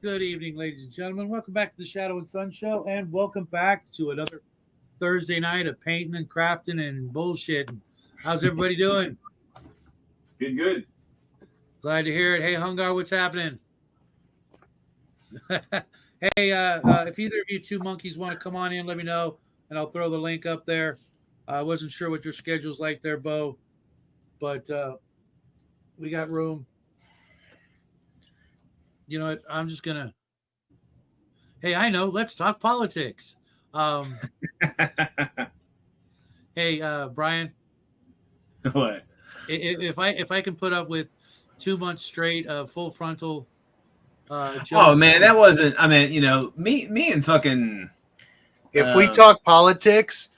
Good evening, ladies and gentlemen. Welcome back to the Shadow and Sun Show, and welcome back to another Thursday night of painting and crafting and bullshit. How's everybody doing? Good, good. Glad to hear it. Hey, Hungar, what's happening? Hey, if either of you two monkeys want to come on in, let me know, and I'll throw the link up there. I wasn't sure what your schedule's like there, Bo, but we got room. You know what? I'm just gonna. Hey, I know. Let's talk politics. Um, hey, Brian. What? If I can put up with 2 months straight of full frontal. Oh man, that wasn't. I mean, me and fucking. If we talk politics,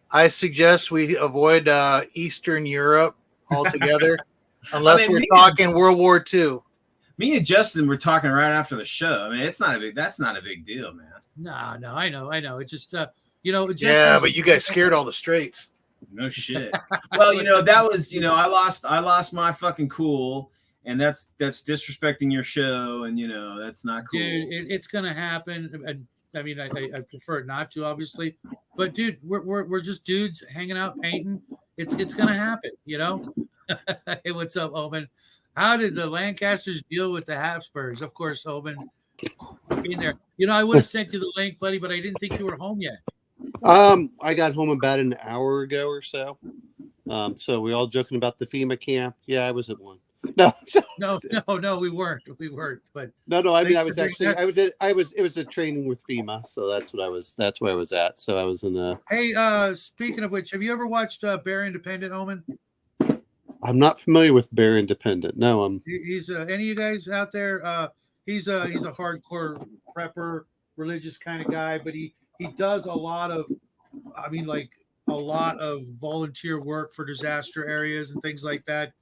I suggest we avoid Eastern Europe altogether, unless we're talking World War II. Me and Justin were talking right after the show. I mean, that's not a big deal, man. No, I know. It's just, yeah, but you guys scared all the straights. No shit. Well, that was, I lost my fucking cool, and that's disrespecting your show, and that's not cool. Dude, it's gonna happen. I mean, I prefer it not to, obviously, but dude, we're just dudes hanging out painting. It's gonna happen, Hey, what's up, Omen? How did the Lancasters deal with the Habsburgs? Of course, Omen, being there. I would have sent you the link, buddy, but I didn't think you were home yet. I got home about an hour ago or so. So we all joking about the FEMA camp. Yeah, I was at one. No, we weren't. But no. I mean, I was it was a training with FEMA, so that's where I was at. So I was in a. Hey, speaking of which, have you ever watched Bear Independent, Omen? I'm not familiar with Bear Independent. No, He's any of you guys out there? He's a hardcore prepper, religious kind of guy, but he does a lot of volunteer work for disaster areas and things like that.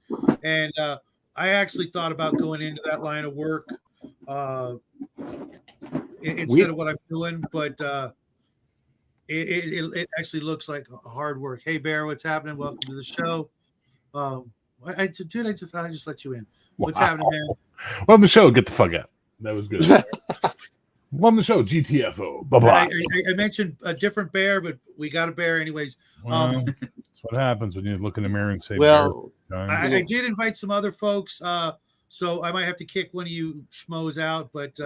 And I actually thought about going into that line of work instead of what I'm doing, but it actually looks like hard work. Hey, Bear, what's happening? Welcome to the show. I just thought I'd just let you in. What's happening, man? Welcome to the show. Get the fuck out. That was good. Welcome to the show. GTFO. Bye bye. I mentioned a different bear, but we got a bear anyways. That's what happens when you look in the mirror and say, well, I did invite some other folks, so I might have to kick one of you schmoes out, but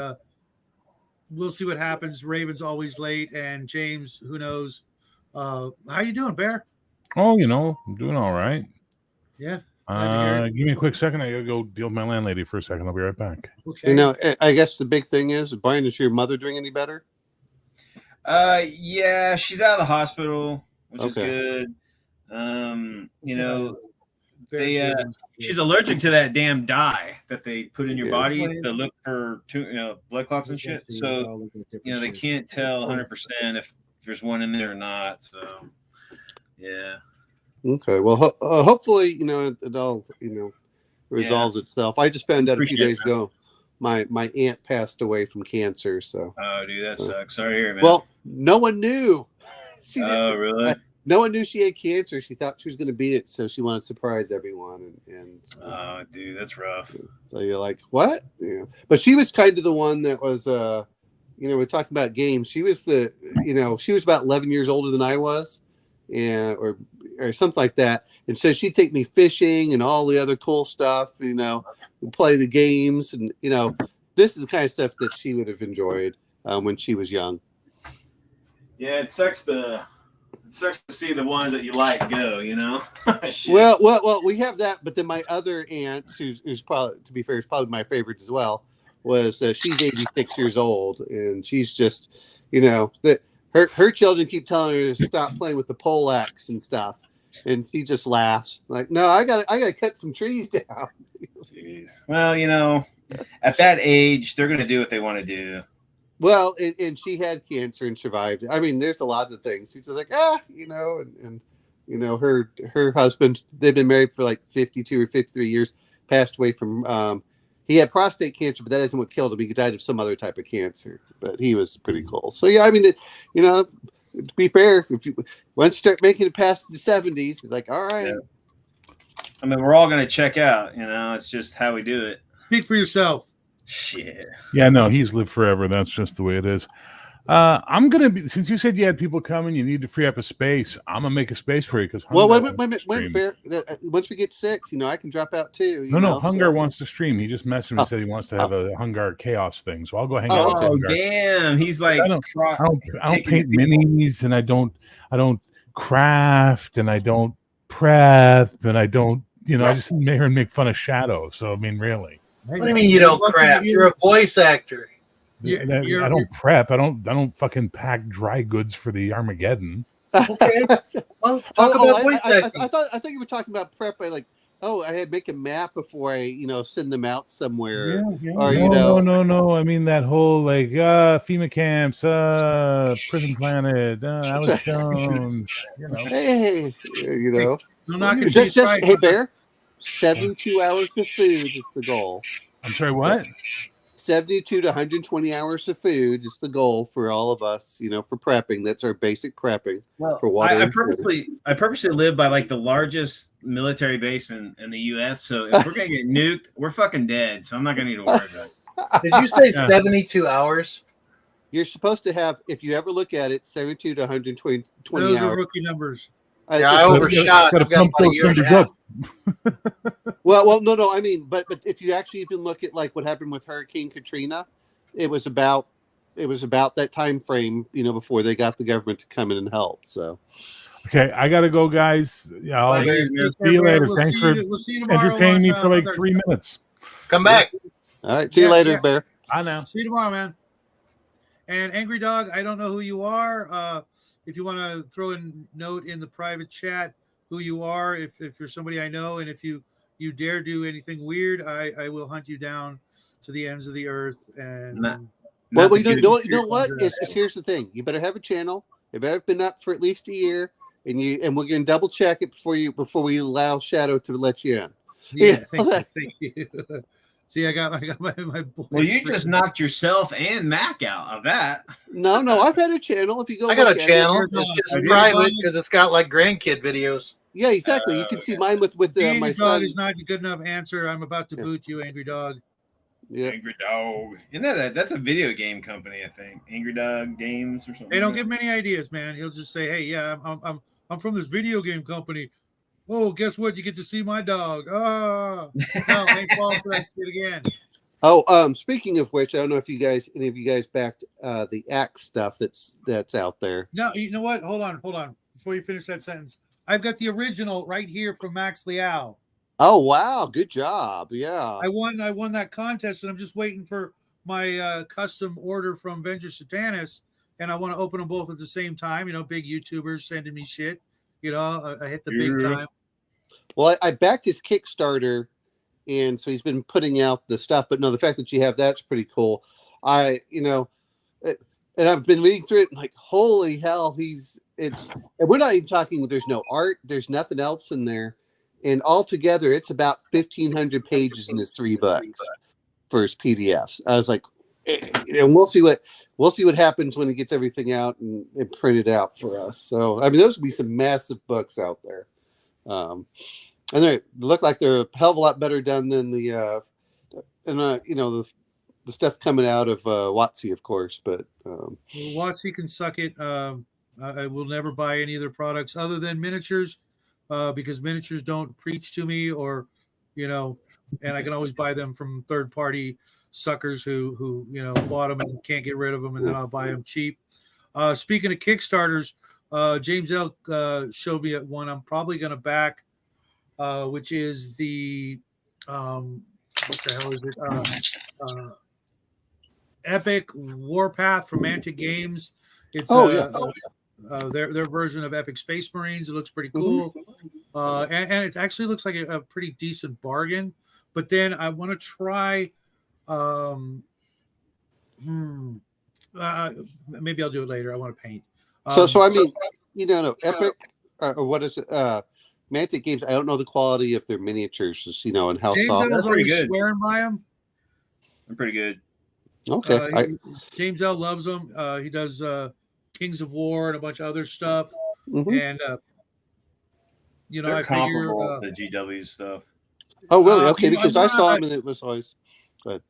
we'll see what happens. Raven's always late, and James, who knows? How you doing, Bear? Oh, I'm doing all right. Yeah. Give me a quick second. I gotta go deal with my landlady for a second. I'll be right back. Okay. I guess the big thing is, Brian, is your mother doing any better? Yeah, she's out of the hospital, which is good. She's allergic to that damn dye that they put in your body to look for blood clots and shit. So they can't tell 100% if there's one in there or not. So yeah. Okay. Well, hopefully, it all resolves itself. I just found out a few days ago my aunt passed away from cancer. So. Oh, dude, that sucks. Sorry to hear, man. Well, no one knew. Really? No one knew she had cancer. She thought she was going to beat it, so she wanted to surprise everyone. And oh, dude, that's rough. So you're like, what? Yeah. But she was kind of the one that was, we're talking about games. She was she was about 11 years older than I was, or something like that. And so she'd take me fishing and all the other cool stuff, and play the games. And, this is the kind of stuff that she would have enjoyed when she was young. Yeah, it sucks to see the ones that you like go, Well, we have that. But then my other aunt, who's probably, to be fair, is probably my favorite as well, was she's 86 years old. And she's just, her children keep telling her to stop playing with the poleaxe and stuff. And she just laughs like, no, I gotta cut some trees down. Jeez. Well, at that age, they're gonna do what they want to do. Well, and she had cancer and survived. I mean, there's a lot of things. She's like, and her husband, they've been married for like 52 or 53 years, passed away from he had prostate cancer, but that isn't what killed him. He died of some other type of cancer, but he was pretty cool. So yeah, I mean, to be fair, if you once you start making it past the 70s, it's like, all right. Yeah. I mean, we're all going to check out, it's just how we do it. Speak for yourself. Shit. Yeah, no, he's lived forever. That's just the way it is. I'm gonna be, since you said you had people coming, you need to free up a space. I'm gonna make a space for you because Well, wait, Bear. Once we get 6, I can drop out too. No, Hungar wants to stream. He just messaged me and said he wants to have a Hungar chaos thing. So I'll go hang out with Hungar. Damn, he's like, I don't paint minis, and I don't craft, and I don't prep, and I don't, I just sit here and make fun of Shadow. So I mean, really. What do you mean you don't craft? You're a voice actor. I don't prep. I don't fucking pack dry goods for the Armageddon. Okay. Well, talk about voice acting. I thought you were talking about prep. I had make a map before I, send them out somewhere. Yeah. Or No. I mean that whole like FEMA camps, Prison Planet, Alex Jones. Hey, just hey, Bear. 72 hours of food is the goal. I'm sorry, what? 72 to 120 hours of food is the goal for all of us, for prepping. That's our basic prepping for water. I purposely live by like the largest military base in the U.S. So if we're gonna get nuked, we're fucking dead. So I'm not gonna need to worry about it. Did you say 72 hours? You're supposed to have, if you ever look at it, 72 to 120 Those hours. are rookie numbers. I overshot. I've got about a year and a half. Well, no. I mean, but if you actually even look at like what happened with Hurricane Katrina, it was about that time frame, before they got the government to come in and help. So, okay, I gotta go, guys. I'll see you later. Thanks for entertaining me for like 3 minutes. Come back. All right, see you later, Bear. I know. See you tomorrow, man. And Angry Dog, I don't know who you are. If you want to throw a note in the private chat who you are, if you're somebody I know, and if you dare do anything weird, I will hunt you down to the ends of the earth. And well, you know what? Here's the thing: you better have a channel. It better have been up for at least a year, and we're gonna double check it before we allow Shadow to let you in. Yeah, thank you. See, I got my boy. Well, you just knocked yourself and Mac out of that. No, I've had a channel. If you go, I got a channel. It's just private because it's got like grandkid videos. Yeah, exactly. You can see mine with my son. Dog is not a good enough answer. I'm about to boot you, Angry Dog. Yeah. Angry Dog. Isn't that's a video game company? I think Angry Dog Games or something. Hey, don't give him any ideas, man. He'll just say, "Hey, yeah, I'm from this video game company." Oh, guess what? You get to see my dog. No, ain't fall for that shit again. Oh, speaking of which, I don't know if any of you guys backed the Axe stuff that's out there. No, you know what? Hold on. Before you finish that sentence, I've got the original right here from Max Liao. Oh wow, good job! Yeah, I won that contest, and I'm just waiting for my custom order from Venture Satanis, and I want to open them both at the same time. Big YouTubers sending me shit. I hit the big time. Well, I backed his Kickstarter, and so he's been putting out the stuff. But no, the fact that you have that's pretty cool. And I've been reading through it, and like, holy hell, and we're not even talking. There's no art. There's nothing else in there, and altogether, it's about 1,500 pages in his 3 books for his PDFs. I was like, and we'll see what happens when he gets everything out and printed out for us. So, I mean, those would be some massive books out there. And they look like they're a hell of a lot better done than the stuff coming out of WotC, of course. But WotC can suck it. I will never buy any of their products other than miniatures, because miniatures don't preach to me, or and I can always buy them from third-party suckers who bought them and can't get rid of them, and then I'll buy them cheap. Speaking of Kickstarters, James L showed me one I'm probably going to back, which is the what the hell is it? Epic Warpath from Mantic Games. It's their version of Epic Space Marines. It looks pretty cool, and it actually looks like a pretty decent bargain. But then I want to try. Maybe I'll do it later. I want to paint. So I mean, Epic or what is it? Mantic Games. I don't know the quality of their miniatures, and how soft. James L's always swearing by them. They're pretty good. Okay. James L loves them. He does Kings of War and a bunch of other stuff. Mm-hmm. And they're I comparable figure to GW stuff. Oh, really? Okay, because I saw them and it was always good.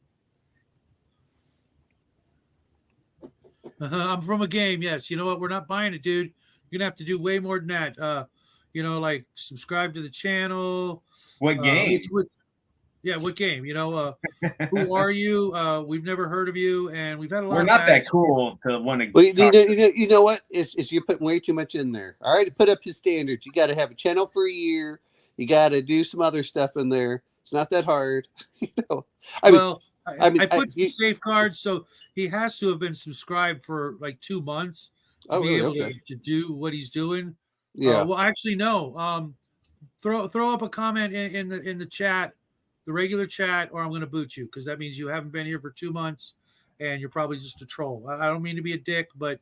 I'm from a game. Yes. You know what? We're not buying it, dude. You're gonna have to do way more than that. Like subscribe to the channel. What game? Yeah, what game? Who are you? We've never heard of you, and we've had a lot. We're of not that cool to want to. Well, you know what? Is you're putting way too much in there. All right, to put up his standards, you got to have a channel for a year. You got to do some other stuff in there. It's not that hard. I put some safeguards, so he has to have been subscribed for like 2 months to be able to do what he's doing. Yeah. Well, actually, no. Throw up a comment in the chat, the regular chat, or I'm going to boot you, because that means you haven't been here for 2 months and you're probably just a troll. I don't mean to be a dick, but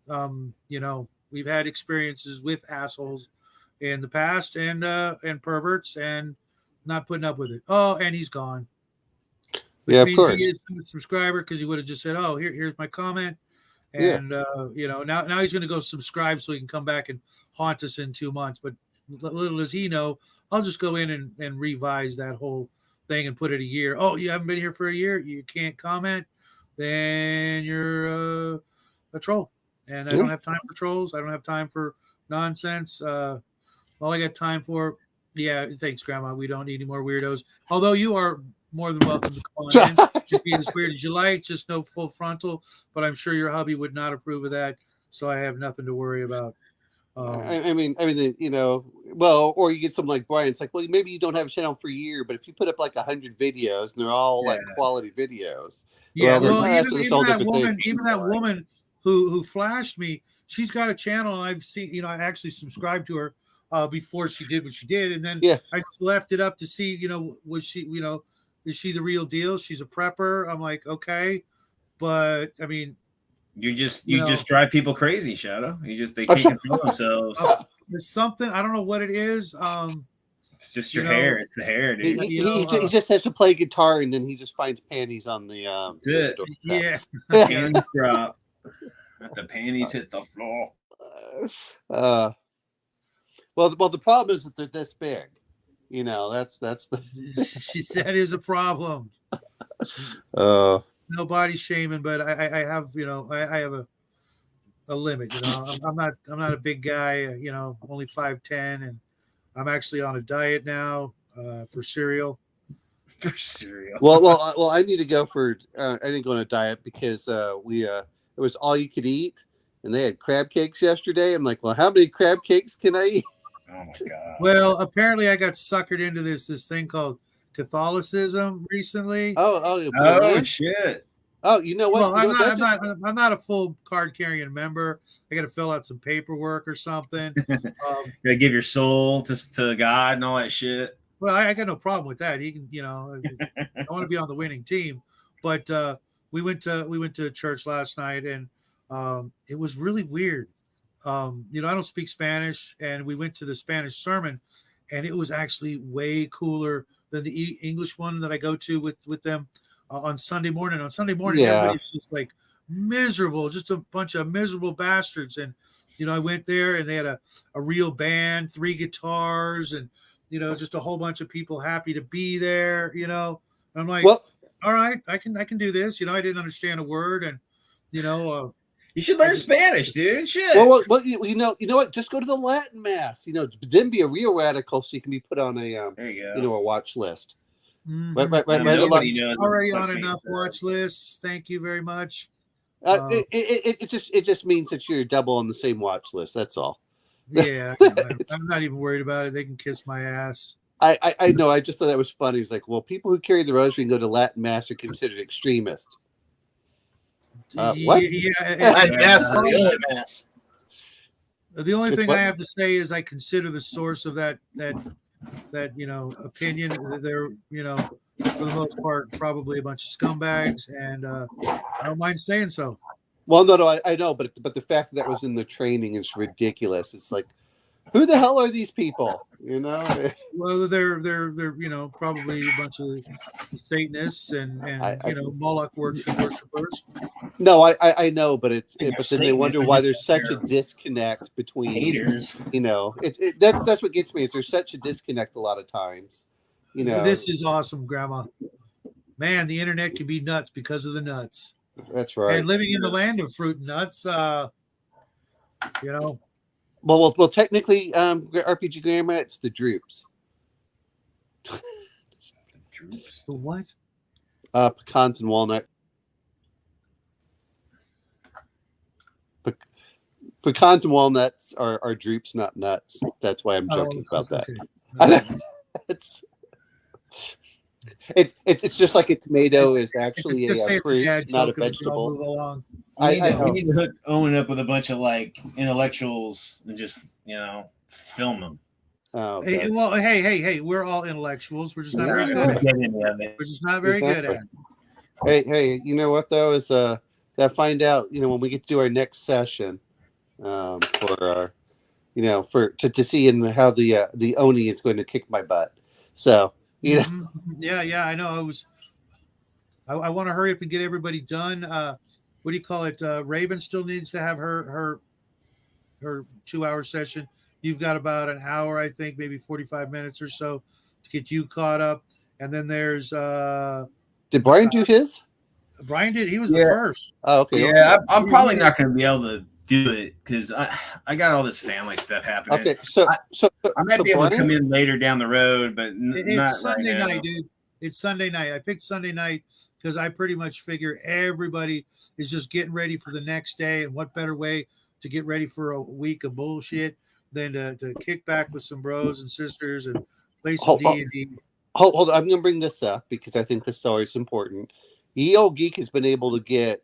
we've had experiences with assholes in the past and perverts and not putting up with it. Oh, and he's gone. Yeah, of course. He is a subscriber, because he would have just said, "Oh, here's my comment," and now he's going to go subscribe so he can come back and haunt us in 2 months. But little does he know, I'll just go in and revise that whole thing and put it a year. Oh, you haven't been here for a year, you can't comment, then you're a troll. And I don't have time for trolls. I don't have time for nonsense. All I got time for, thanks, Grandma. We don't need any more weirdos. Although you are more than welcome to call in. Just be as weird as you like, just no full frontal. But I'm sure your hubby would not approve of that, so I have nothing to worry about. Or you get something like Brian. It's like, well, maybe you don't have a channel for a year, but if you put up like 100 videos and they're all like quality videos, even that woman who flashed me, she's got a channel, and I've seen, I actually subscribed to her before she did what she did, and then I just left it up to see, was she, is she the real deal? She's a prepper. I'm like, okay, but I mean. You just drive people crazy, Shadow. They can't control themselves. There's something, I don't know what it is. It's just your hair. It's the hair, dude. He just has to play guitar, and then he just finds panties on the panties drop. The panties hit the floor. Well, the problem is that they're this big. That's the. That is a problem. No body shaming, but I have I have a limit. I'm not a big guy. Only 5'10", and I'm actually on a diet now for cereal. For cereal. Well, I need to go for. I didn't go on a diet because it was all you could eat, and they had crab cakes yesterday. I'm like, well, how many crab cakes can I eat? Oh my god. Well, apparently I got suckered into this thing called Catholicism recently. Oh shit. Oh, you know what? Well, I'm not a full card carrying member. I got to fill out some paperwork or something. Gotta give your soul to God and all that shit. Well, I got no problem with that. He can, I want to be on the winning team. But we went to church last night, and it was really weird. I don't speak Spanish, and we went to the Spanish sermon, and it was actually way cooler than the English one that I go to with them on Sunday morning. On Sunday morning, everybody's just like miserable, just a bunch of miserable bastards. And I went there, and they had a real band, 3 guitars, and just a whole bunch of people happy to be there. And I'm like, well, all right, I can do this. I didn't understand a word, and you should learn Spanish, dude. Shit. Well, you know what? Just go to the Latin mass. Then be a real radical, so you can be put on a a watch list. Mm-hmm. Right. Already on enough watch lists. Thank you very much. It just means that you're double on the same watch list. That's all. Yeah, I'm not even worried about it. They can kiss my ass. I know. I just thought that was funny. It's like, well, people who carry the rosary and go to Latin mass are considered extremists. What? Mass. The only thing I have to say is I consider the source of that opinion. They're for the most part probably a bunch of scumbags, and I don't mind saying so. Well, no, I know, but the fact that was in the training is ridiculous. It's like, who the hell are these people? Well, they're probably a bunch of Satanists and Moloch worshipers. No, I know, but but then they wonder why there's such a disconnect between haters. That's what gets me. Is there's such a disconnect a lot of times. This is awesome, Grandma. Man, the internet can be nuts because of the nuts. That's right. And living in the land of fruit and nuts, you know. Well, technically, RPG Grandma, it's the droops. Droops. The what? Pecans and walnut. Pecans and walnuts are droops, not nuts. That's why I'm joking about that. It's just like a tomato is actually a fruit, not a vegetable. We need to hook Owen up with a bunch of like intellectuals and just film them. Oh, hey, well, hey, we're all intellectuals. We're just not very good at it. We're just not very good at it. Hey, you know what though is gotta find out. When we get to do our next session, for our, to see how the Oni is going to kick my butt. So yeah, I know. I want to hurry up and get everybody done. What do you call it? Raven still needs to have her 2-hour session. You've got about an hour, I think, maybe 45 minutes or so to get you caught up. And then there's did Brian do his? Brian did. He was the first. Oh, okay. Yeah, I'm probably not going to be able to do it because I got all this family stuff happening. Okay, so I might be able to come in later down the road, but not Sunday right now. night, dude. It's Sunday night. I picked Sunday night because I pretty much figure everybody is just getting ready for the next day, and what better way to get ready for a week of bullshit than to kick back with some bros and sisters and play some D&D. Hold on, I'm going to bring this up because I think this is always important. EO Geek has been able to get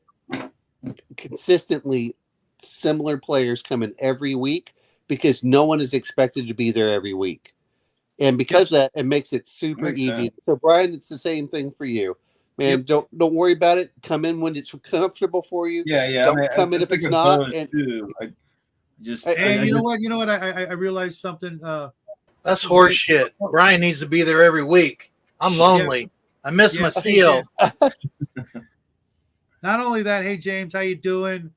consistently similar players coming every week because no one is expected to be there every week. And because of that, it makes it super easy. Sense. So Brian, it's the same thing for you. Man, don't worry about it. Come in when it's comfortable for you. Yeah. Don't come in if it's not. And you know what? I realized something. That's horse shit. Brian needs to be there every week. I'm lonely. I miss my seal. Not only that, hey James, how you doing?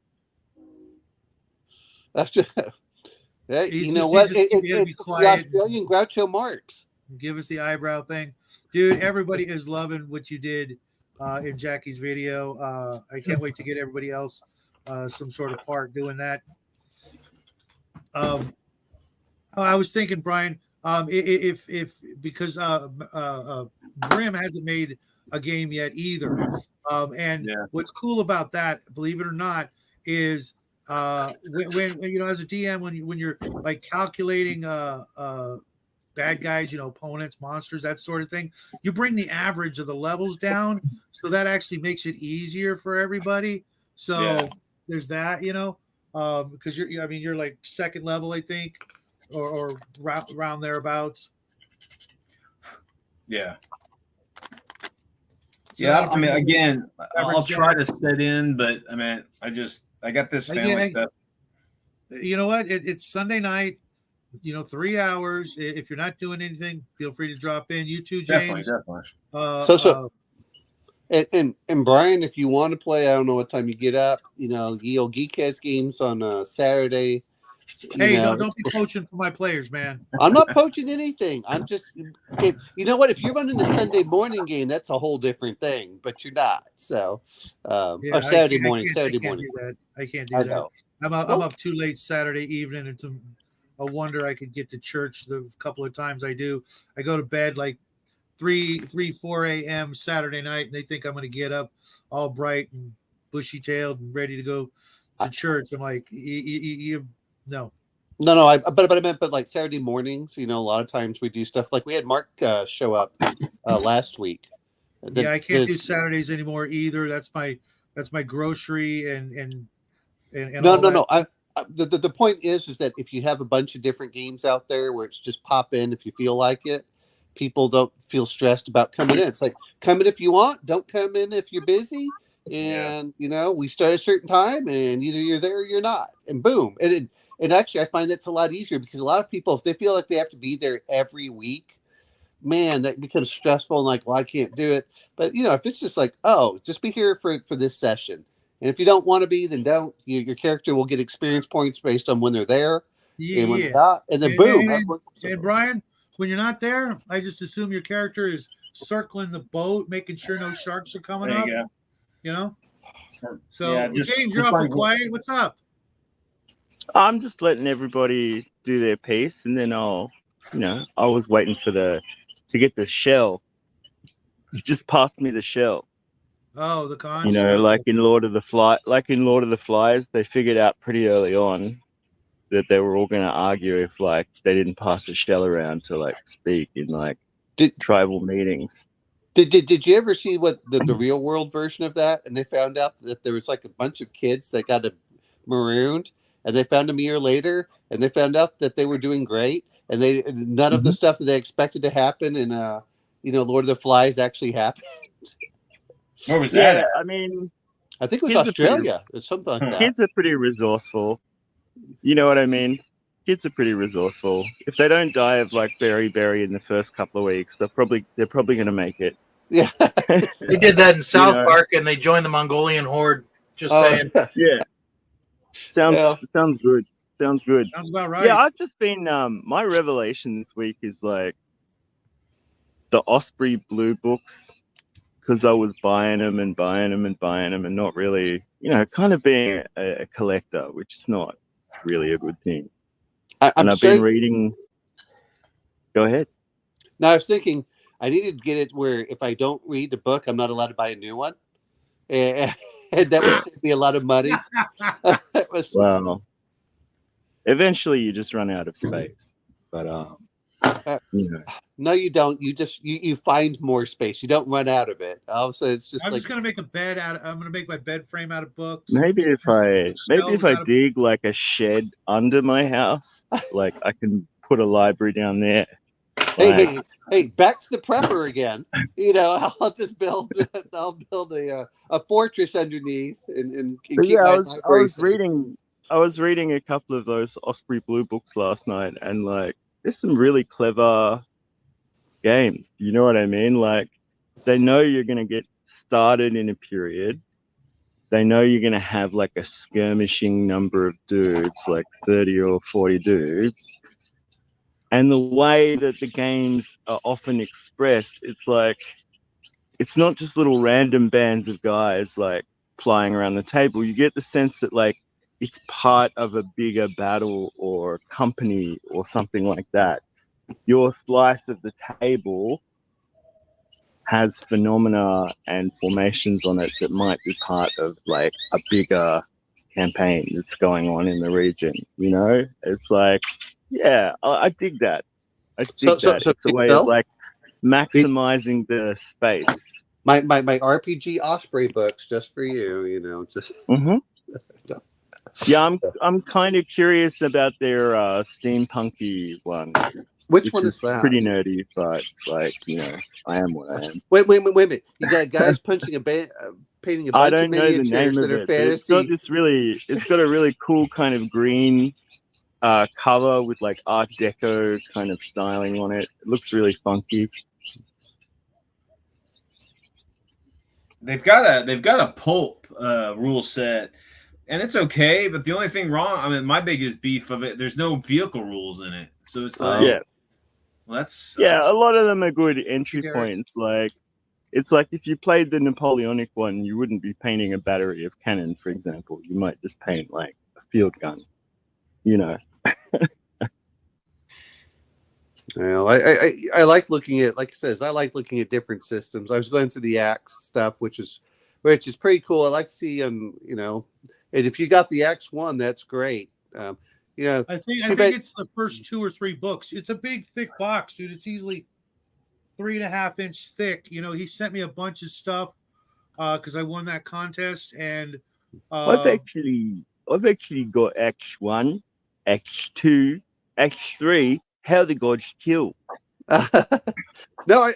Hey, you know what? It's the Australian Groucho Marx. Give us the eyebrow thing, dude. Everybody is loving what you did in Jackie's video. I can't wait to get everybody else some sort of part doing that. I was thinking, Brian, if because Grim hasn't made a game yet either, what's cool about that, believe it or not, is when as a DM when you're like calculating bad guys, opponents, monsters, that sort of thing, you bring the average of the levels down, so that actually makes it easier for everybody. So there's that, because you're like second level, I think, or around thereabouts. Yeah. Yeah, I mean, again, I'll try to sit in, but I mean, I got this family stuff. You know what? It's Sunday night, 3 hours. If you're not doing anything, feel free to drop in. You too, James. Definitely. And Brian, if you want to play, I don't know what time you get up. EO Geek has games on Saturday. Hey, don't be poaching for my players, man. I'm not poaching anything. I'm just, you know what? If you're running a Sunday morning game, that's a whole different thing. But you're not. So, Saturday morning. I can't do that. I'm up too late Saturday evening. It's a wonder I could get to church the couple of times I do. I go to bed like 4 a.m. Saturday night, and they think I'm going to get up all bright and bushy-tailed and ready to go to church. I'm like, no. But I meant, like Saturday mornings, a lot of times we do stuff like we had Mark show up last week. I can't do Saturdays anymore either. That's my grocery and no. The point is that if you have a bunch of different games out there where it's just pop in if you feel like it, people don't feel stressed about coming in. It's like, come in if you want, don't come in if you're busy. And we start at a certain time, and either you're there or you're not, and boom. And actually, I find that's a lot easier because a lot of people, if they feel like they have to be there every week, man, that becomes stressful and like, well, I can't do it. But if it's just like, oh, just be here for this session, and if you don't want to be, then don't. Your character will get experience points based on when they're there, and when they're not, and then boom. And Brian, when you're not there, I just assume your character is circling the boat, making sure no sharks are coming up. Go. So, Yeah, just- James, you're awful quiet. What's up? I'm just letting everybody do their piece, and then I was waiting to get the shell. You just passed me the shell. Oh, the conch. Like in Lord of the Flies, they figured out pretty early on that they were all going to argue if like they didn't pass the shell around to like speak in like tribal meetings. Did you ever see what the real world version of that? And they found out that there was like a bunch of kids that got marooned, and they found them a year later, and they found out that they were doing great, and none of the stuff that they expected to happen in Lord of the Flies actually happened. Where was that? Yeah, I mean, I think it was Australia or something like that. Kids are pretty resourceful. You know what I mean? Kids are pretty resourceful. If they don't die of like berry in the first couple of weeks, they're probably going to make it. Yeah, they did that in South Park, and they joined the Mongolian horde. Just saying. Yeah. Sounds good. Sounds good. Sounds about right. Yeah, I've just been. My revelation this week is like the Osprey Blue books, because I was buying them and not really, kind of being a collector, which is not really a good thing. I've been reading. Go ahead. No, I was thinking I needed to get it where if I don't read the book, I'm not allowed to buy a new one, and that would save me a lot of money. Well, eventually you just run out of space, but No, you don't. You just you find more space. You don't run out of it. So it's just I'm like just gonna make a bed out. I'm gonna make my bed frame out of books. Maybe if I dig like a shed under my house, like I can put a library down there. Hey, back to the prepper again. I'll just build. I'll build a fortress underneath and keep I was reading a couple of those Osprey Blue books last night, and like there's some really clever games. You know what I mean? Like they know you're gonna get started in a period. They know you're gonna have like a skirmishing number of dudes, like 30 or 40 dudes. And the way that the games are often expressed, it's like it's not just little random bands of guys like flying around the table. You get the sense that like it's part of a bigger battle or company or something like that. Your slice of the table has phenomena and formations on it that might be part of like a bigger campaign that's going on in the region. It's like, yeah, I dig that. So it's a way of like maximizing the space. My RPG Osprey books just for you. Just. Mm-hmm. Yeah, I'm kind of curious about their steampunky one. Which one is that? Pretty nerdy, but like I am what I am. Wait a minute! You got guys painting a bunch of miniatures that are fantasy. It's got a really cool kind of green cover with like Art Deco kind of styling on it. It looks really funky. They've got a pulp rule set, and it's okay. But the only thing wrong, I mean, my biggest beef of it, there's no vehicle rules in it, so it's like, well, that's a lot of them are good entry points. Like, it's like if you played the Napoleonic one, you wouldn't be painting a battery of cannon, for example. You might just paint like a field gun. Well, I like looking at, like it says, I like looking at different systems. I was going through the Axe stuff, which is pretty cool. I like to see and if you got the Axe one, that's great. I think it's the first 2 or 3 books. It's a big, thick box, dude. It's easily 3.5 inch thick. He sent me a bunch of stuff because I won that contest, and I've actually got X1, X2, X3. How the gods kill. No,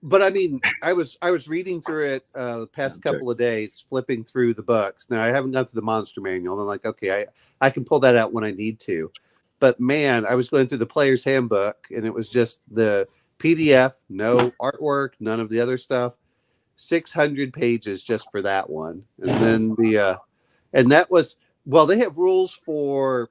but I mean, I was reading through it the past couple of days, flipping through the books. Now I haven't gone through the monster manual. I'm like, okay, I can pull that out when I need to. But man, I was going through the player's handbook, and it was just the PDF, no artwork, none of the other stuff. 600 pages just for that one, and then that was they have rules for.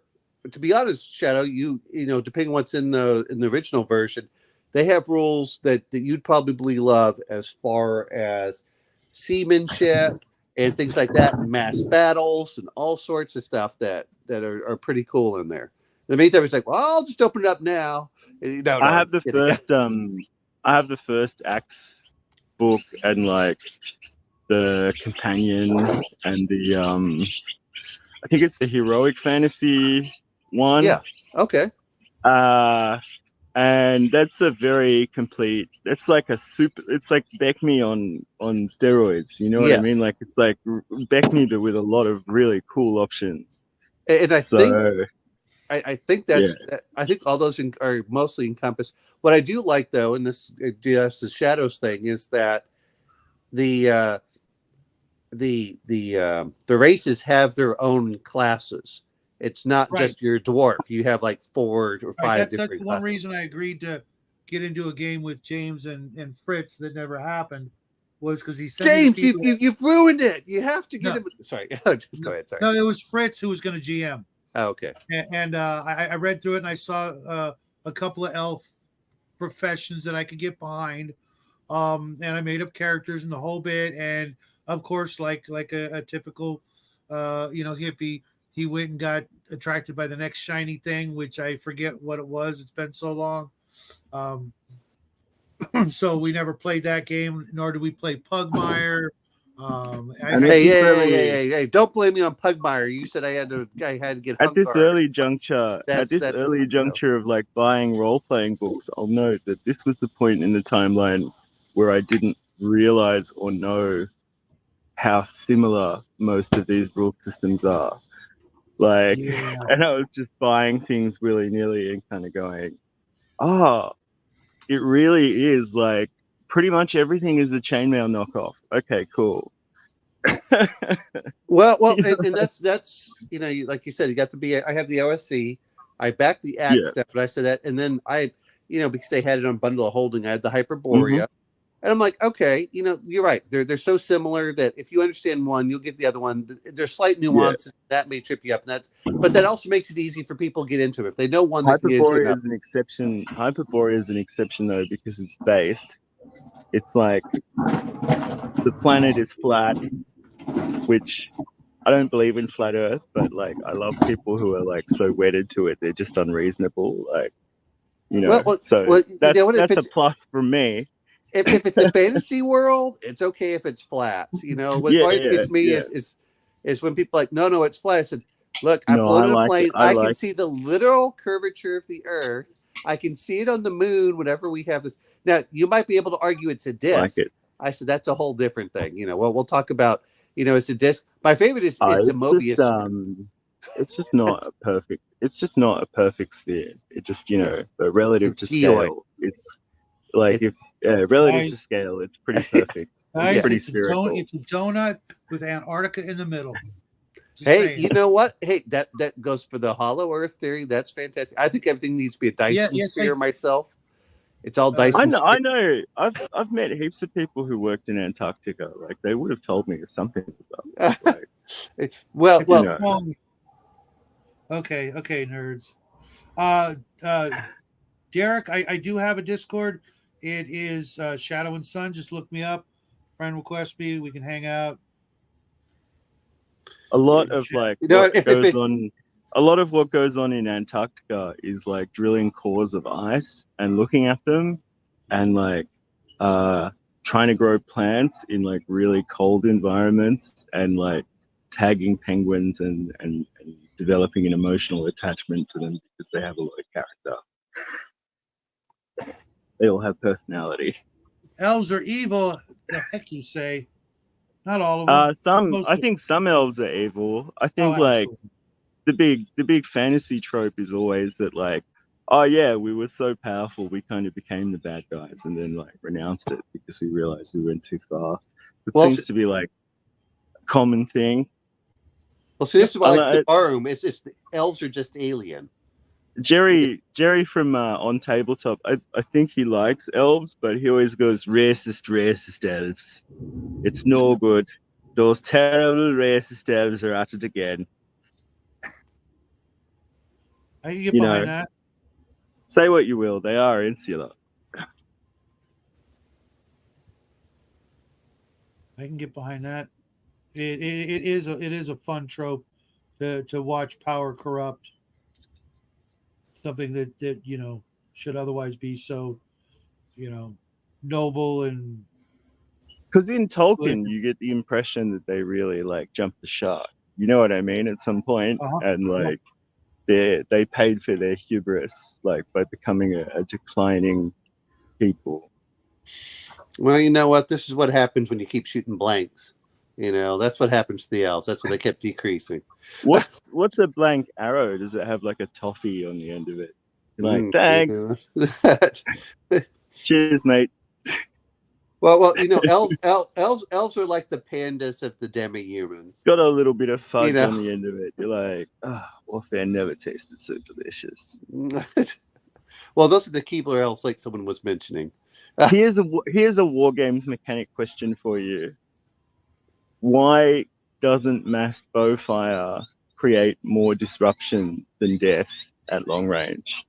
To be honest, Shadow, you depending on what's in the original version, they have rules that you'd probably love as far as seamanship and things like that, and mass battles and all sorts of stuff that are pretty cool in there. In the meantime, it's like, well, I'll just open it up now. No, I have the first Axe book and like the companion and the I think it's the heroic fantasy one. Yeah. Okay. And that's a very complete. It's like it's like Beckme on steroids. You know what I mean? Like it's like Beckme, but with a lot of really cool options. And I think that's. Yeah. I think all those are mostly encompassed. What I do like though, in this the Shadows thing, is that the races have their own classes. It's not just your dwarf. You have like 4 or 5 different That's one reason I agreed to get into a game with James and Fritz that never happened, was because he said, James, you've ruined it. You have to get him. Sorry, just go ahead. Sorry. No, it was Fritz who was going to GM. Oh, okay. And I read through it and I saw a couple of elf professions that I could get behind, and I made up characters and the whole bit. And of course, like a typical, hippie. He went and got attracted by the next shiny thing, which I forget what it was. It's been so long. So we never played that game, nor do we play Pugmire. Hey! Don't blame me on Pugmire. You said I had to get at this early juncture. Early juncture of like buying role-playing books, I'll note that this was the point in the timeline where I didn't realize or know how similar most of these rule systems are. Like, and I was just buying things willy-nilly and kind of going, it really is like pretty much everything is a chainmail knockoff. Okay, cool. well, and that's like you said, you got to be. I have the OSC. I backed the Axe stuff, but I said that, and then I, because they had it on bundle of holding, I had the Hyperborea. And I'm like, okay, you're right. They're so similar that if you understand one, you'll get the other one. There's slight nuances that may trip you up, but that also makes it easy for people to get into it. If they know one, Hyperborea is an exception. Hyperborea is an exception though, because it's based. It's like the planet is flat, which I don't believe in flat Earth, but like I love people who are like so wedded to it. They're just unreasonable, like that's a plus for me. If it's a fantasy world, it's okay if it's flat. What always gets me is when people are like, no, it's flat. I said, look, I'm floating a plane. I can see the literal curvature of the Earth. I can see it on the moon whenever we have this. Now, you might be able to argue it's a disc. I said, that's a whole different thing. We'll talk about, it's a disc. My favorite is it's a Mobius. It's just not a perfect. It's just not a perfect sphere. It just, but relative to scale, it's like relative to scale, it's pretty perfect. It's pretty spherical. It's a donut with Antarctica in the middle. Hey, you know what? Hey, that goes for the hollow Earth theory. That's fantastic. I think everything needs to be a Dyson sphere myself. It's all Dyson. I know. I've met heaps of people who worked in Antarctica. Like they would have told me something. Okay, nerds. Derek, I do have a Discord. It is Shadow and Sun. Just look me up. Friend request me. We can hang out. A lot of like a lot of what goes on in Antarctica is like drilling cores of ice and looking at them and like trying to grow plants in like really cold environments and like tagging penguins and developing an emotional attachment to them because they have a lot of character. They all have personality. Elves are evil. The heck you say? Not all of them. I think some elves are evil. I think the big fantasy trope is always that like, oh yeah, we were so powerful we kind of became the bad guys and then like renounced it because we realized we went too far. It seems to be like a common thing. Well, so this is why like Sabarum is just elves are just alien. Jerry from on tabletop, I think he likes elves, but he always goes racist elves. It's no good. Those terrible racist elves are at it again. I can get behind that. Say what you will, they are insular. I can get behind that. It is a fun trope to watch power corrupt something that should otherwise be so noble and Because in good. Tolkien, you get the impression that they really like jumped the shark. You know what I mean? At some point, and like they paid for their hubris, like by becoming a declining people. Well, you know what? This is what happens when you keep shooting blanks. That's what happens to the elves. That's why they kept decreasing. What's a blank arrow? Does it have like a toffee on the end of it? You're like, thanks. Cheers, mate. Well, elves are like the pandas of the demi-humans. Got a little bit of fudge on the end of it. You're like, warfare never tasted so delicious. Well, those are the Keebler elves, like someone was mentioning. Here's a war games mechanic question for you. Why doesn't massed bowfire create more disruption than death at long range?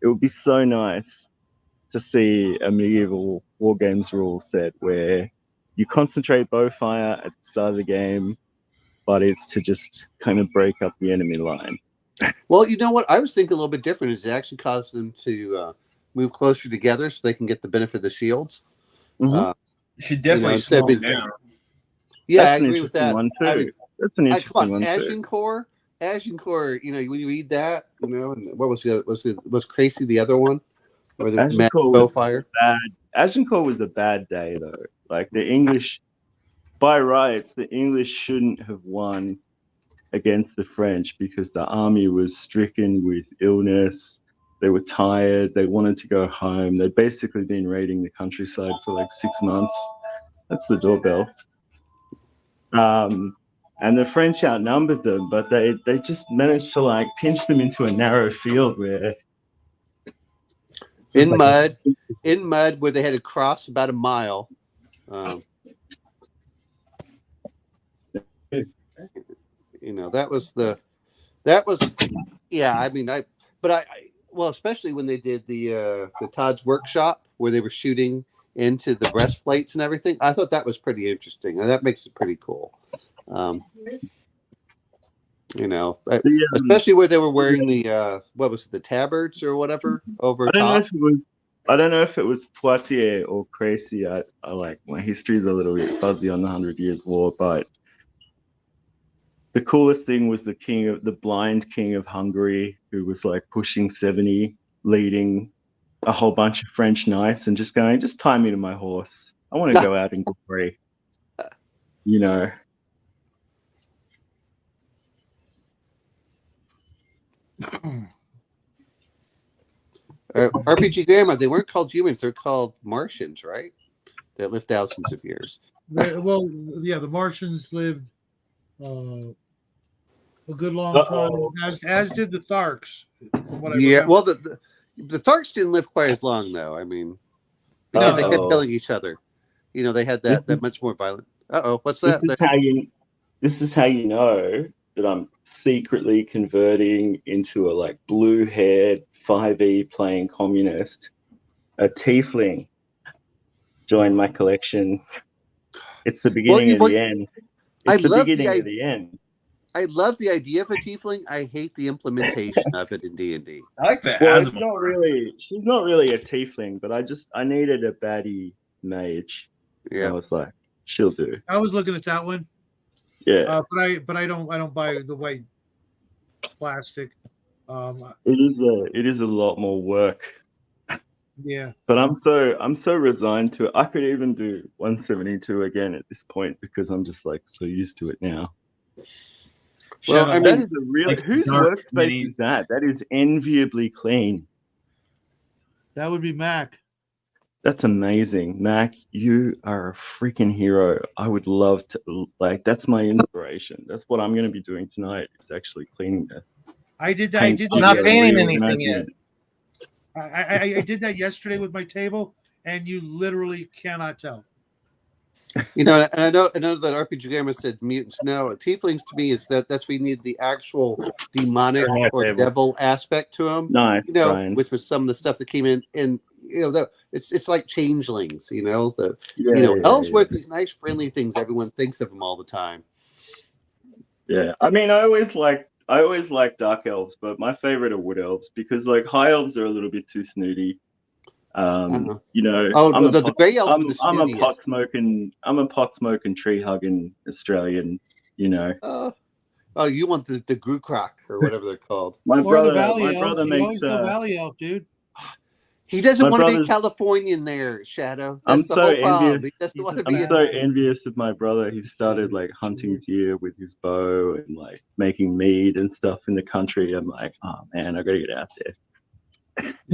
It would be so nice to see a medieval war games rule set where you concentrate bowfire at the start of the game, but it's to just kind of break up the enemy line. Well, you know what? I was thinking a little bit different. Is it actually cause them to move closer together so they can get the benefit of the shields? Mm-hmm. You should definitely slow them down. Yeah, That's I agree with that. One too. That's an interesting one too. Agincourt, when you read that, and what was the other, was Crazy the other one? Or the Bowfire? Agincourt was a bad day though. Like the English, by rights, the English shouldn't have won against the French because the army was stricken with illness. They were tired. They wanted to go home. They'd basically been raiding the countryside for like 6 months. That's the doorbell. And the French outnumbered them, but they just managed to like pinch them into a narrow field where in mud where they had to cross about a mile. That was yeah. I mean, especially when they did the Todd's workshop where they were shooting into the breastplates and everything. I thought that was pretty interesting, and that makes it pretty cool. Especially where they were wearing the the tabards or whatever over top. I don't know if it was Poitiers or Crécy. I like my history's a little bit fuzzy on the 100 Years' War, but the coolest thing was the blind king of Hungary, who was like pushing 70, leading a whole bunch of French knights and just going, just tie me to my horse. I want to go out in glory. RPG Grandma, they weren't called humans, they're called Martians, right? That lived thousands of years. The Martians lived a good long time, as did the Tharks. Well, the Tharks didn't live quite as long, though. I mean, because they kept killing each other. They had that much more violent. What's that? This is how you know that I'm secretly converting into a like blue-haired 5e playing communist. A tiefling joined my collection. It's the beginning of the end. It's the beginning of the end. I love the idea of a tiefling. I hate the implementation of it in D&D. I like that. Well, she's not really a tiefling, but I needed a baddie mage. Yeah, I was like, she'll do. I was looking at that one. Yeah, but I don't buy the white plastic. It is a lot more work. Yeah, but I'm so resigned to it. I could even do 172 again at this point because I'm just like so used to it now. Well, I mean, that is a really whose workspace is that? That is enviably clean. That would be Mac. That's amazing, Mac. You are a freaking hero. I would love to that's my inspiration. That's what I'm going to be doing tonight. Is actually cleaning that. I did that. I'm not painting anything yet. I did that yesterday with my table, and you literally cannot tell. And I know that RPG Gamer said mutants. No, tieflings to me is that's we need the actual demonic or devil aspect to them. Nice, which was some of the stuff that came in. It's like changelings. Elves were these nice, friendly things. Everyone thinks of them all the time. Yeah, I mean, I always like dark elves, but my favorite are wood elves because like high elves are a little bit too snooty. You know, Oh, the gray elves are the I'm a snootiest. pot smoking, tree hugging Australian. You know, Oh, you want the Grukrock or whatever they're called. my Or the brother Valley Elves. You makes. always go Valley Elf, dude. He doesn't My want to be brother's- Californian there, Shadow. I'm That's the so whole problem. envious. He doesn't want to I'm be. so envious of my brother. He started like hunting deer with his bow and like making mead and stuff in the country. I'm like, oh man, I gotta get out there.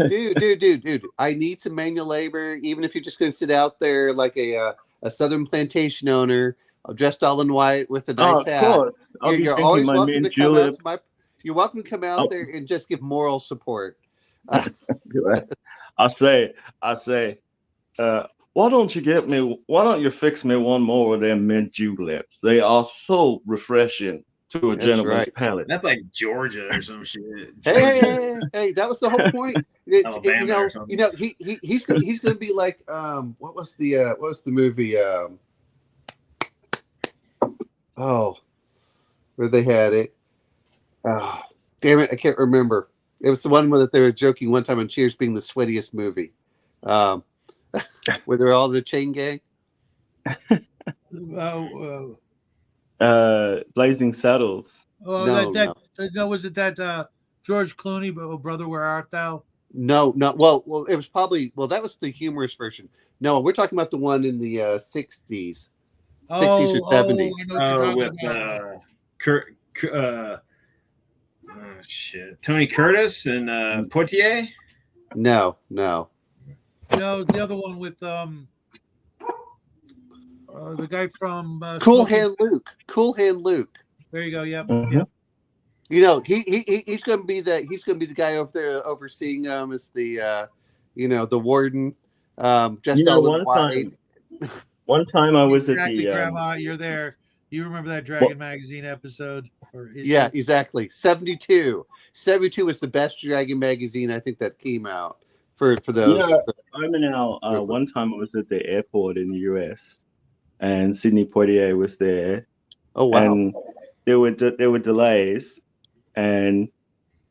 Dude. I need some manual labor, even if you're just going to sit out there like a southern plantation owner, dressed all in white with a nice hat. Of course. You're always welcome to come out to my. You're welcome to come out there and just give moral support. I say, why don't you fix me one more of them mint juleps? They are so refreshing to a gentleman's palate. That's like Georgia or some shit. Hey, that was the whole point. He's going to be like, what was the movie? Where they had it. Oh, damn it, I can't remember. It was the one where they were joking one time on Cheers being the sweatiest movie. Where they're all the chain gang. Blazing Saddles. Oh, no, was it that George Clooney, Brother, Where Art Thou? No. Well, it was probably that was the humorous version. No, we're talking about the one in the 60s. 60s or 70s. With Tony Curtis and Poitier. No. No, it's the other one with the guy from Cool Hand Luke. There you go. Yep. Mm-hmm. Yep. You know, he's going to be the guy over there overseeing as the the warden just all in white. One time I was at the Grandma, you're there. You remember that Dragon Magazine episode? Yeah, exactly. 72 was the best Dragon Magazine I think that came out for those. One time I was at the airport in the US, and Sidney Poitier was there. Oh wow! And there were delays, and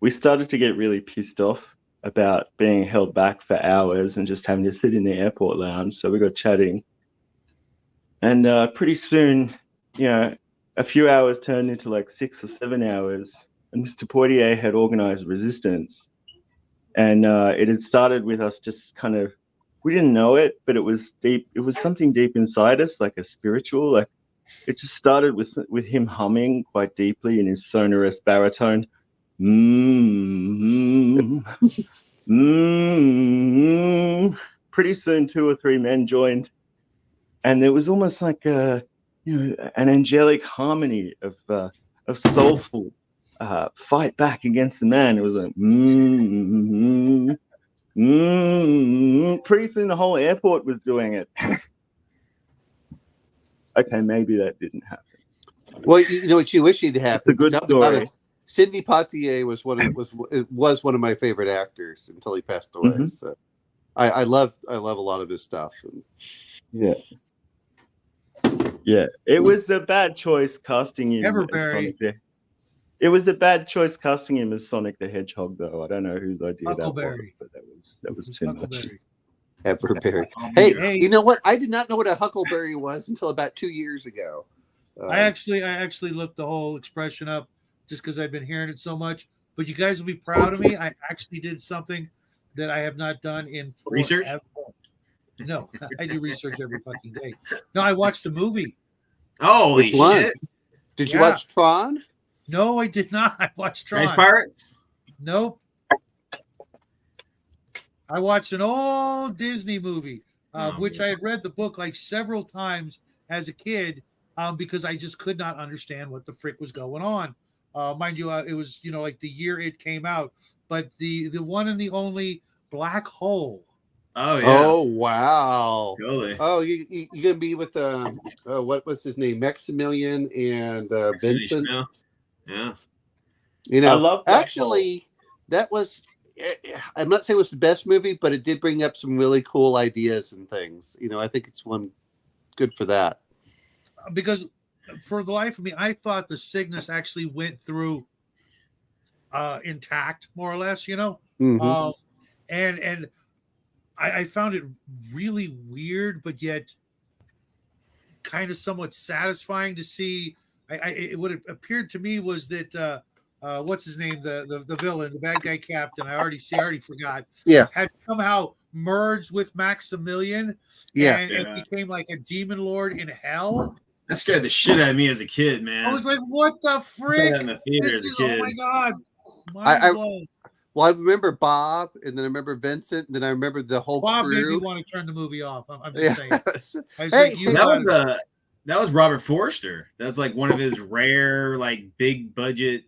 we started to get really pissed off about being held back for hours and just having to sit in the airport lounge. So we got chatting, and pretty soon, a few hours turned into like 6 or 7 hours, and Mr. Poitier had organized resistance. And it had started with us just kind of, we didn't know it, but it was deep. It was something deep inside us, like a spiritual, like it just started with him humming quite deeply in his sonorous baritone. Pretty soon 2 or 3 men joined, and there was almost like an angelic harmony of soulful fight back against the man. It was like pretty soon the whole airport was doing it. Okay, maybe that didn't happen. Well, you know what you wish it'd happen. It's a good story. Sidney Poitier was one of my favorite actors until he passed away. Mm-hmm. So I love a lot of his stuff. Yeah, it was a bad choice casting him as Sonic. It was a bad choice casting him as Sonic the Hedgehog, though. I don't know whose idea that was, but that was too much. Everberry. Hey, you know what? I did not know what a huckleberry was until about 2 years ago. I actually looked the whole expression up just because I've been hearing it so much. But you guys will be proud of me. I actually did something that I have not done in research. No, I do research every fucking day. No, I watched a movie. Holy shit! Did you watch Tron? No, I did not. I watched Tron. Nice Pirates? Nope. I watched an old Disney movie, which I had read the book like several times as a kid, because I just could not understand what the frick was going on. Mind you, it was like the year it came out, but the one and the only Black Hole. Oh yeah. Oh wow. Totally. Oh, you gonna be with what was his name, Maximilian and Vincent? Yeah. I love actually that was. I'm not saying it was the best movie, but it did bring up some really cool ideas and things. I think it's one good for that. Because for the life of me, I thought the Cygnus actually went through intact, more or less. Mhm. And I found it really weird, but yet kind of somewhat satisfying to see. What it appeared to me was that what's his name, the villain, the bad guy captain. I already forgot. Yeah. Had somehow merged with Maximilian, Yes. and became like a demon lord in hell. That scared the shit out of me as a kid, man. I was like, "What the I saw frick? that in the theater This as a is oh kid. my god!" I- Blown. Well, I remember Bob, and then I remember Vincent, and then I remember the whole Bob made me crew. want to turn the movie off. I'm just saying. Yes. I was Hey, like, you hey, gotta- That was Robert Forster. That's like one of his rare, like, big budget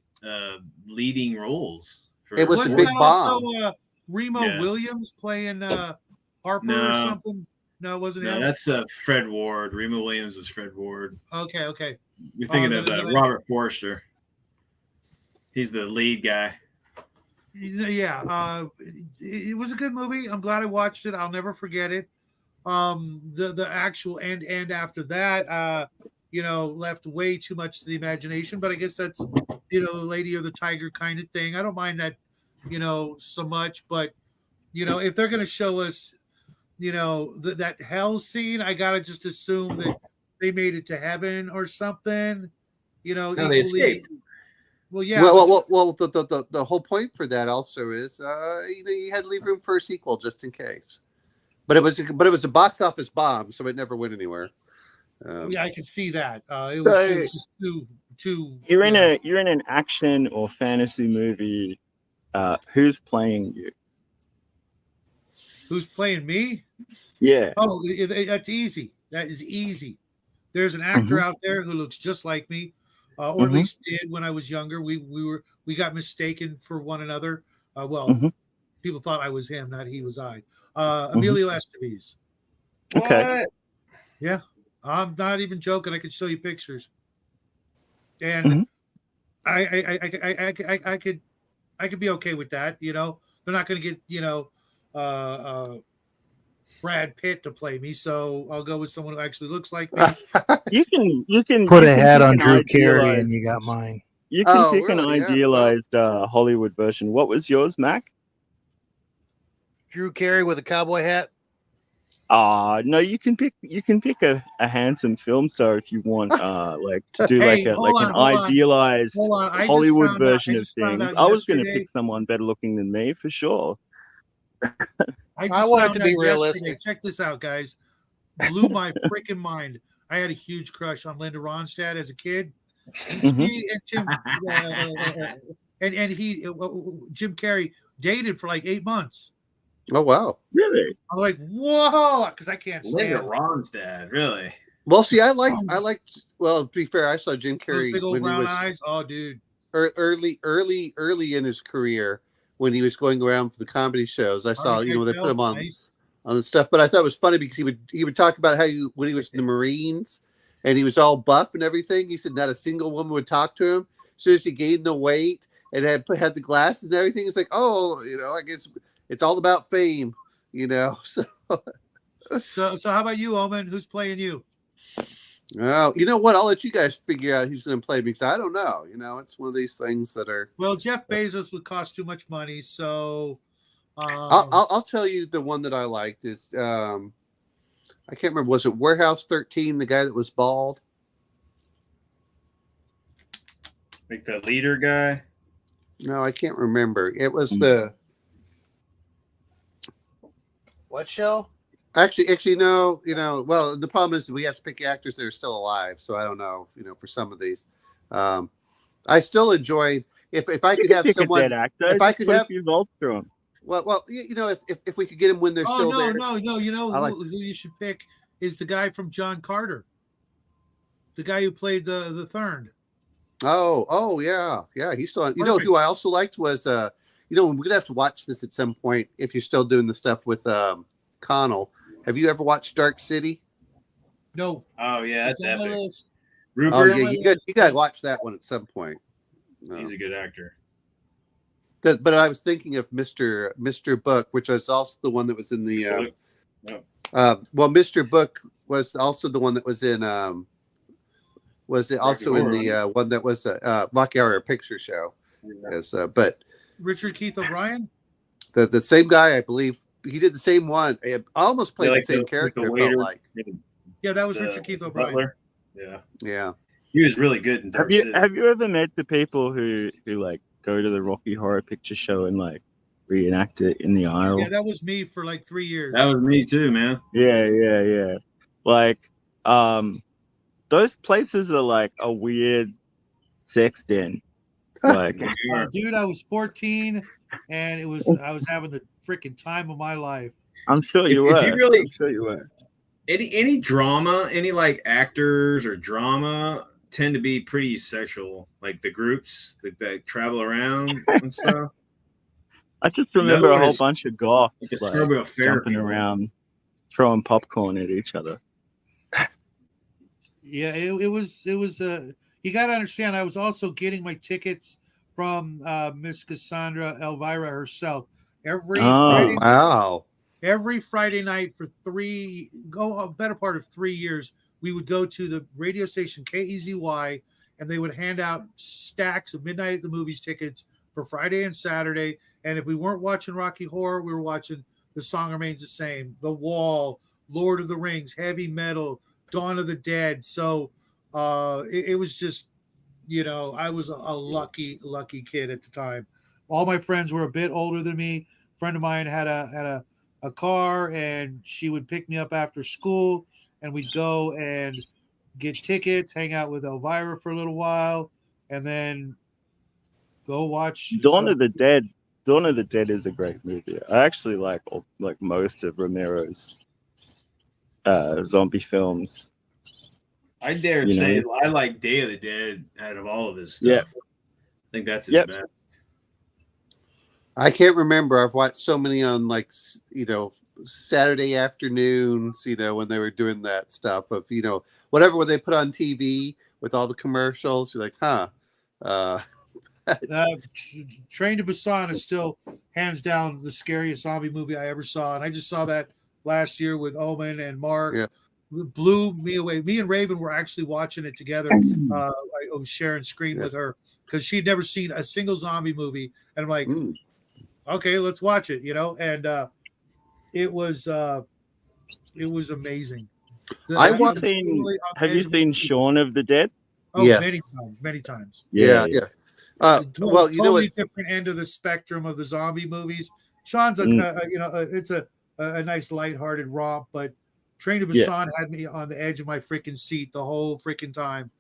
leading roles. It was Wasn't the big that bomb. also Remo Yeah. Williams playing Harper or No. something? No, it wasn't No, him. that's Fred Ward. Remo Williams was Fred Ward. Okay. You're thinking of then Robert Forster. He's the lead guy. Yeah, it was a good movie. I'm glad I watched it. I'll never forget it. The actual end after that, left way too much to the imagination. But I guess that's the Lady or the Tiger kind of thing. I don't mind that, so much. But if they're gonna show us, that hell scene, I gotta just assume that they made it to heaven or something. No, they escaped. Well, yeah. Well, the whole point for that also is, you had to leave room for a sequel just in case. But it was a box office bomb, so it never went anywhere. Yeah, I can see that. It was just too. You're in an action or fantasy movie. Who's playing you? Who's playing me? Yeah. Oh, that's easy. That is easy. There's an actor out there who looks just like me, or at least did when I was younger. We got mistaken for one another. People thought I was him, not he was I. Emilio Estevez. Okay. What? Yeah, I'm not even joking. I could show you pictures. And I could be okay with that. They're not going to get Brad Pitt to play me, so I'll go with someone who actually looks like me. You can Put you a can hat pick on an Drew Carey, idealized- and you got mine. You can Oh, pick an really? Yeah, idealized Hollywood version. What was yours, Mac? Drew Carey with a cowboy hat. No, you can pick a handsome film star if you want, like to do Hey, an hold on. idealized Hold on. I just Hollywood found out- version I of just found things. out I was going to yesterday- pick someone better looking than me for sure. I want it found to be out realistic. yesterday. Check this out, guys. Blew my freaking mind. I had a huge crush on Linda Ronstadt as a kid. She and Tim and he Jim Carrey dated for like 8 months. Oh wow! Really? I'm like, whoa, because I can't Linda stand Ronstadt, really? Well, see, I liked. Well, to be fair, I saw Jim those Carrey big old when he brown was eyes. Oh, dude. early in his career when he was going around for the comedy shows. I saw, they put him on Nice. the stuff, but I thought it was funny because he would talk about how when he was in the Marines and he was all buff and everything. He said not a single woman would talk to him. As soon as he gained the weight and had the glasses and everything, it's like, oh, I guess it's all about fame, So, So how about you, Omen? Who's playing you? well, you know what? I'll let you guys figure out who's going to play me because I don't know. It's one of these things that are. Well, Jeff Bezos would cost too much money, so. I'll tell you the one that I liked is I can't remember, was it Warehouse 13, the guy that was bald? Like the leader guy? No, I can't remember. It was What show? actually no, well, the problem is we have to pick actors that are still alive, so I don't know, for some of these. I still enjoyed if I could have someone dead actor, if I could put a have few volts through him. well, if we could get them when they're still there. No. I liked Who you should pick is the guy from John Carter, the guy who played the Thurn. Oh, yeah. He's still on. Who I also liked was, we're gonna have to watch this at some point if you're still doing the stuff with Connell. Have you ever watched Dark City? No. Oh yeah, that's It's on my epic. list. Rupert, Oh yeah, you got to watch that one at some point. No. he's a good actor. But I was thinking of Mr. Book, which was also the one that was in the. Mr. Book was also the one that was in. was also in the one that was Rocky Horror Picture Show. Yes, but Richard Keith O'Brien. The same guy, I believe, he did the same one. He almost played the same character. It felt like. Yeah, that was Richard Keith O'Brien. Butler. Yeah. He was really good in Dark City. Have you ever met the people who like go to the Rocky Horror Picture Show and like reenact it in the aisle? Yeah, that was me for like 3 years. That was me too, man. Yeah. Like, those places are like a weird sex den. Like, dude, I was 14, and I was having the freaking time of my life. I'm sure you were. I'm sure you were. Any drama, any like actors or drama tend to be pretty sexual, like the groups that travel around and stuff. I just remember a whole bunch of goths like jumping around, throwing popcorn at each other. Yeah, it was. You got to understand, I was also getting my tickets from Miss Cassandra Elvira herself every Friday. Wow. Every Friday night for a better part of 3 years, we would go to the radio station KEZY, and they would hand out stacks of Midnight at the Movies tickets for Friday and Saturday. And if we weren't watching Rocky Horror, we were watching The Song Remains the Same, The Wall, Lord of the Rings, Heavy Metal, Dawn of the Dead. So it was just, I was a lucky kid at the time. All my friends were a bit older than me. A friend of mine had a car, and she would pick me up after school, and we'd go and get tickets, hang out with Elvira for a little while, and then go watch Dawn of the Dead. Dawn of the Dead is a great movie. I actually like most of Romero's zombie films. I dare say I like Day of the Dead out of all of his stuff. Yeah. I think that's his best. I can't remember. I've watched so many on Saturday afternoons, when they were doing that stuff of, whatever when they put on TV with all the commercials. You're like, Train to Busan is still hands down the scariest zombie movie I ever saw. And I just saw that last year with Omen and Mark. Yeah. Blew me away. Me and Raven were actually watching it together. I was sharing screen with her because she'd never seen a single zombie movie. And I'm like, okay, let's watch it, and it was amazing. Have you seen Shaun of the Dead? Oh, yeah. Many times. Yeah. Totally different end of the spectrum of the zombie movies. Shaun's it's a nice lighthearted romp, but Train to Busan had me on the edge of my freaking seat the whole freaking time.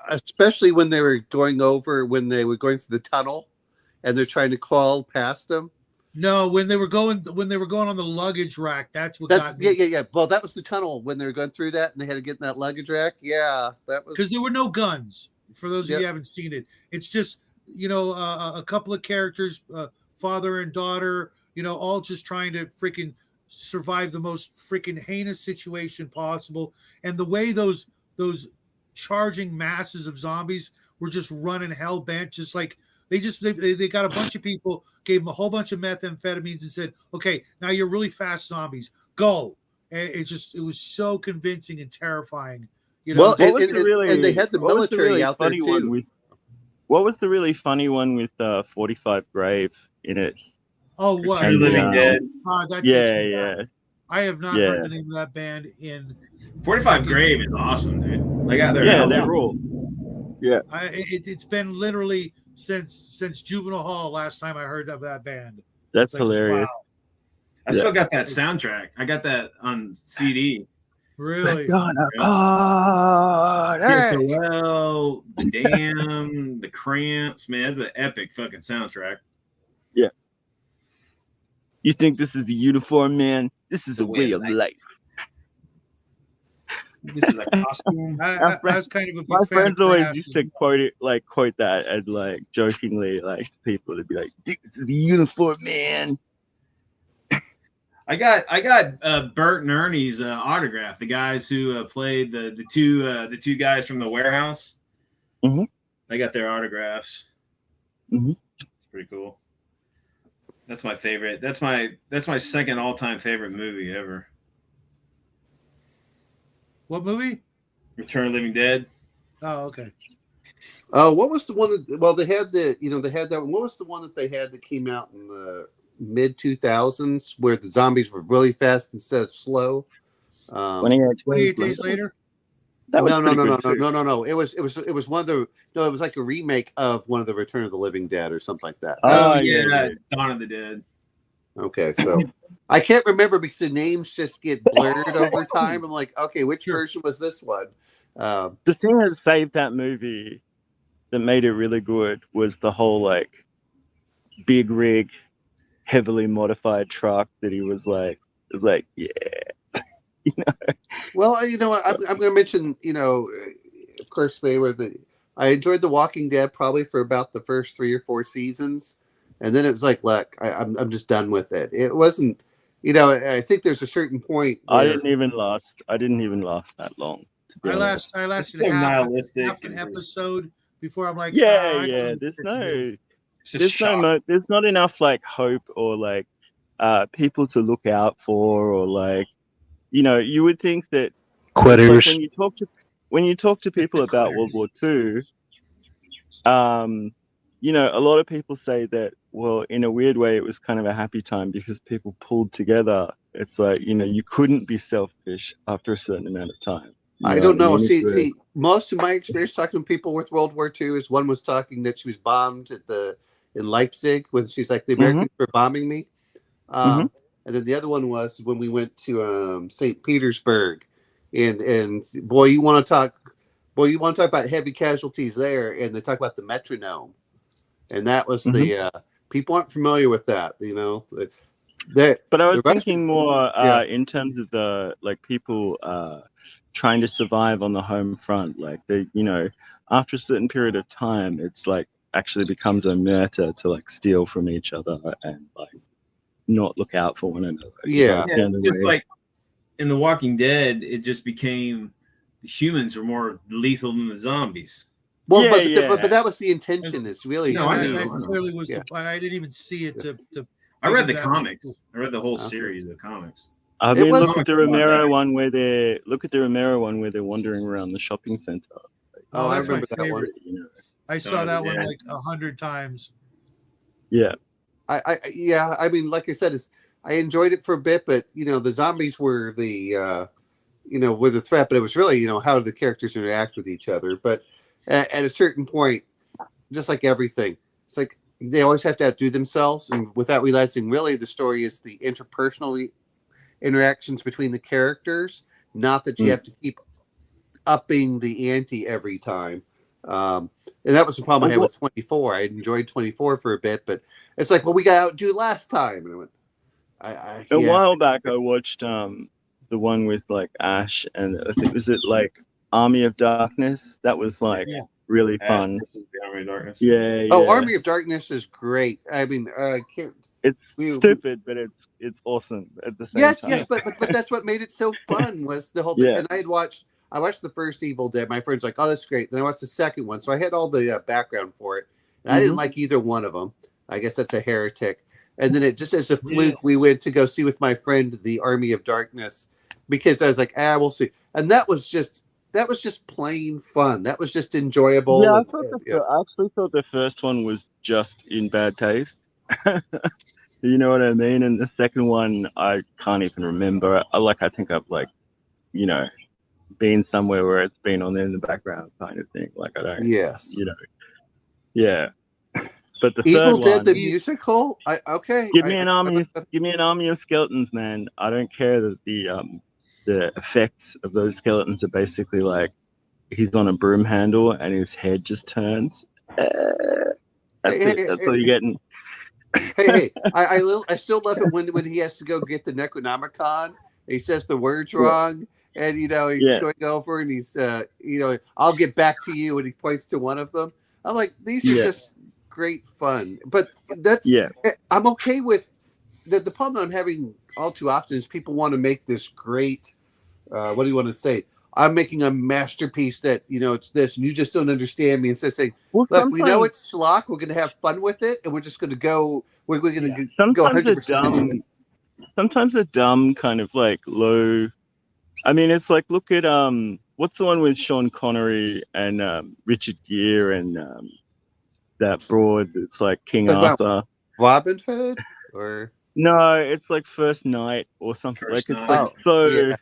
Especially when they were going through the tunnel. And they're trying to crawl past them. No, when they were going on the luggage rack, that's got me. Yeah. Well, that was the tunnel when they were going through that, and they had to get in that luggage rack. Yeah, that was because there were no guns. For those of you who haven't seen it, it's just a couple of characters, father and daughter, all just trying to freaking survive the most freaking heinous situation possible. And the way those charging masses of zombies were just running hell bent, just like. They got a bunch of people, gave them a whole bunch of methamphetamines and said, okay, now you're really fast zombies. Go. And it was so convincing and terrifying. Well, and they had the military out there too. What was the really funny one with 45 Grave in it? Oh, what? Return of the Living Dead. Yeah. I have not heard the name of that band in 45 Grave is awesome, dude. They got their they're cool. Yeah. It's been literally since Juvenile Hall last time I heard of that band. That's hilarious. Wow. I still got that soundtrack. I got that on CD. Really? TSOL, The Dam, The Cramps. Man, that's an epic fucking soundtrack. Yeah. You think this is a uniform, man? This is a way of life. This is a costume. I was kind of a big my fan friends of always used to quote that and like jokingly like people to be like, "This is a uniform, man." I got Bert and Ernie's autograph. The guys who played the two guys from The Warehouse. Mm-hmm. I got their autographs. Mm-hmm. It's pretty cool. That's my favorite. That's my second all-time favorite movie ever. What movie? Return of the Living Dead. Oh, okay. What was the one that? Well, they had they had that one. What was the one that they had that came out in the mid 2000s where the zombies were really fast instead of slow? 28 days later. That was No. It was one of the it was like a remake of one of the Return of the Living Dead or something like that. Dawn of the Dead. Okay, so I can't remember because the names just get blurred over time. I'm like, okay, which version was this one? The thing that saved that movie, that made it really good, was the whole like big rig, heavily modified truck that he was like, yeah. You know? Well, you know what? I'm going to mention, of course, I enjoyed The Walking Dead probably for about the first 3 or 4 seasons. And then it was like, look, I'm just done with it. It wasn't, I think there's a certain point. I didn't even last that long. I lasted half an episode before I'm like, there's not enough like hope or like people to look out for, or like, you would think that quitters. Like when you talk to people about World War II, a lot of people say that, well, in a weird way, it was kind of a happy time because people pulled together. It's like, you couldn't be selfish after a certain amount of time. I don't know. See, most of my experience talking to people with World War II is one was talking that she was bombed in Leipzig when she's like, the Americans were bombing me. And then the other one was when we went to St. Petersburg, and boy, you want to talk about heavy casualties there, and they talk about the metronome, and that was the people aren't familiar with that, But I was thinking more in terms of the like people trying to survive on the home front, like after a certain period of time, it's like actually becomes a murder to like steal from each other and like not look out for one another. Just like in The Walking Dead, it just became the humans were more lethal than the zombies. Well, but that was the intention. Is really that clearly was. I didn't even see it. I read the comics. I read the whole series of comics. I mean, look at the Romero one where they're wandering around the shopping center. Oh, I remember that one. I saw that one like 100 times. Yeah. I mean, like I said, I enjoyed it for a bit, but the zombies were the threat, but it was really how do the characters interact with each other. But at a certain point, just like everything, it's like they always have to outdo themselves, and without realizing really the story is the interpersonal interactions between the characters, not that you have to keep upping the ante every time. And that was the problem I had with 24. I enjoyed 24 for a bit, but it's like, well, we got to outdo last time. And I went, a while back, I watched the one with like Ash, and I think was it like Army of Darkness? That was like really fun. Army of Darkness. Yeah. Oh, Army of Darkness is great. I mean, I can't. It's stupid, but it's awesome at the same time. Yes, but that's what made it so fun was the whole thing. And I watched the first Evil Dead. My friend's like, oh, that's great. Then I watched the second one. So I had all the background for it. And I didn't like either one of them. I guess that's a heretic. And then it just as a fluke, we went to go see with my friend the Army of Darkness because I was like, we'll see. And that was just plain fun. That was just enjoyable. Yeah, I actually thought the first one was just in bad taste. You know what I mean? And the second one, I can't even remember. I think I've been somewhere where it's been on in the background kind of thing. Like I don't. Yes. Yeah. But the Evil third Dead one, the musical. Give me an army of skeletons, man. I don't care that the effects of those skeletons are basically like he's on a broom handle and his head just turns. That's all you're getting. Hey! I still love it when he has to go get the Necronomicon. He says the words wrong, and he's going over and he's I'll get back to you, and he points to one of them. I'm like, these are just great fun. But I'm okay with the problem that I'm having all too often is people want to make this great. What do you want to say? I'm making a masterpiece that it's this, and you just don't understand me. Instead of saying, look, we know it's schlock. We're going to have fun with it, and we're just going to go. We're going to go 100%. Sometimes a dumb kind of like low. I mean, it's like look at what's the one with Sean Connery and Richard Gere and that broad? It's like King Arthur. Robin Hood, or no, it's like First Night or something. First like it's Night. like so yeah.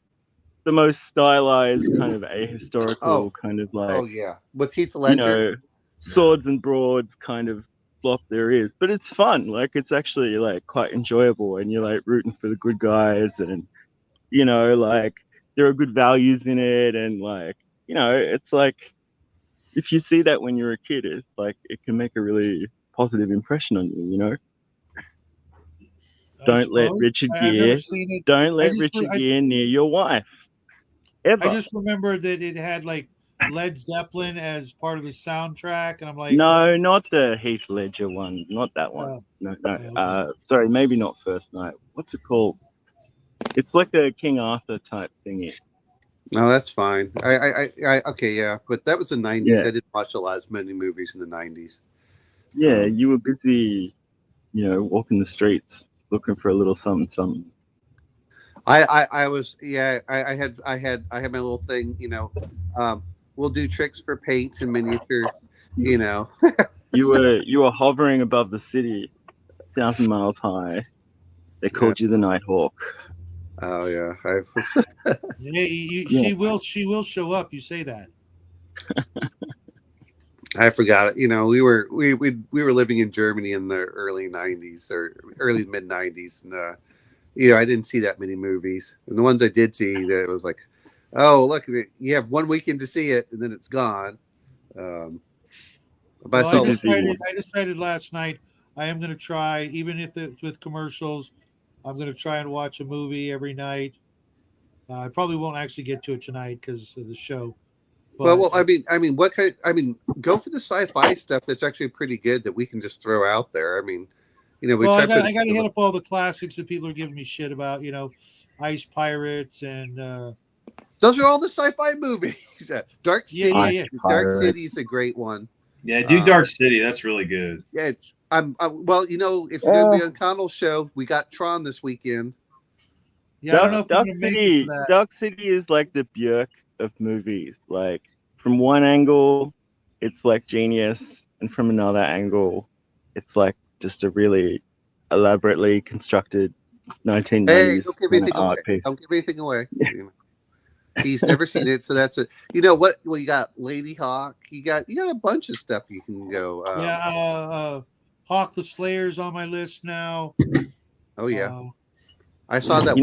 the most stylized kind of ahistorical kind of like yeah, with Heath Ledger. Swords and broads kind of flop there is, but it's fun. Like it's actually like quite enjoyable, and you're like rooting for the good guys, and like there are good values in it, and like it's like if you see that when you're a kid, it's like it can make a really positive impression on you. Don't let Richard Gere near your wife. Ever. I just remember that it had like Led Zeppelin as part of the soundtrack, and I'm like, no, not the Heath Ledger one, not that one. No. Okay. Sorry, maybe not First Night. What's it called? It's like a King Arthur type thingy. No, that's fine. I okay, yeah, but that was the 90s. Yeah. I didn't watch as many movies in the 90s. Yeah, you were busy, walking the streets looking for a little something. I was, yeah. I had my little thing. We'll do tricks for paints and miniature. You were hovering above the city, 1,000 miles high. They called you the Nighthawk. Oh yeah, She will show up. You say that. I forgot it. We were living in Germany in the early 90s or early mid 90s, and I didn't see that many movies. And the ones I did see, that it was like, oh look, you have one weekend to see it, and then it's gone. But I decided last night I am going to try, even if it's with commercials. I'm going to try and watch a movie every night. I probably won't actually get to it tonight because of the show. But, well, I mean, what kind? Go for the sci-fi stuff that's actually pretty good that we can just throw out there. I mean, I got to hit up all the classics that people are giving me shit about. Ice Pirates and those are all the sci-fi movies. Dark City, yeah. Dark City is a great one. Yeah, do Dark City. That's really good. Yeah, well, if you're going to be on Connell's show, we got Tron this weekend. Yeah, I don't know if Dark City is like the Björk of movies. Like from one angle, it's like genius, and from another angle, it's like just a really elaborately constructed 1990s art piece. Don't give anything away. He's never seen it, so that's it. What? Well, you got Lady Hawk. You got a bunch of stuff you can go. Hawk the Slayer's on my list now. Oh yeah, I saw that.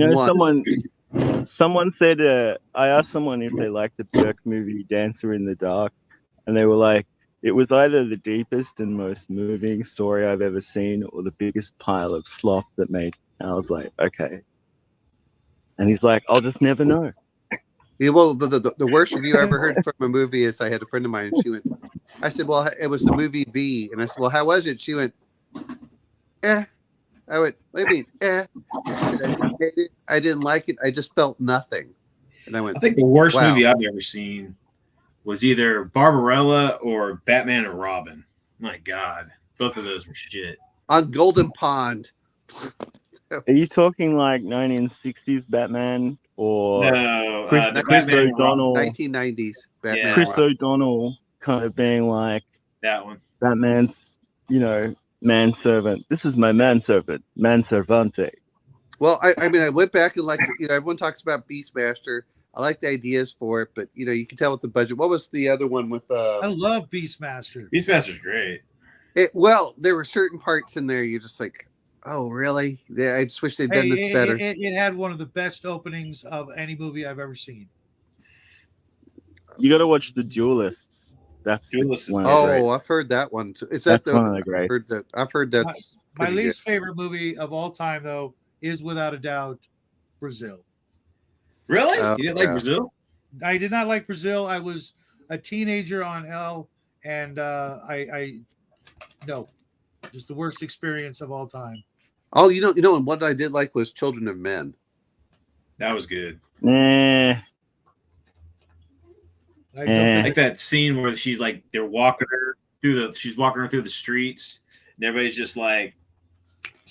Someone said I asked someone if they liked the Björk movie Dancer in the Dark, and they were like, it was either the deepest and most moving story I've ever seen, or the biggest pile of slop that made. And I was like, okay. And he's like, I'll just never know. Yeah, well, the worst review I ever heard from a movie is I had a friend of mine, and she went, I said, well, it was the movie V. And I said, well, how was it? She went, I went, what do you mean? I said, I didn't hate it. I didn't like it. I just felt nothing. And I went, I think the worst movie I've ever seen was either Barbarella or Batman and Robin. My God. Both of those were shit. On Golden Pond. Are you talking like 1960s Batman or Chris O'Donnell, 1990s Batman? Chris O'Donnell kind of being like that one. Batman's, manservant. This is my manservant, manservante. Well, I mean, I went back and everyone talks about Beastmaster. I like the ideas for it, but you can tell with the budget. What was the other one with? I love Beastmaster. Beastmaster's great. Well, there were certain parts in there you're just like, oh, really? Yeah, I just wish they'd done this better. It had one of the best openings of any movie I've ever seen. You got to watch The Duelists. That's Duelists. I've heard that one. Is that one of the great? I've heard that's my least favorite movie of all time, though, is without a doubt Brazil. Really? You didn't like Brazil? I did not like Brazil. I was a teenager on L, and no, just the worst experience of all time. Oh, and what I did like was Children of Men. That was good. I like that scene where she's like they're walking her through the streets, and everybody's just like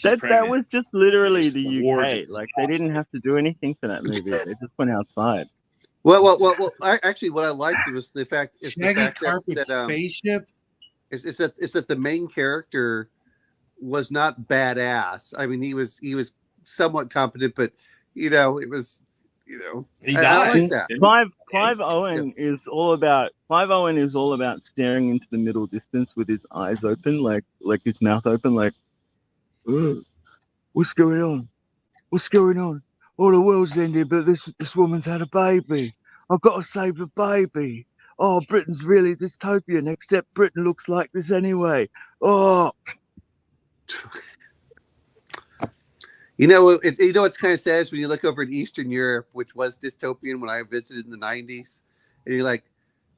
that was just literally just the UK. gorgeous. Like they didn't have to do anything for that movie. They just went outside. Well. Actually, what I liked was the fact Shaggy carpet spaceship. Is that the main character was not badass. I mean, he was somewhat competent, but it was He I died. like that. Clive Owen is all about staring into the middle distance with his eyes open, like his mouth open, like, "Ugh, what's going on? What's going on? Oh, the world's ended, but this woman's had a baby. I've got to save the baby. Oh, Britain's really dystopian, except Britain looks like this anyway. Oh." It's kind of sad is when you look over at Eastern Europe, which was dystopian when I visited in the 90s, and you're like,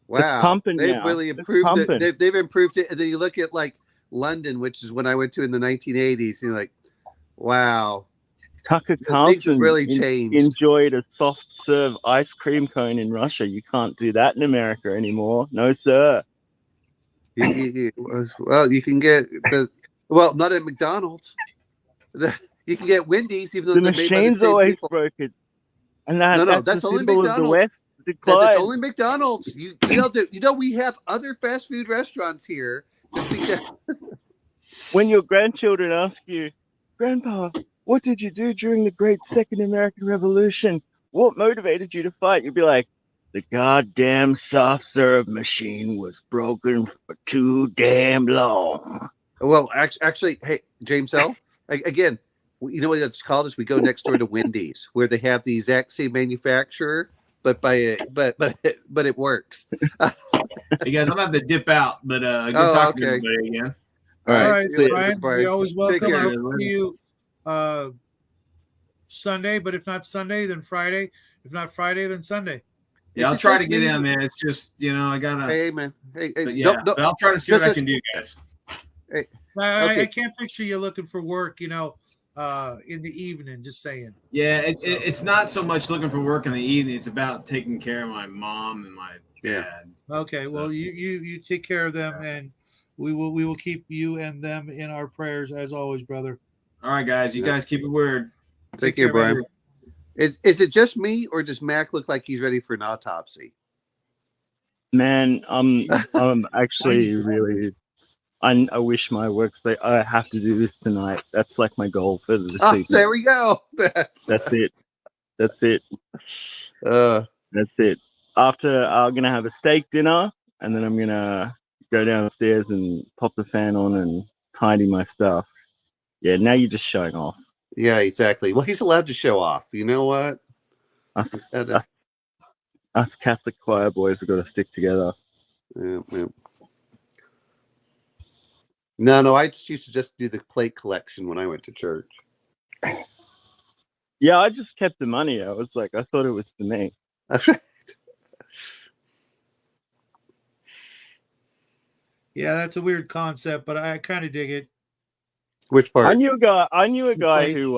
wow, they've really improved it. They've improved it. And then you look at like London, which is when I went to in the 1980s, and you're like, wow. Tucker Carlson really changed. Enjoyed a soft serve ice cream cone in Russia. You can't do that in America anymore. No, sir. Well, you can get not at McDonald's. You can get Wendy's, even though the machine's always broken. And that's only McDonald's. That's only McDonald's. You know we have other fast food restaurants here. Just because. When your grandchildren ask you, "Grandpa, what did you do during the Great Second American Revolution? What motivated you to fight?" You'd be like, "The goddamn soft serve machine was broken for too damn long." Well, actually, hey, James L. Again, you know what it's called is we go next door to Wendy's, where they have the exact same manufacturer, but it works. Hey guys, I'm gonna have to dip out, but good talking to everybody again. All right, Brian, you're always welcome. I will see you Sunday, but if not Sunday, then Friday. If not Friday, then Sunday. Yeah, I'll try to get in, man. It's just I gotta. Hey, man. Hey. But I'll try to see what I can do, guys. Hey. I can't picture you looking for work, in the evening. Just saying. Yeah, it's not so much looking for work in the evening. It's about taking care of my mom and my dad. Okay, so. Well, you take care of them, and we will keep you and them in our prayers as always, brother. All right, guys. You guys keep it weird. Take care, Brian. Is it just me, or does Mac look like he's ready for an autopsy? Man, I'm actually really. I wish my workspace. I have to do this tonight. That's like my goal for the season. There we go. That's it. That's it. That's it. After I'm gonna have a steak dinner, and then I'm gonna go downstairs and pop the fan on and tidy my stuff. Yeah, now you're just showing off. Yeah, exactly. Well, he's allowed to show off. You know what? Us Catholic choir boys have got to stick together. Yeah. No, I just used to just do the plate collection when I went to church. Yeah, I just kept the money. I was like, I thought it was for me. That's right. Yeah, that's a weird concept, but I kind of dig it. Which part? I knew a guy who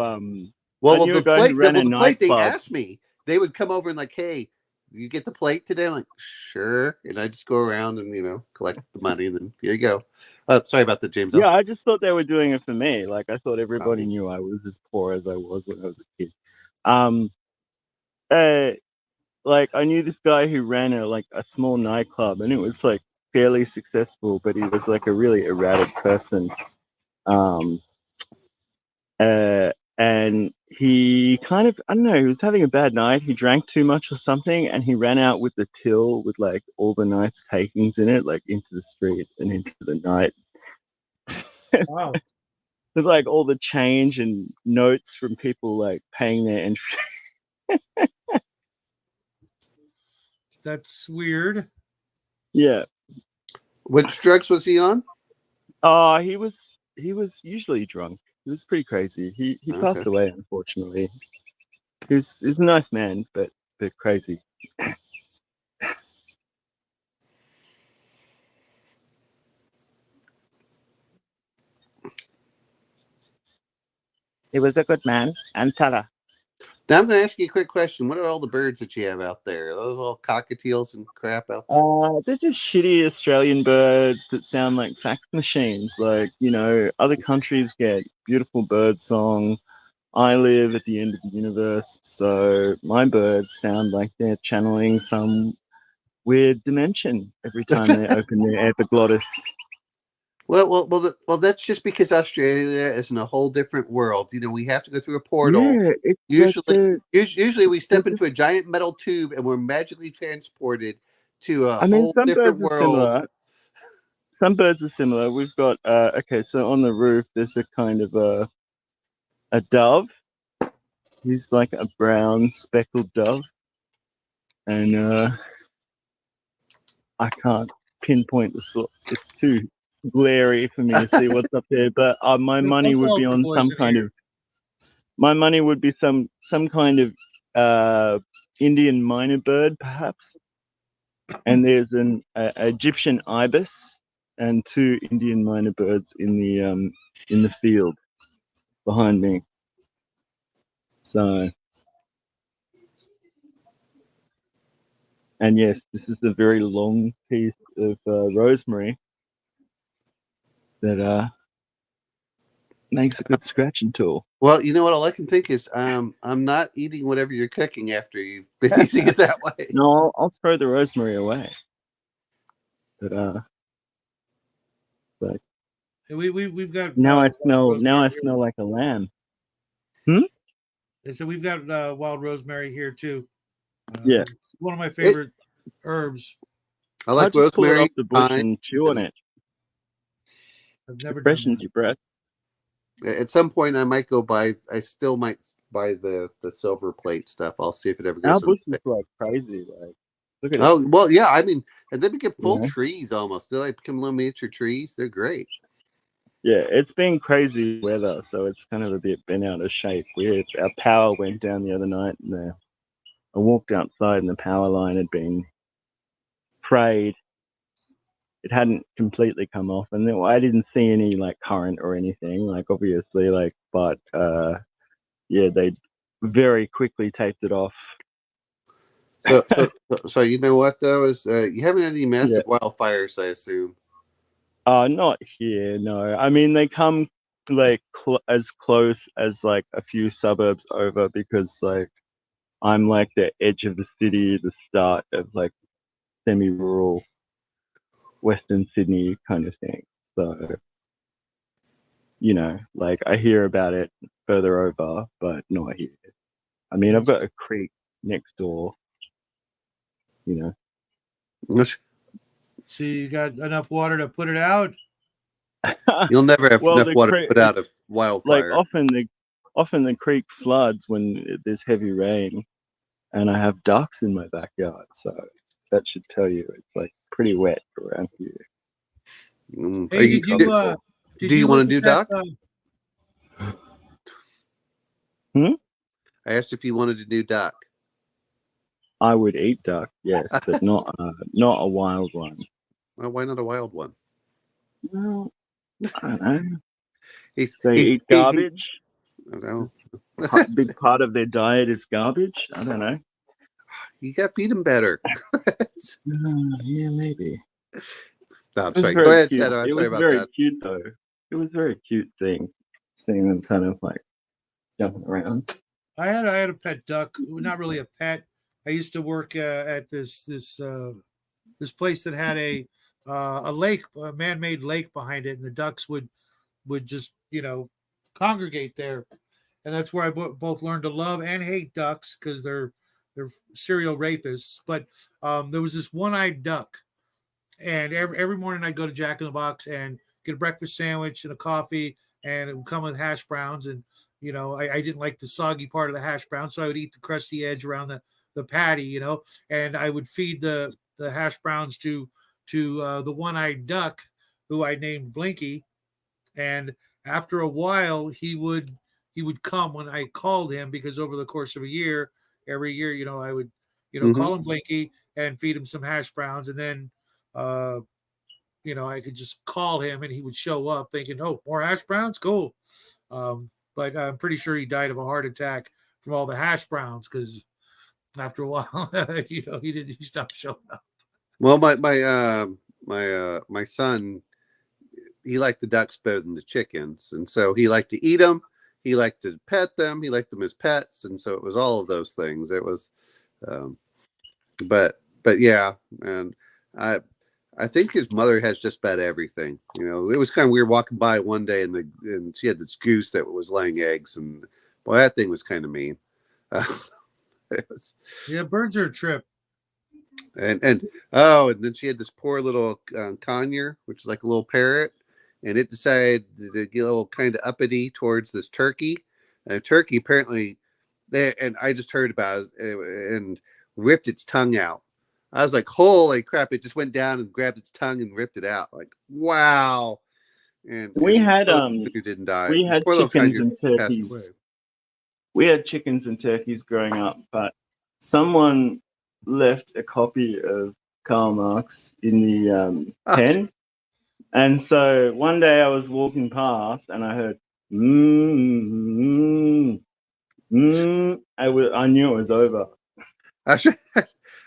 the plate they asked me. They would come over and like, "Hey, you get the plate today?" I'm like, "Sure." And I just go around and collect the money, and then here you go. Sorry about that, James. Yeah, I just thought they were doing it for me. Like I thought everybody knew I was as poor as I was when I was a kid. Like I knew this guy who ran a small nightclub, and it was like fairly successful, but he was like a really erratic person. And he kind of, I don't know, he was having a bad night. He drank too much or something, and he ran out with the till with like all the night's takings in it, like into the street and into the night. Wow. With like all the change and notes from people like paying their entry. That's weird. Yeah. Which drugs was he on? He was usually drunk. He was pretty crazy. He passed away, unfortunately. He's a nice man, but crazy. He was a good man and thorough. Now I'm going to ask you a quick question. What are all the birds that you have out there? Are those all cockatiels and crap out there? They're just shitty Australian birds that sound like fax machines. Like, other countries get beautiful bird song. I live at the end of the universe, so my birds sound like they're channeling some weird dimension every time they open their epiglottis. Well, that's just because Australia is in a whole different world. You know, we have to go through a portal. Yeah, it's Usually we step into a giant metal tube and we're magically transported to a whole some different birds are world. similar. Some birds are similar. We've got so on the roof there's a kind of a dove. He's like a brown speckled dove, and I can't pinpoint the sort. It's too glary for me to see what's up there. But my money would be on some kind of. My money would be some kind of Indian minor bird, perhaps. And there's an Egyptian ibis and 2 Indian minor birds in the field behind me. So, and yes, this is a very long piece of rosemary that makes a good scratching tool. Well, you know what? All I can think is I'm not eating whatever you're cooking after you've been using it that way. No, I'll throw the rosemary away. But we've got now I smell like a lamb. So we've got wild rosemary here too. Yeah, it's one of my favorite herbs. I like rosemary. Pull it rosemary off the bush and chew on it. I've never it freshens your breath. At some point, I might go buy. I still might buy the silver plate stuff. I'll see if it ever goes. Our bush is like crazy. Like, look at it. Oh well, yeah. I mean, and they become full trees almost. They like become little miniature trees. They're great. Yeah, it's been crazy weather, so it's kind of a bit bent out of shape. Our power went down the other night, and I walked outside, and the power line had been frayed. It hadn't completely come off, and I didn't see any like current or anything. Like obviously, but they very quickly taped it off. So you know what though is you haven't had any massive wildfires, I assume. Not here, no. I mean, they come like as close as like a few suburbs over because like I'm like the edge of the city, the start of like semi-rural Western Sydney kind of thing. So, you know, like I hear about it further over, but not here. I mean, I've got a creek next door, you know. So you got enough water to put it out? You'll never have enough water to put out a wildfire. Like often the creek floods when there's heavy rain, and I have ducks in my backyard, so that should tell you it's like pretty wet around here. Hey, do you want to do duck? I asked if you wanted to do duck. I would eat duck, yes, but not a wild one. Well, why not a wild one? Well, I don't know. They eat garbage. I don't know. Big part of their diet is garbage. I don't know. You got to feed them better. Yeah, maybe. No, I'm sorry. Go ahead, cute. Shadow. I'm sorry about very that. Cute though. It was a very cute thing, seeing them kind of like jumping around. I had a pet duck. Not really a pet. I used to work at this place that had a lake, a man-made lake behind it, and the ducks would just congregate there, and that's where I both learned to love and hate ducks because they're serial rapists. But there was this one-eyed duck, and every morning I'd go to Jack in the Box and get a breakfast sandwich and a coffee, and it would come with hash browns. And I didn't like the soggy part of the hash brown, so I would eat the crusty edge around the patty, and I would feed the hash browns to the one-eyed duck, who I named Blinky. And after a while, he would come when I called him, because over the course of a year, every year, I would call him Blinky and feed him some hash browns, and then I could just call him and he would show up, thinking, oh, more hash browns, cool. But I'm pretty sure he died of a heart attack from all the hash browns, because after a while, he stopped showing up. Well, my son, he liked the ducks better than the chickens, and so he liked to eat them. he liked to pet them. He liked them as pets, and so it was all of those things. It was, but yeah, and I think his mother has just about everything. You know, it was kind of weird walking by one day and she had this goose that was laying eggs, and boy, that thing was kind of mean. Yeah, birds are a trip. And then she had this poor little conure, which is like a little parrot, and it decided to get a little kind of uppity towards this turkey. And a turkey apparently, and I just heard about it and ripped its tongue out. I was like, holy crap! It just went down and grabbed its tongue and ripped it out. Like, wow! And we had who didn't die. we had Poor little chickens conure and passed away. turkeys. We had chickens and turkeys growing up, but someone left a copy of Karl Marx in the pen. And so one day I was walking past and I heard, I knew it was over.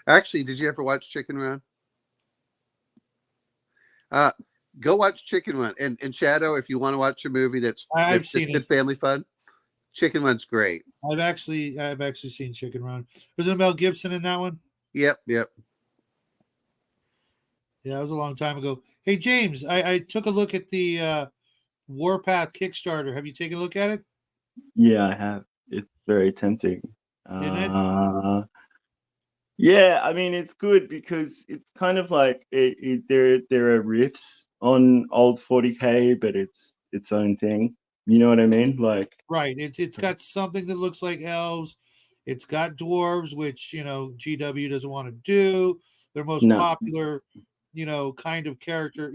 Actually, did you ever watch Chicken Run? Go watch Chicken Run. And Shadow, if you want to watch a movie that's good family fun, Chicken Run's great. I've actually seen Chicken Run. Wasn't Mel Gibson in that one? Yep. Yeah, it was a long time ago. Hey, James, I took a look at the Warpath Kickstarter. Have you taken a look at it? Yeah, I have. It's very tempting. Isn't it? Yeah, I mean, it's good because it's kind of like there are riffs on old 40K, but it's its own thing. You know what I mean? Like, right. It's got something that looks like elves. It's got dwarves, which GW doesn't want to do. Their most popular, kind of character,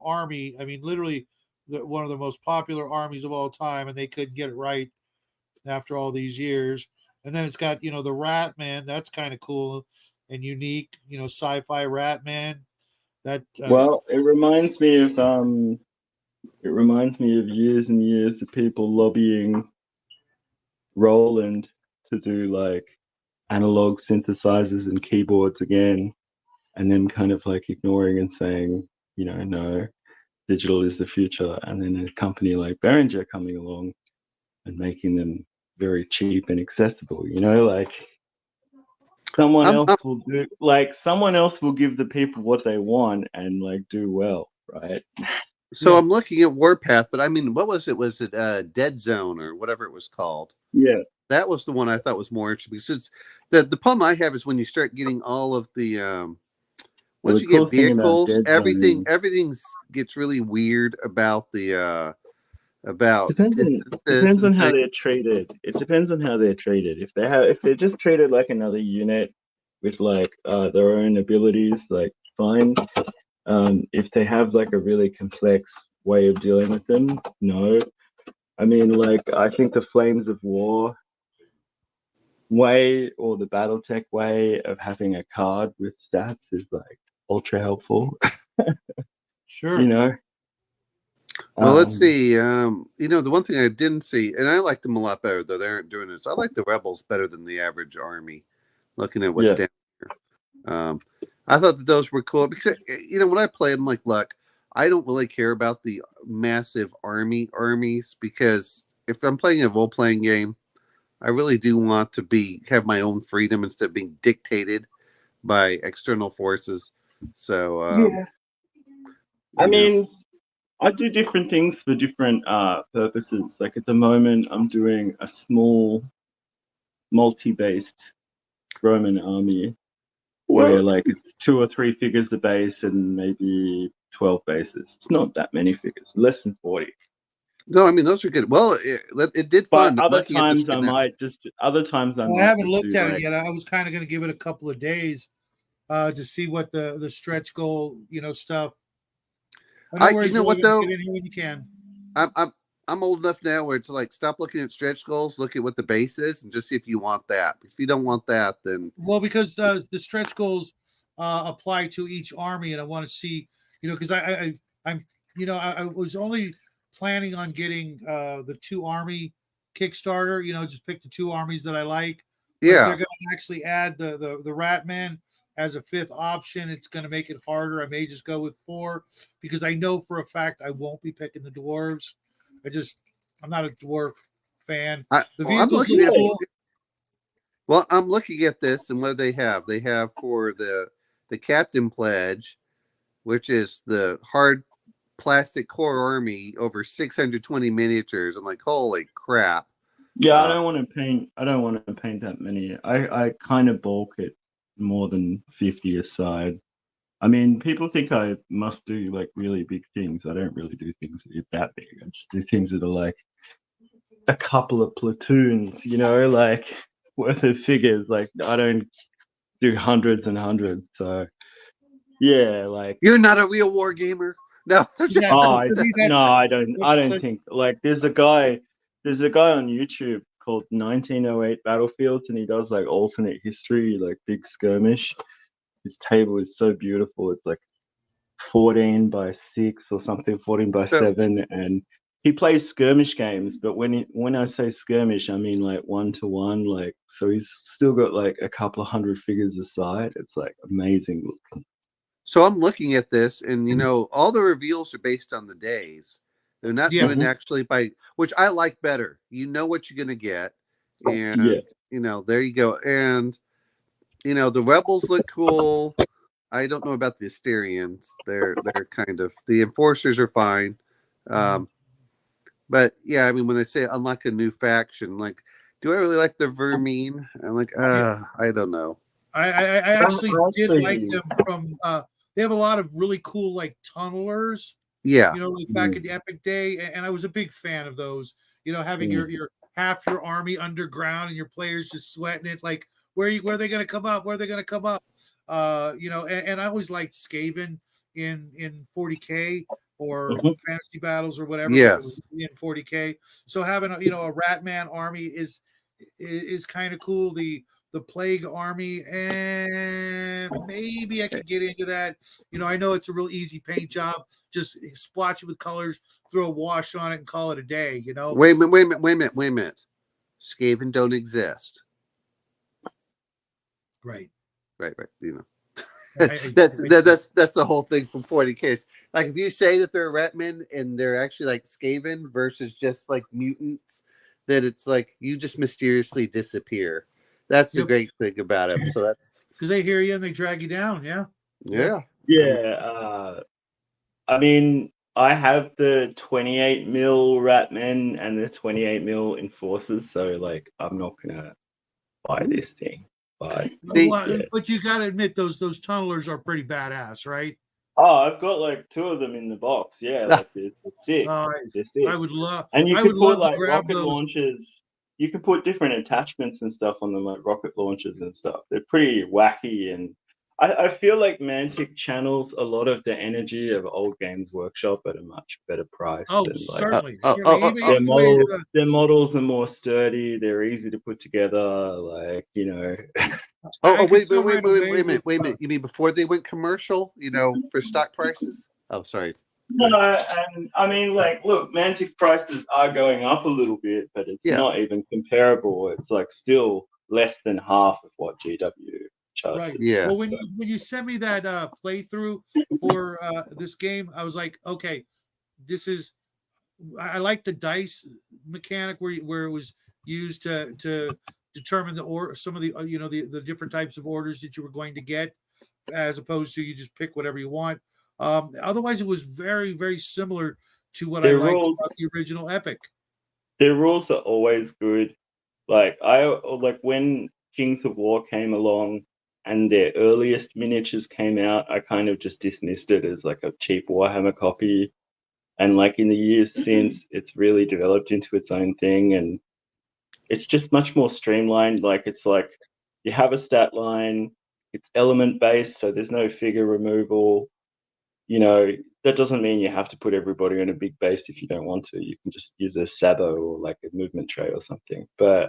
army. I mean, literally one of the most popular armies of all time, and they couldn't get it right after all these years. And then it's got, the Rat Man. That's kind of cool and unique, sci-fi Rat Man. That well, it reminds me of years and years of people lobbying Roland to do like analog synthesizers and keyboards again, and then kind of like ignoring and saying, no, digital is the future. And then a company like Behringer coming along and making them very cheap and accessible, like someone else will give the people what they want and like do well, right? So yeah. I'm looking at Warpath, but I mean, what was it? Was it Dead Zone or whatever it was called? Yeah, that was the one I thought was more interesting. Because the problem I have is when you start getting all of the once you get vehicles, everything gets really weird about the depends on how they're treated. It depends on how they're treated. If they're just treated like another unit with like their own abilities, like fine. If they have like a really complex way of dealing with them, no. I mean, like I think the Flames of War way or the BattleTech way of having a card with stats is like ultra helpful. Sure. Well, let's see. The one thing I didn't see, and I like them a lot better, though they aren't doing this. I like the Rebels better than the average army. Looking at what's down here, I thought that those were cool because when I play them, like, look, I don't really care about the massive armies because if I'm playing a role-playing game, I really do want to have my own freedom instead of being dictated by external forces. So, I mean, I do different things for different purposes. Like at the moment, I'm doing a small multi-based Roman army where like it's 2 or 3 figures a base and maybe 12 bases. It's not that many figures, less than 40. No, I mean those are good. Well, it did fun. But other times I haven't looked at it yet. I was kind of going to give it a couple of days to see what the stretch goal, stuff. You know what though? Get in here when you can. I'm old enough now where it's like stop looking at stretch goals, look at what the base is, and just see if you want that. If you don't want that, then because the stretch goals apply to each army, and I want to see, because I was only planning on getting the 2 army Kickstarter. Just pick the 2 armies that I like. But yeah, they're going to actually add the Rat Man as a 5th option. It's going to make it harder. I may just go with 4 because I know for a fact I won't be picking the dwarves. I'm not a dwarf fan. The well, I'm vehicles looking look at cool. well, I'm looking at this, and what do they have? They have for the Captain Pledge, which is the hard plastic core army, over 620 miniatures. I'm like, holy crap! Yeah, I don't want to paint. I don't want to paint that many. I kind of bulk it more than 50 aside. I mean, people think I must do like really big things. I don't really do things that big. I just do things that are like a couple of platoons, like worth of figures. Like I don't do hundreds and hundreds. So yeah, like You're not a real war gamer. No. Yeah, no, I don't. I don't that's- think like there's a guy on YouTube called 1908 Battlefields, and he does like alternate history, like big skirmish. His table is so beautiful. It's like 14 by 6 or something, 14 by 7, and he plays skirmish games. But when I say skirmish, I mean like 1-to-1. Like, so he's still got like a couple of hundred figures aside. It's like amazing looking. So I'm looking at this, and all the reveals are based on the days. They're not doing actually by, which I like better. You know what you're gonna get, and there you go. And the rebels look cool. I don't know about the Asterians. They're kind of, the enforcers are fine. But yeah, I mean, when they say unlock a new faction, like, do I really like the Vermine? I'm like, I don't know. I actually did like them from. They have a lot of really cool like tunnelers. Yeah. Like back in the Epic Day, and I was a big fan of those. Having your half your army underground and your players just sweating it, like where are they going to come up? Where are they going to come up? And I always liked Skaven in 40K or Fantasy Battles or whatever. Yes. In 40K. So having a Ratman army is kind of cool. The Plague army, and maybe I could get into that. I know it's a real easy paint job. Just splotch it with colors, throw a wash on it, and call it a day. Wait a minute. Skaven don't exist. Right. That's the whole thing from 40K. Like if you say that they're Retmen and they're actually like Skaven versus just like mutants, that it's like you just mysteriously disappear. That's the great thing about it. So that's because they hear you and they drag you down. Yeah. I mean, I have the 28 mil Ratmen and the 28 mil Enforcers, so like I'm not gonna buy this thing. But you gotta admit those tunnelers are pretty badass, right? Oh, I've got like 2 of them in the box. Yeah, like they're sick. They're sick. I would love, and you I can would put love like to grab rocket those. launchers. You can put different attachments and stuff on them, like rocket launchers and stuff. They're pretty wacky, and I feel like Mantic channels a lot of the energy of old Games Workshop at a much better price. Oh, and, certainly. Their models are more sturdy. They're easy to put together. Like wait a minute. You mean before they went commercial? For stock prices? Oh, sorry. No, and I mean, like, look, Mantic prices are going up a little bit, but it's not even comparable. It's like still less than half of what GW charges. Right. Yeah. Well, when you sent me that playthrough for this game, I was like, okay, this is. I like the dice mechanic where it was used to determine some of the the different types of orders that you were going to get, as opposed to you just pick whatever you want. Otherwise, it was very, very similar to what I liked about the original Epic. Their rules are always good. Like when Kings of War came along and their earliest miniatures came out, I kind of just dismissed it as like a cheap Warhammer copy. And like in the years since, it's really developed into its own thing, and it's just much more streamlined. Like it's like you have a stat line, it's element based, so there's no figure removal. That doesn't mean you have to put everybody on a big base if you don't want to. You can just use a Sabo or like a movement tray or something. But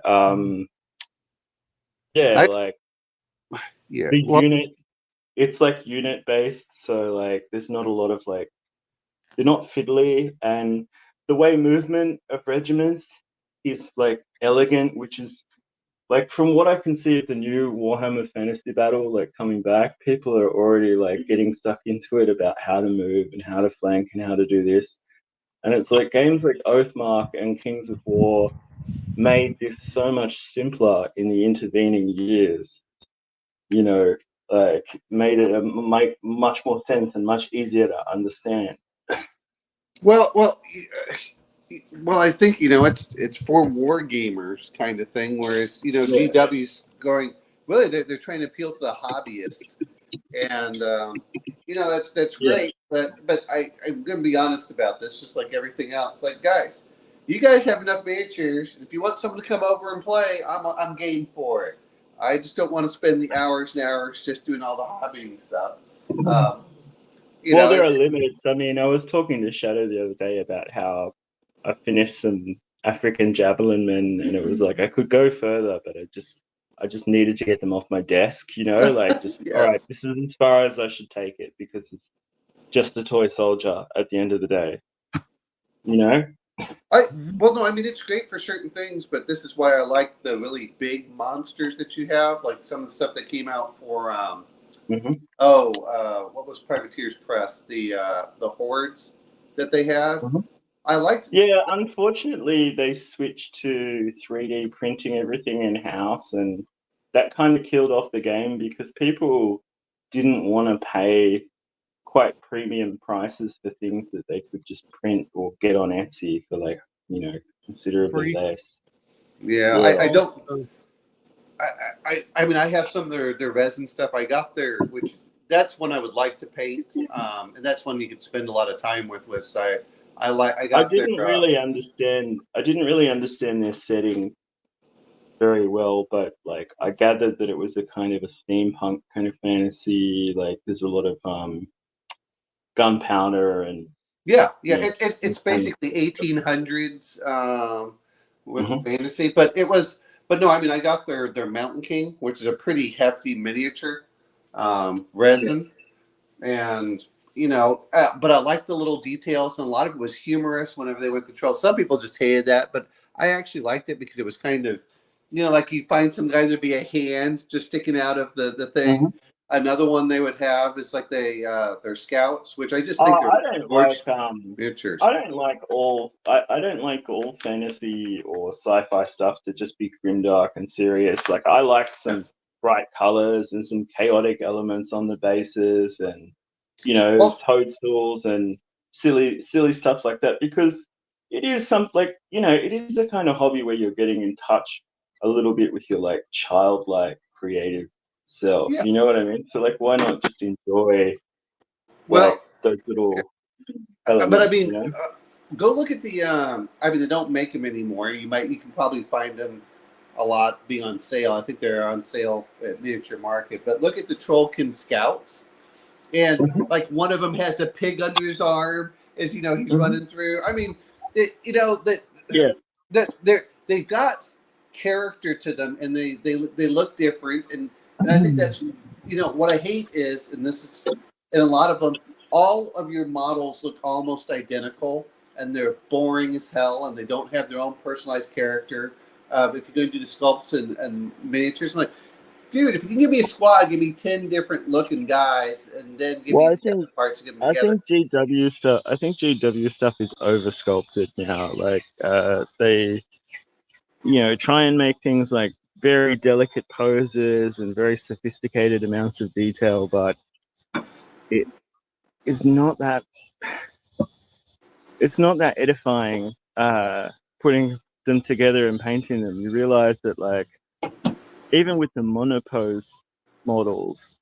unit, it's like unit based, so like there's not a lot of like, they're not fiddly, and the way movement of regiments is like elegant, which is like, from what I can see of the new Warhammer Fantasy Battle, like coming back, people are already like getting stuck into it about how to move and how to flank and how to do this. And it's like games like Oathmark and Kings of War, made this so much simpler in the intervening years. You know, like made it make much more sense and much easier to understand. Well, I think it's for war gamers kind of thing. Whereas GW's going really they're trying to appeal to the hobbyist, and that's great. But I'm going to be honest about this, just like everything else. Like guys, you guys have enough miniatures. If you want someone to come over and play, I'm game for it. I just don't want to spend the hours and hours just doing all the hobbying stuff. There are limits. I mean, I was talking to Shadow the other day about how I finished some African javelin men, and it was like I could go further, but I just needed to get them off my desk. Like just yes. All right, this is as far as I should take it because it's just a toy soldier at the end of the day. It's great for certain things, but this is why I like the really big monsters that you have, like some of the stuff that came out for what was Privateer's Press, the hordes that they had. I liked. Yeah, unfortunately, they switched to 3D printing everything in house, and that kind of killed off the game because people didn't want to pay quite premium prices for things that they could just print or get on Etsy for considerably less. Yeah, yeah. I don't. I mean, I have some of their resin stuff. I got that's one I would like to paint, and that's one you could spend a lot of time with. So I didn't really understand their setting very well, but like I gathered that it was a kind of a steampunk kind of fantasy. Like there's a lot of gunpowder and it's basically 1800s with fantasy, but no, I mean I got their Mountain King, which is a pretty hefty miniature resin, and but I liked the little details, and a lot of it was humorous whenever they went to troll. Some people just hated that, but I actually liked it because it was kind of like you find some guy to be a hand just sticking out of the thing. Another one they would have is like they're scouts, which I just think are gorgeous miniatures. I don't like all fantasy or sci-fi stuff to just be grimdark and serious. Like I like some bright colors and some chaotic elements on the bases, and toadstools and silly stuff like that, because it is it is a kind of hobby where you're getting in touch a little bit with your like childlike creative self. You know what I mean? So like, why not just enjoy those little elements, but I mean, go look at the I mean, they don't make them anymore. You can probably find them a lot being on sale. I think they're on sale at Miniature Market, but look at the Trollkin Scouts, and like one of them has a pig under his arm as he's running through. I mean, they've got character to them, and they look different, and I think that's what I hate is, and this is in a lot of them, all of your models look almost identical, and they're boring as hell, and they don't have their own personalized character. If you're going to do the sculpts and miniatures, I'm like, dude, if you can give me a squad, give me 10 different looking guys, and then give me the other parts to get them together. I think GW stuff is over sculpted now. Like they try and make things like very delicate poses and very sophisticated amounts of detail, but it is not that edifying putting them together and painting them. You realize that like even with the monopose models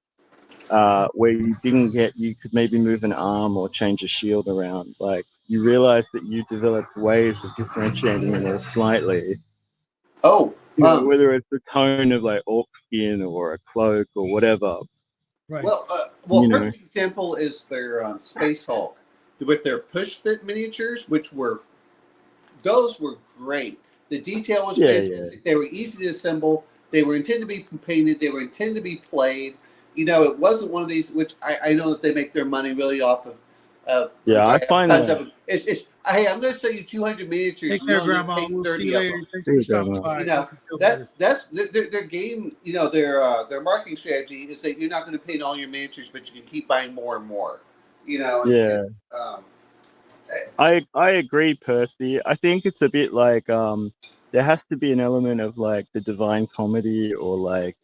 where you could maybe move an arm or change a shield around, like you realize that you developed ways of differentiating them slightly. Whether it's the tone of like orc skin or a cloak or whatever. Right. Well, perfect example is their Space Hulk with their push fit miniatures, those were great. The detail was fantastic. They were easy to assemble. They were intended to be painted. They were intended to be played. It wasn't one of these, which I know that they make their money really off of. I find tons of them. Hey, I'm going to sell you 200 miniatures. Take care, Grandma. We'll see you later. That's their game. Their marketing strategy is that you're not going to paint all your miniatures, but you can keep buying more and more. I agree, Percy. I think it's a bit like there has to be an element of like the Divine Comedy or like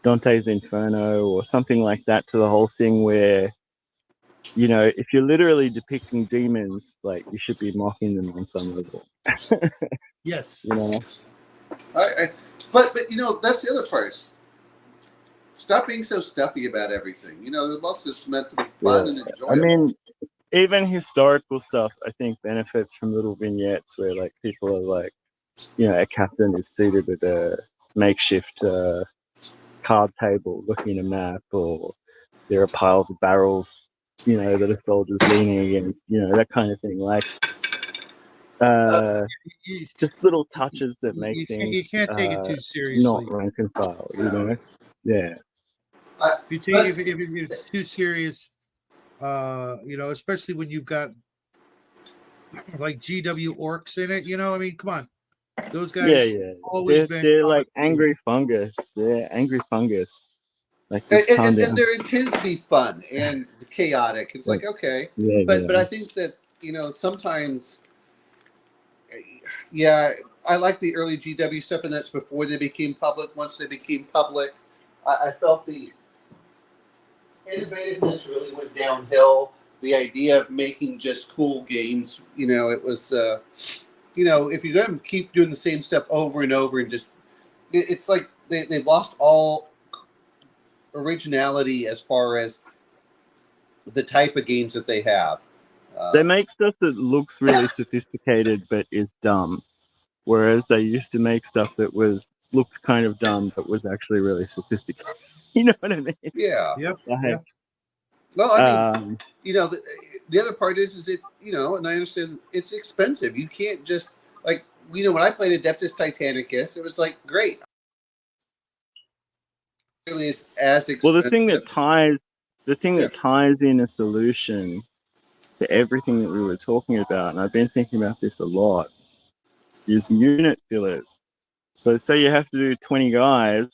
Dante's Inferno or something like that to the whole thing where, you know, if you're literally depicting demons, like you should be mocking them on some level. Yes. You know? But you know, that's the other part. Stop being so stuffy about everything. You know, the most is meant to be fun and enjoyable. I mean, even historical stuff, I think, benefits from little vignettes where like people are like, you know, a captain is seated at a makeshift card table looking at a map, or there are piles of barrels, you know, that a soldier's leaning against, you know, that kind of thing. Like, just little touches that make things you can't take it too seriously. not rank and file, you know? Yeah. If it's too serious, you know, especially when you've got like GW orcs in it, you know, I mean, come on. Those guys always they're like angry fungus. They're angry fungus. Like, and they're intended to be fun and chaotic. It's like, okay. But I think that, you know, sometimes, I like the early GW stuff, and that's before they became public. Once they became public, I felt the innovativeness really went downhill. The idea of making just cool games, you know, it was, you know, if you're going to keep doing the same stuff over and over and just, it's like they've lost all originality as far as the type of games that they have. They make stuff that looks really sophisticated but is dumb, whereas they used to make stuff that looked kind of dumb but was actually really sophisticated. You know what I mean? Yeah. Yep. Like, well, I mean, you know, the other part is it, you know, and I understand it's expensive. You can't just, like, you know, when I played Adeptus Titanicus, it was like, great. It really is as expensive. Well, the thing that ties in a solution to everything that we were talking about, and I've been thinking about this a lot, is unit fillers. So say you have to do 20 guys.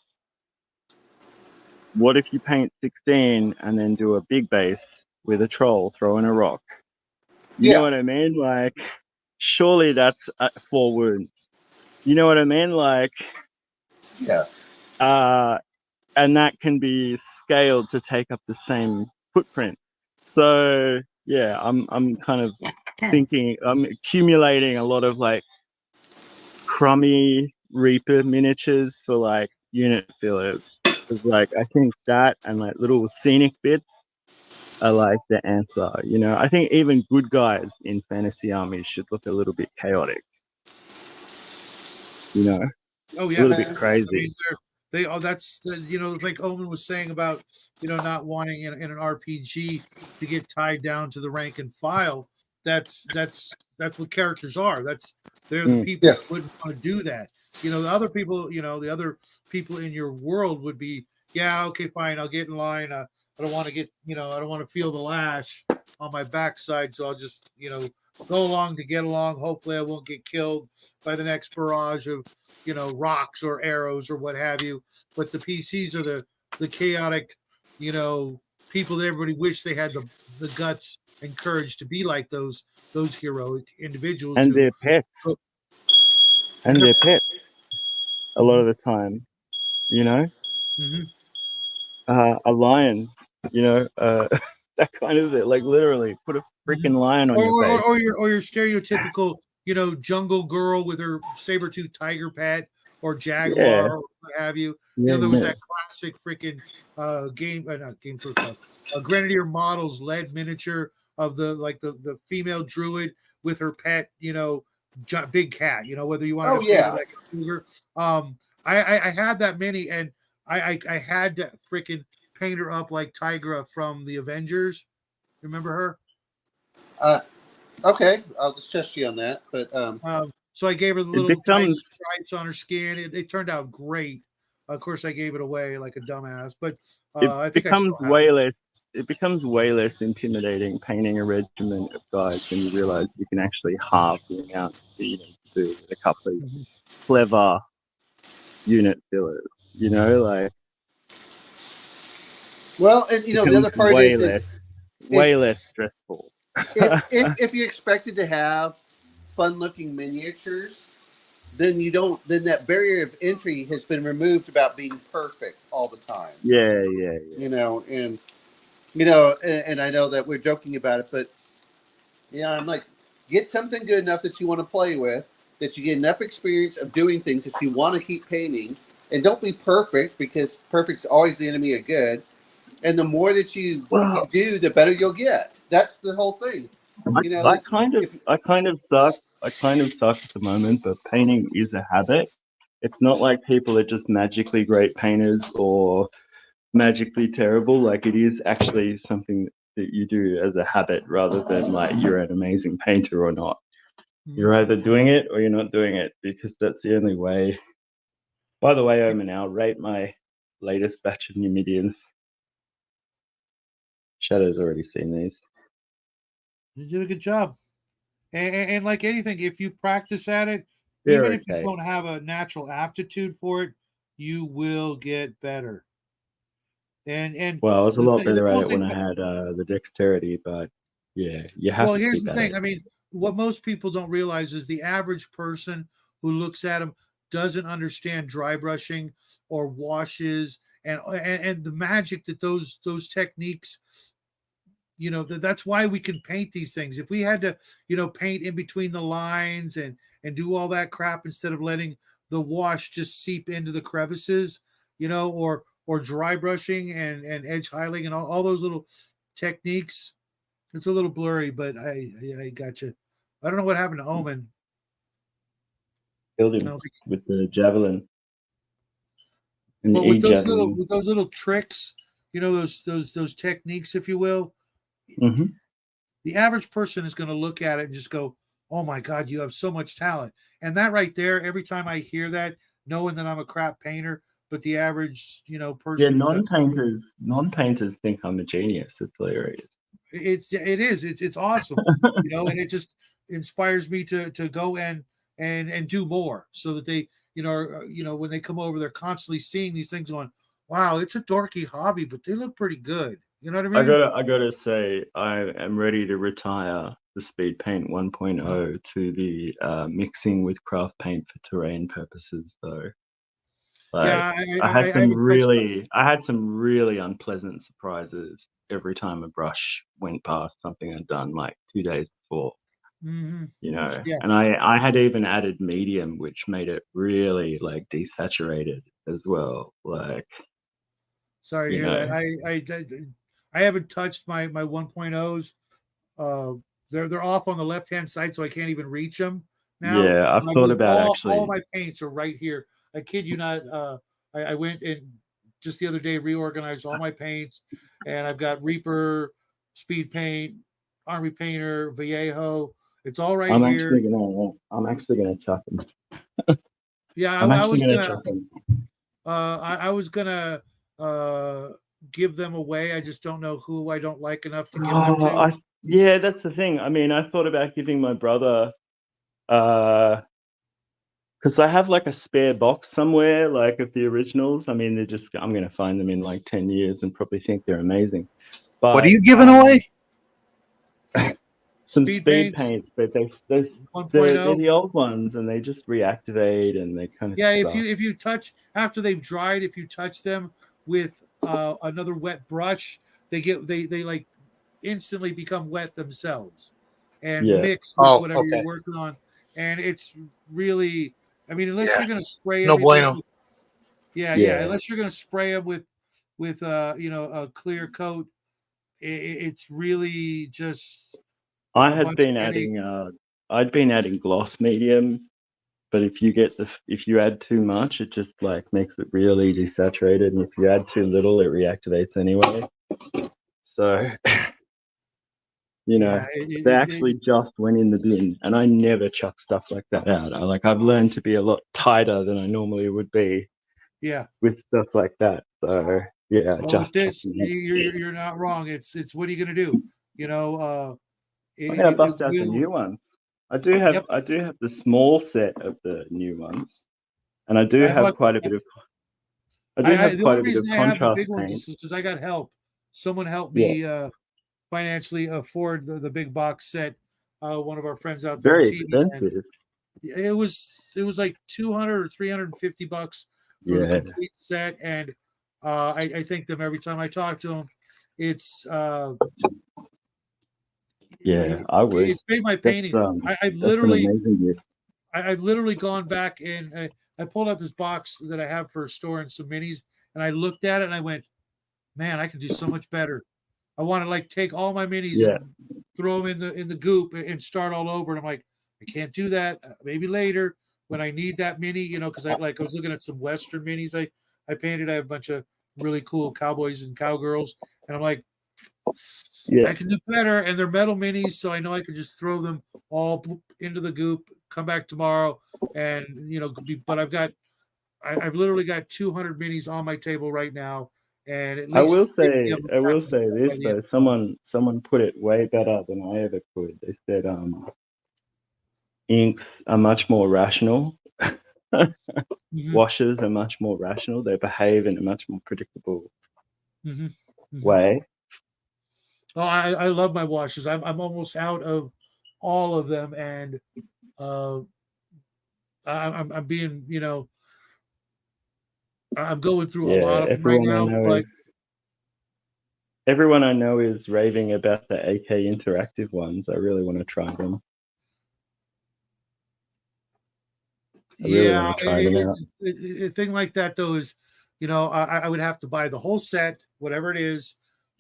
What if you paint 16 and then do a big base with a troll, throw in a rock? You know what I mean? Like, surely that's 4 wounds. You know what I mean? Like, and that can be scaled to take up the same footprint. So yeah, I'm kind of thinking, I'm accumulating a lot of like crummy Reaper miniatures for like unit fillers. Because like I think that and like little scenic bits are like the answer. You know, I think even good guys in fantasy armies should look a little bit chaotic. You know, a little bit crazy. I mean, that's you know, like Omen was saying about, you know, not wanting in an RPG to get tied down to the rank and file. That's what characters are. They're the people that wouldn't want to do that. You know, the other people, you know, the other people in your world would be, yeah, okay, fine, I'll get in line. I don't want to get, you know, I don't want to feel the lash on my backside, so I'll just, you know, go along to get along. Hopefully I won't get killed by the next barrage of, you know, rocks or arrows or what have you. But the PCs are the chaotic, you know, people that everybody wish they had the guts and courage to be like those heroic individuals. And their pets. And their pets. A lot of the time, you know? A lion, you know, that kind of it. Like literally put a freaking lion on your face. Or your stereotypical, you know, jungle girl with her saber-toothed tiger pet or jaguar or what have you. You know, there was that classic freaking Grenadier Models lead miniature of the female druid with her pet, you know, big cat, you know, whether you want to like a cougar. I had that mini, and I had to freaking paint her up like Tigra from the Avengers. Remember her? Okay, I'll just test you on that. But so I gave her the little tiny stripes on her skin. It turned out great. Of course, I gave it away like a dumbass, but I think it becomes way less intimidating painting a regiment of guys when you realize you can actually halve the amount that you need to do with a couple of clever unit fillers. You know, like. Well, and you know the other part way less stressful. if you expected to have fun-looking miniatures, then that barrier of entry has been removed about being perfect all the time. Yeah. And I know that we're joking about it, but I'm like, get something good enough that you want to play with, that you get enough experience of doing things that you want to keep painting, and don't be perfect, because perfect's always the enemy of good. And the more that you do, the better you'll get. That's the whole thing. I kind of suck. I kind of suck at the moment, but painting is a habit. It's not like people are just magically great painters or magically terrible. Like, it is actually something that you do as a habit, rather than like you're an amazing painter or not. You're either doing it or you're not doing it, because that's the only way. By the way, Omen, I'll rate my latest batch of Numidians. Shadow's already seen these. You did a good job. And like anything, if you practice at it, They're even if okay. you don't have a natural aptitude for it, you will get better. And well, I was a lot better at cool it when I had the dexterity, but yeah, you have to here's keep the at thing. it. I mean, what most people don't realize is the average person who looks at them doesn't understand dry brushing or washes and the magic that those techniques. That's why we can paint these things. If we had to, paint in between the lines and do all that crap instead of letting the wash just seep into the crevices, or dry brushing and edge highlighting and all those little techniques, it's a little blurry, but I got you. I don't know what happened to Omen. Killed him with the javelin. But with those little tricks, those techniques, if you will, the average person is going to look at it and just go, "Oh my God, you have so much talent!" And that right there, every time I hear that, knowing that I'm a crap painter, but the average, person, non-painters think I'm a genius. It's hilarious. It's awesome, and it just inspires me to go and do more, so that they, when they come over, they're constantly seeing these things going, wow, it's a dorky hobby, but they look pretty good. You know what I mean? I gotta say, I am ready to retire the Speed Paint 1.0 to the mixing with craft paint for terrain purposes, though. Like, yeah, I had some really unpleasant surprises every time a brush went past something I'd done like 2 days before. Mm-hmm. Yeah. And I had even added medium, which made it really like desaturated as well. Like, sorry to hear that. I haven't touched my 1.0s. They're off on the left hand side, so I can't even reach them now. Yeah, I've thought about actually. All my paints are right here. I kid you not. I went and just the other day reorganized all my paints, and I've got Reaper, Speed Paint, Army Painter, Vallejo. It's all right here. I'm actually gonna chuck them. Yeah, I was gonna give them away. I just don't know who I don't like enough to give them to. Yeah, that's the thing. I mean, I thought about giving my brother, because I have like a spare box somewhere, like of the originals. I mean, I'm gonna find them in like 10 years and probably think they're amazing. But what are you giving away? Some speed paints, but they're the old ones, and they just reactivate, and they kind of if you touch after they've dried, if you touch them with another wet brush, they like instantly become wet themselves and mix with whatever you're working on, and it's really, I mean, unless you're going to spray no bueno. Unless you're going to spray them with a clear coat, it's really just. I'd been adding gloss medium, but if you add too much, it just like makes it really desaturated, and if you add too little, it reactivates anyway. So, they actually just went in the bin, and I never chuck stuff like that out. I've learned to be a lot tighter than I normally would be. Yeah. With stuff like that. So yeah, with this, you're not wrong. It's what are you gonna do? I'm gonna bust out the new ones. I do have the small set of the new ones, and I do have quite a bit of. I have quite a bit of contrast big ones paint. because I got help. Someone helped me financially afford the big box set. One of our friends out there. Very expensive. It was like 200 or 350 bucks for the complete set, and I thank them every time I talk to them. It's I would. It's made my painting. I've literally gone back and I pulled out this box that I have for storing some minis, and I looked at it and I went, man, I can do so much better. I want to like take all my minis and throw them in the goop and start all over. And I'm like, I can't do that. Maybe later when I need that mini, because I was looking at some Western minis I painted. I have a bunch of really cool cowboys and cowgirls, and I'm like, I can do better. And they're metal minis, so I know I can just throw them all into the goop, come back tomorrow, and but I've literally got 200 minis on my table right now. And at least I will say this though. Someone put it way better than I ever could. They said inks are much more rational. Washes are much more rational. They behave in a much more predictable way. Oh, I love my washes. I'm almost out of all of them, and I'm being I'm going through a lot of them right now. Everyone I know is raving about the AK interactive ones. I really want to try them. A thing like that though is, I would have to buy the whole set, whatever it is,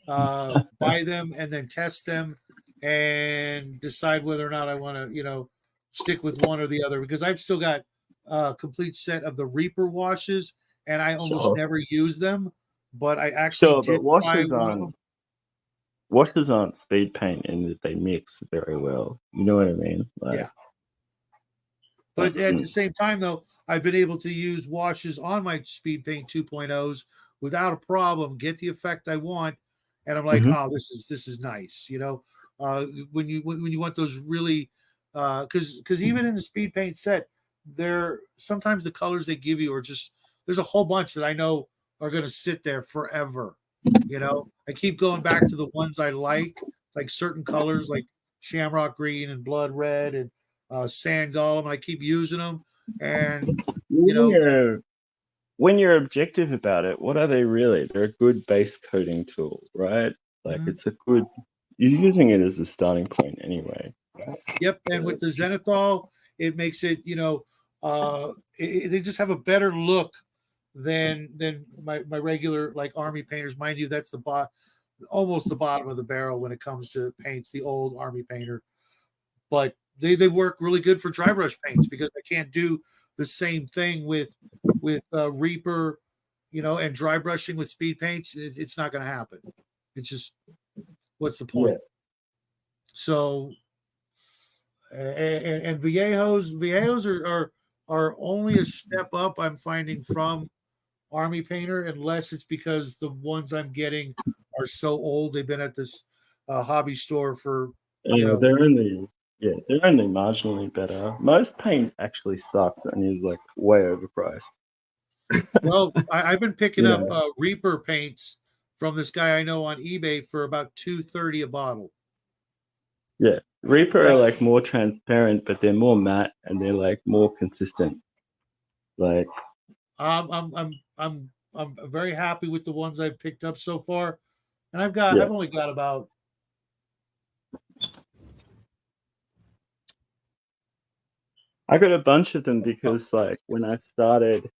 buy them and then test them and decide whether or not I want to, stick with one or the other, because I've still got a complete set of the Reaper washes and I almost never use them, but I actually did buy one of them. Washes aren't speed paint in that they mix very well. You know what I mean? But at the same time, though, I've been able to use washes on my Speed Paint 2.0s without a problem, get the effect I want, and I'm like, oh, this is nice, when you want those really, because even in the Speed Paint set, sometimes the colors they give you are just, there's a whole bunch that I know are going to sit there forever. I keep going back to the ones I like certain colors like Shamrock Green and Blood Red and Sand Golem. I keep using them, and when you're objective about it, what are they really? They're a good base coating tool, right? It's a good. You're using it as a starting point anyway. Yep, and with the Zenithal, it makes it. They just have a better look than my regular army painters. Mind you, that's almost the bottom of the barrel when it comes to paints, the old army painter. But they work really good for dry brush paints because I can't do the same thing with Reaper, and dry brushing with speed paints. It's not going to happen. It's just, what's the point? So, and Viejos are only a step up, I'm finding, from army painter, unless it's because the ones I'm getting are so old. They've been at this hobby store for they're only marginally better. Most paint actually sucks and is way overpriced. Well, I've been picking up Reaper paints from this guy I know on eBay for about $2.30 a bottle. Yeah, Reaper are more transparent, but they're more matte and they're more consistent. I'm very happy with the ones I've picked up so far, and I've only got about. I got a bunch of them because when I started,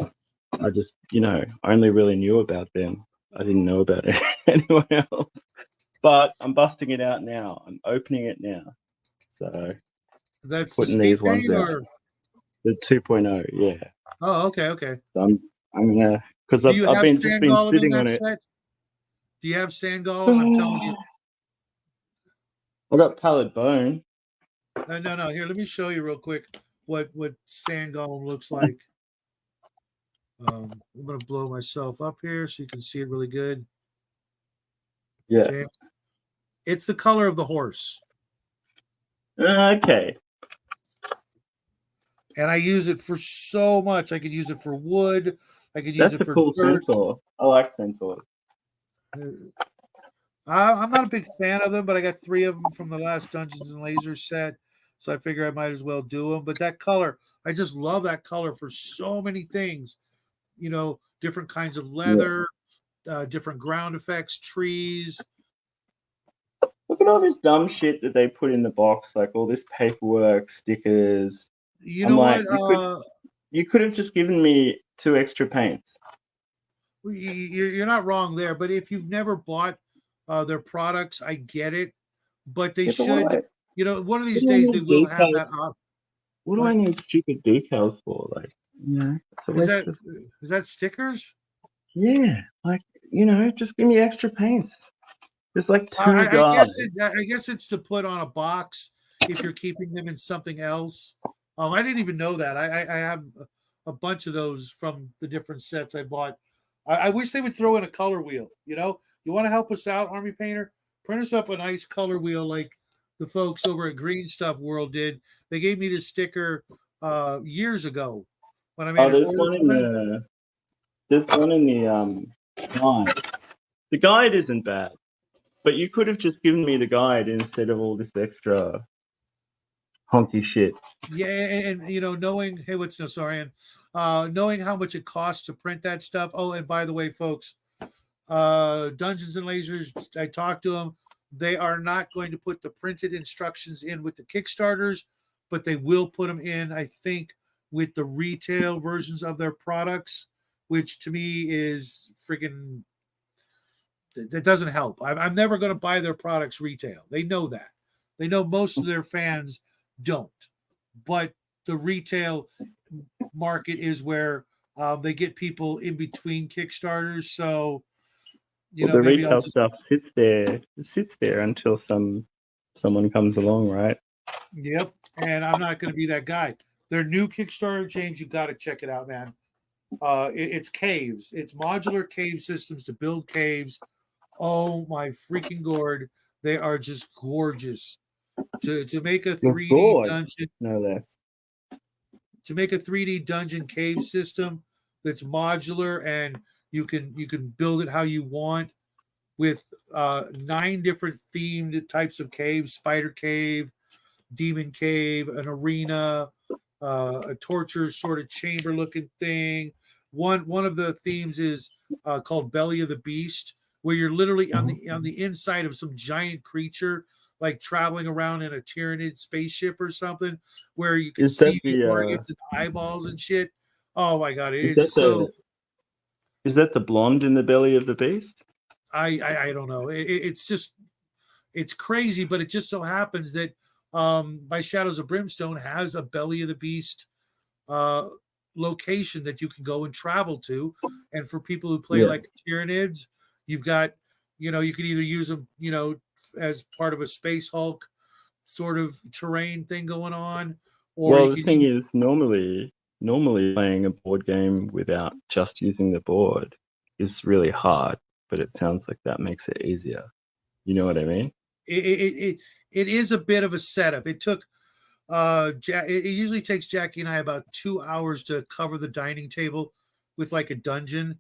I just I only really knew about them. I didn't know about anyone else. But I'm busting it out now. I'm opening it now. So that's putting these ones out. The 2.0, yeah. Oh, okay. So I'm gonna, because I've been sitting on it. Do you have Sand Golem? I'm telling you. I got Pallid Bone. No. Here, let me show you real quick what Sand Golem looks like. I'm gonna blow myself up here so you can see it really good. Yeah. Okay. It's the color of the horse. Okay. And I use it for so much. I could use it for wood. I could use it for cool dirt. Centaur. I like centaurs. I'm not a big fan of them, but I got 3 of them from the last Dungeons and Lasers set. so I figure I might as well do them. But that color, I just love that color for so many things. Different kinds of leather, different ground effects, trees. Look at all this dumb shit that they put in the box, like all this paperwork, stickers. You know like, what? You could have just given me 2 extra paints. You're not wrong there, but if you've never bought their products, I get it. But they should, one of these days they will have that option. What do I need stupid decals for? Like, is that stickers? Yeah, like, just give me extra paints. There's like 2 guys. I guess it's to put on a box if you're keeping them in something else. I didn't even know that. I have a bunch of those from the different sets I bought. I wish they would throw in a color wheel. You want to help us out, Army Painter? Print us up a nice color wheel like the folks over at Green Stuff World did. They gave me this sticker years ago when I made there's one in the guide. The guide isn't bad, but you could have just given me the guide instead of all this extra honky shit. Yeah, and knowing knowing how much it costs to print that stuff. Oh, and by the way, folks, Dungeons and Lasers, I talked to them. They are not going to put the printed instructions in with the Kickstarters, but they will put them in, I think, with the retail versions of their products, which to me is freaking, that doesn't help. I'm never going to buy their products retail. They know that. They know most of their fans don't. But the retail market is where they get people in between Kickstarters. So, the retail stuff sits there until someone comes along, right? Yep. And I'm not going to be that guy. Their new Kickstarter, James, you got to check it out, man. It's caves. It's modular cave systems to build caves. Oh my freaking gourd! They are just gorgeous. To make a 3D dungeon, no less. To make a 3D dungeon cave system that's modular and you can build it how you want with 9 different themed types of caves: spider cave, demon cave, an arena, a torture sort of chamber looking thing. One of the themes is called Belly of the Beast, where you're literally on the inside of some giant creature, like traveling around in a Tyranid spaceship or something, where you can see the organs and eyeballs and shit. Oh my god, it's so. Is that the blonde in the belly of the beast? I don't know. It's just, it's crazy, but it just so happens that by Shadows of Brimstone has a Belly of the Beast location that you can go and travel to. And for people who play like Tyranids, you've got, you can either use them, as part of a Space Hulk sort of terrain thing going on. Or the thing is, normally playing a board game without just using the board is really hard, but it sounds like that makes it easier. You know what I mean? It is a bit of a setup. It took it usually takes Jackie and I about 2 hours to cover the dining table with like a dungeon,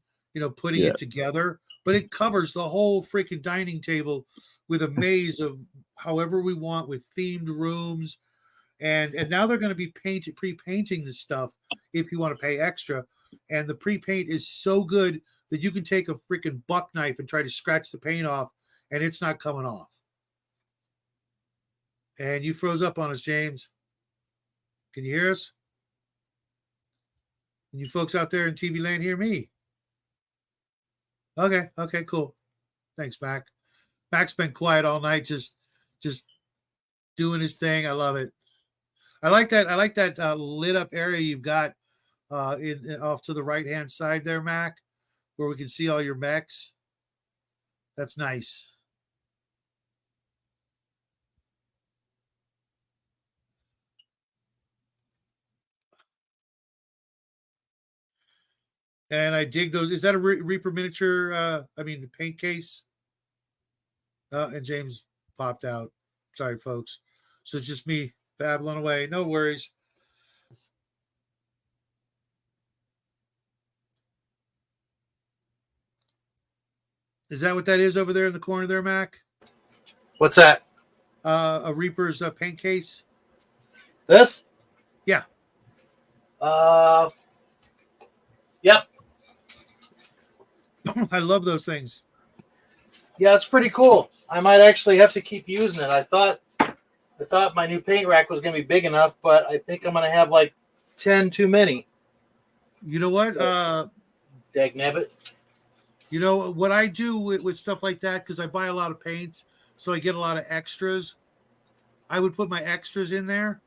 putting it together. But it covers the whole freaking dining table with a maze of however we want, with themed rooms. And now they're going to be pre-painting the stuff if you want to pay extra. And the pre-paint is so good that you can take a freaking buck knife and try to scratch the paint off, and it's not coming off. And you froze up on us, James. Can you hear us? Can you folks out there in TV land hear me? Okay, cool. Thanks, Mac. Mac's been quiet all night, just doing his thing. I love it. I like that lit up area you've got off to the right hand side there, Mac, where we can see all your mechs. That's nice. And I dig those. Is that a Reaper miniature? Paint case? And James popped out. Sorry, folks. So it's just me babbling away. No worries. Is that what that is over there in the corner there, Mac? What's that? A Reaper's paint case? This? Yeah. Yep. I love those things. Yeah, it's pretty cool. I might actually have to keep using it. I thought my new paint rack was going to be big enough, but I think I'm going to have like 10 too many. You know what? Dagnabbit. You know what I do with stuff like that, because I buy a lot of paints, so I get a lot of extras. I would put my extras in there.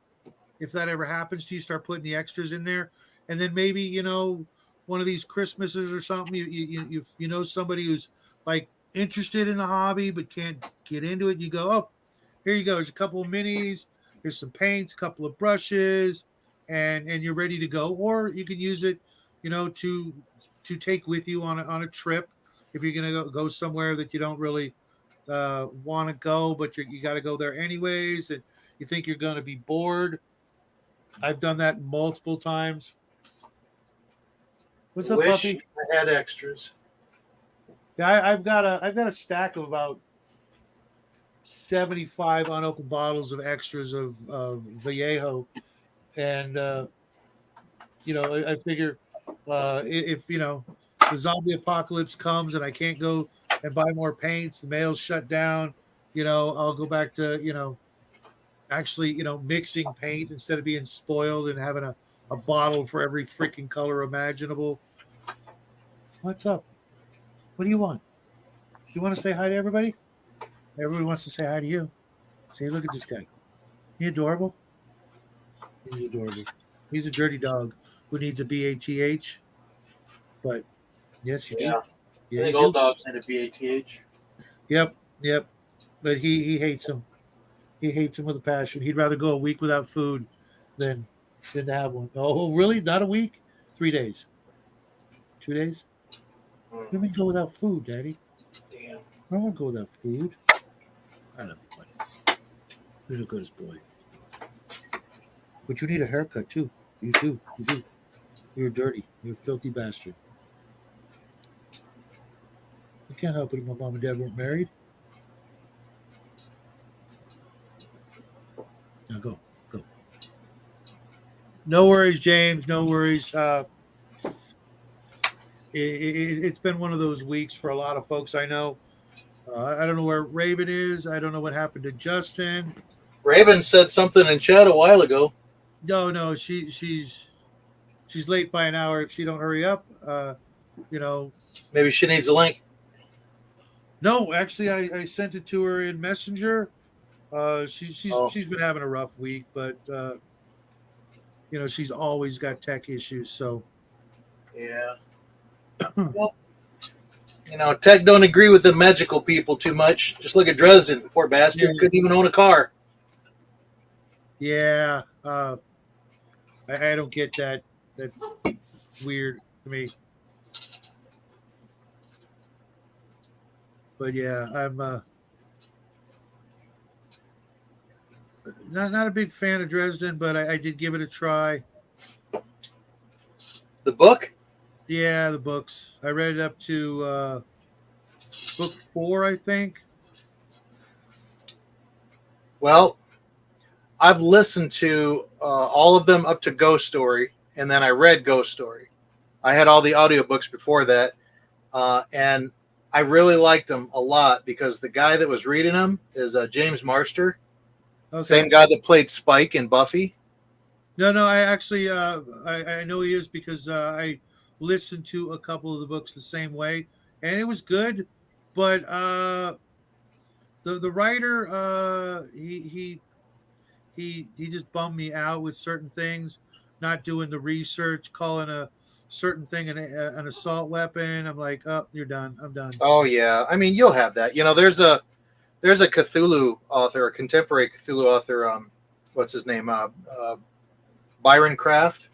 If that ever happens to you, start putting the extras in there, and then maybe, you know, one of these Christmases or something, you know somebody who's like interested in the hobby but can't get into it. You go, oh, here you go. There's a couple of minis. There's some paints, a couple of brushes, and you're ready to go. Or you can use it, you know, to take with you on a trip if you're gonna go somewhere that you don't really want to go, but you got to go there anyways, and you think you're going to be bored. I've done that multiple times. What's up, puppy? I had extras. Yeah, I've got a stack of about 75 unopened bottles of extras of Vallejo, and you know, I figure if you know the zombie apocalypse comes and I can't go and buy more paints, the mail's shut down, you know, I'll go back to, you know, actually, you know, mixing paint instead of being spoiled and having a bottle for every freaking color imaginable. What's up? What do you want? Do you want to say hi to everybody? Everybody wants to say hi to you. Say, look at this guy. He adorable? He's adorable. He's a dirty dog who needs a BATH. But yes, you do. Yeah. Yeah, I think you all do. dogs need a BATH. Yep. But he hates him. He hates him with a passion. He'd rather go a week without food than to have one. Oh, really? Not a week? 3 days. 2 days? Let me go without food, Daddy. Damn. I don't want to go without food. I love you, buddy. You're the goodest boy. But you need a haircut too. You do. You're dirty. You're a filthy bastard. You can't help it if my mom and dad weren't married. Now go. No worries, James. No worries. It's been one of those weeks for a lot of folks I know. I don't know where Raven is. I don't know what happened to Justin. Raven said something in chat a while ago. No, she's late by an hour if she don't hurry up. You know, Maybe she needs a link. no, actually, I sent it to her in Messenger. She's been having a rough week, but you know, she's always got tech issues. So Yeah. Well, you know, tech don't agree with the magical people too much. Just look at Dresden. Poor bastard. Yeah. Couldn't even own a car. yeah, I don't get that. That's weird to me. But yeah, I'm not a big fan of Dresden, but I did give it a try. The book? Yeah, the books. I read it up to book 4, I think. Well, I've listened to all of them up to Ghost Story, and then I read Ghost Story. I had all the audiobooks before that, and I really liked them a lot because the guy that was reading them is James Marster, Okay. same guy that played Spike in Buffy. No, I actually I know he is because I listened to a couple of the books the same way, and it was good. But the writer he just bummed me out with certain things, not doing the research, calling a certain thing an assault weapon. I'm like, oh, you're done. I'm done. Oh yeah, I mean you'll have that. You know, there's a Cthulhu author, a contemporary Cthulhu author. What's his name? Byron Kraft.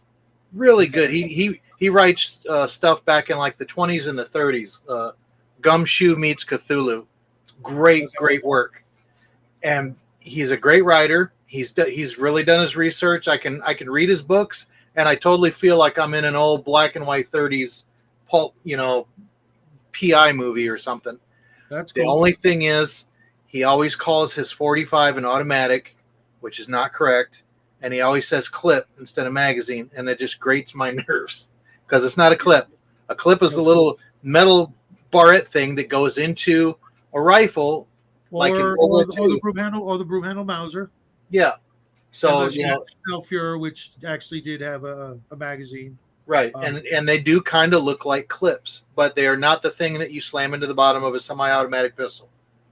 Really good. He writes stuff back in like the 20s and the 30s. Gumshoe meets Cthulhu. Great work. And he's a great writer. He's really done his research. I can read his books, and I totally feel like I'm in an old black and white 30s pulp, you know, PI movie or something. That's The cool. only thing is, he always calls his 45 an automatic, which is not correct. and he always says clip instead of magazine, and it just grates my nerves because it's not a clip. A clip is the little metal barrette thing that goes into a rifle, like in World War II. the broom handle Mauser. Yeah. So you know, Schnellführer, which actually did have a magazine. Right, and they do kind of look like clips, but they are not the thing that you slam into the bottom of a semi-automatic pistol.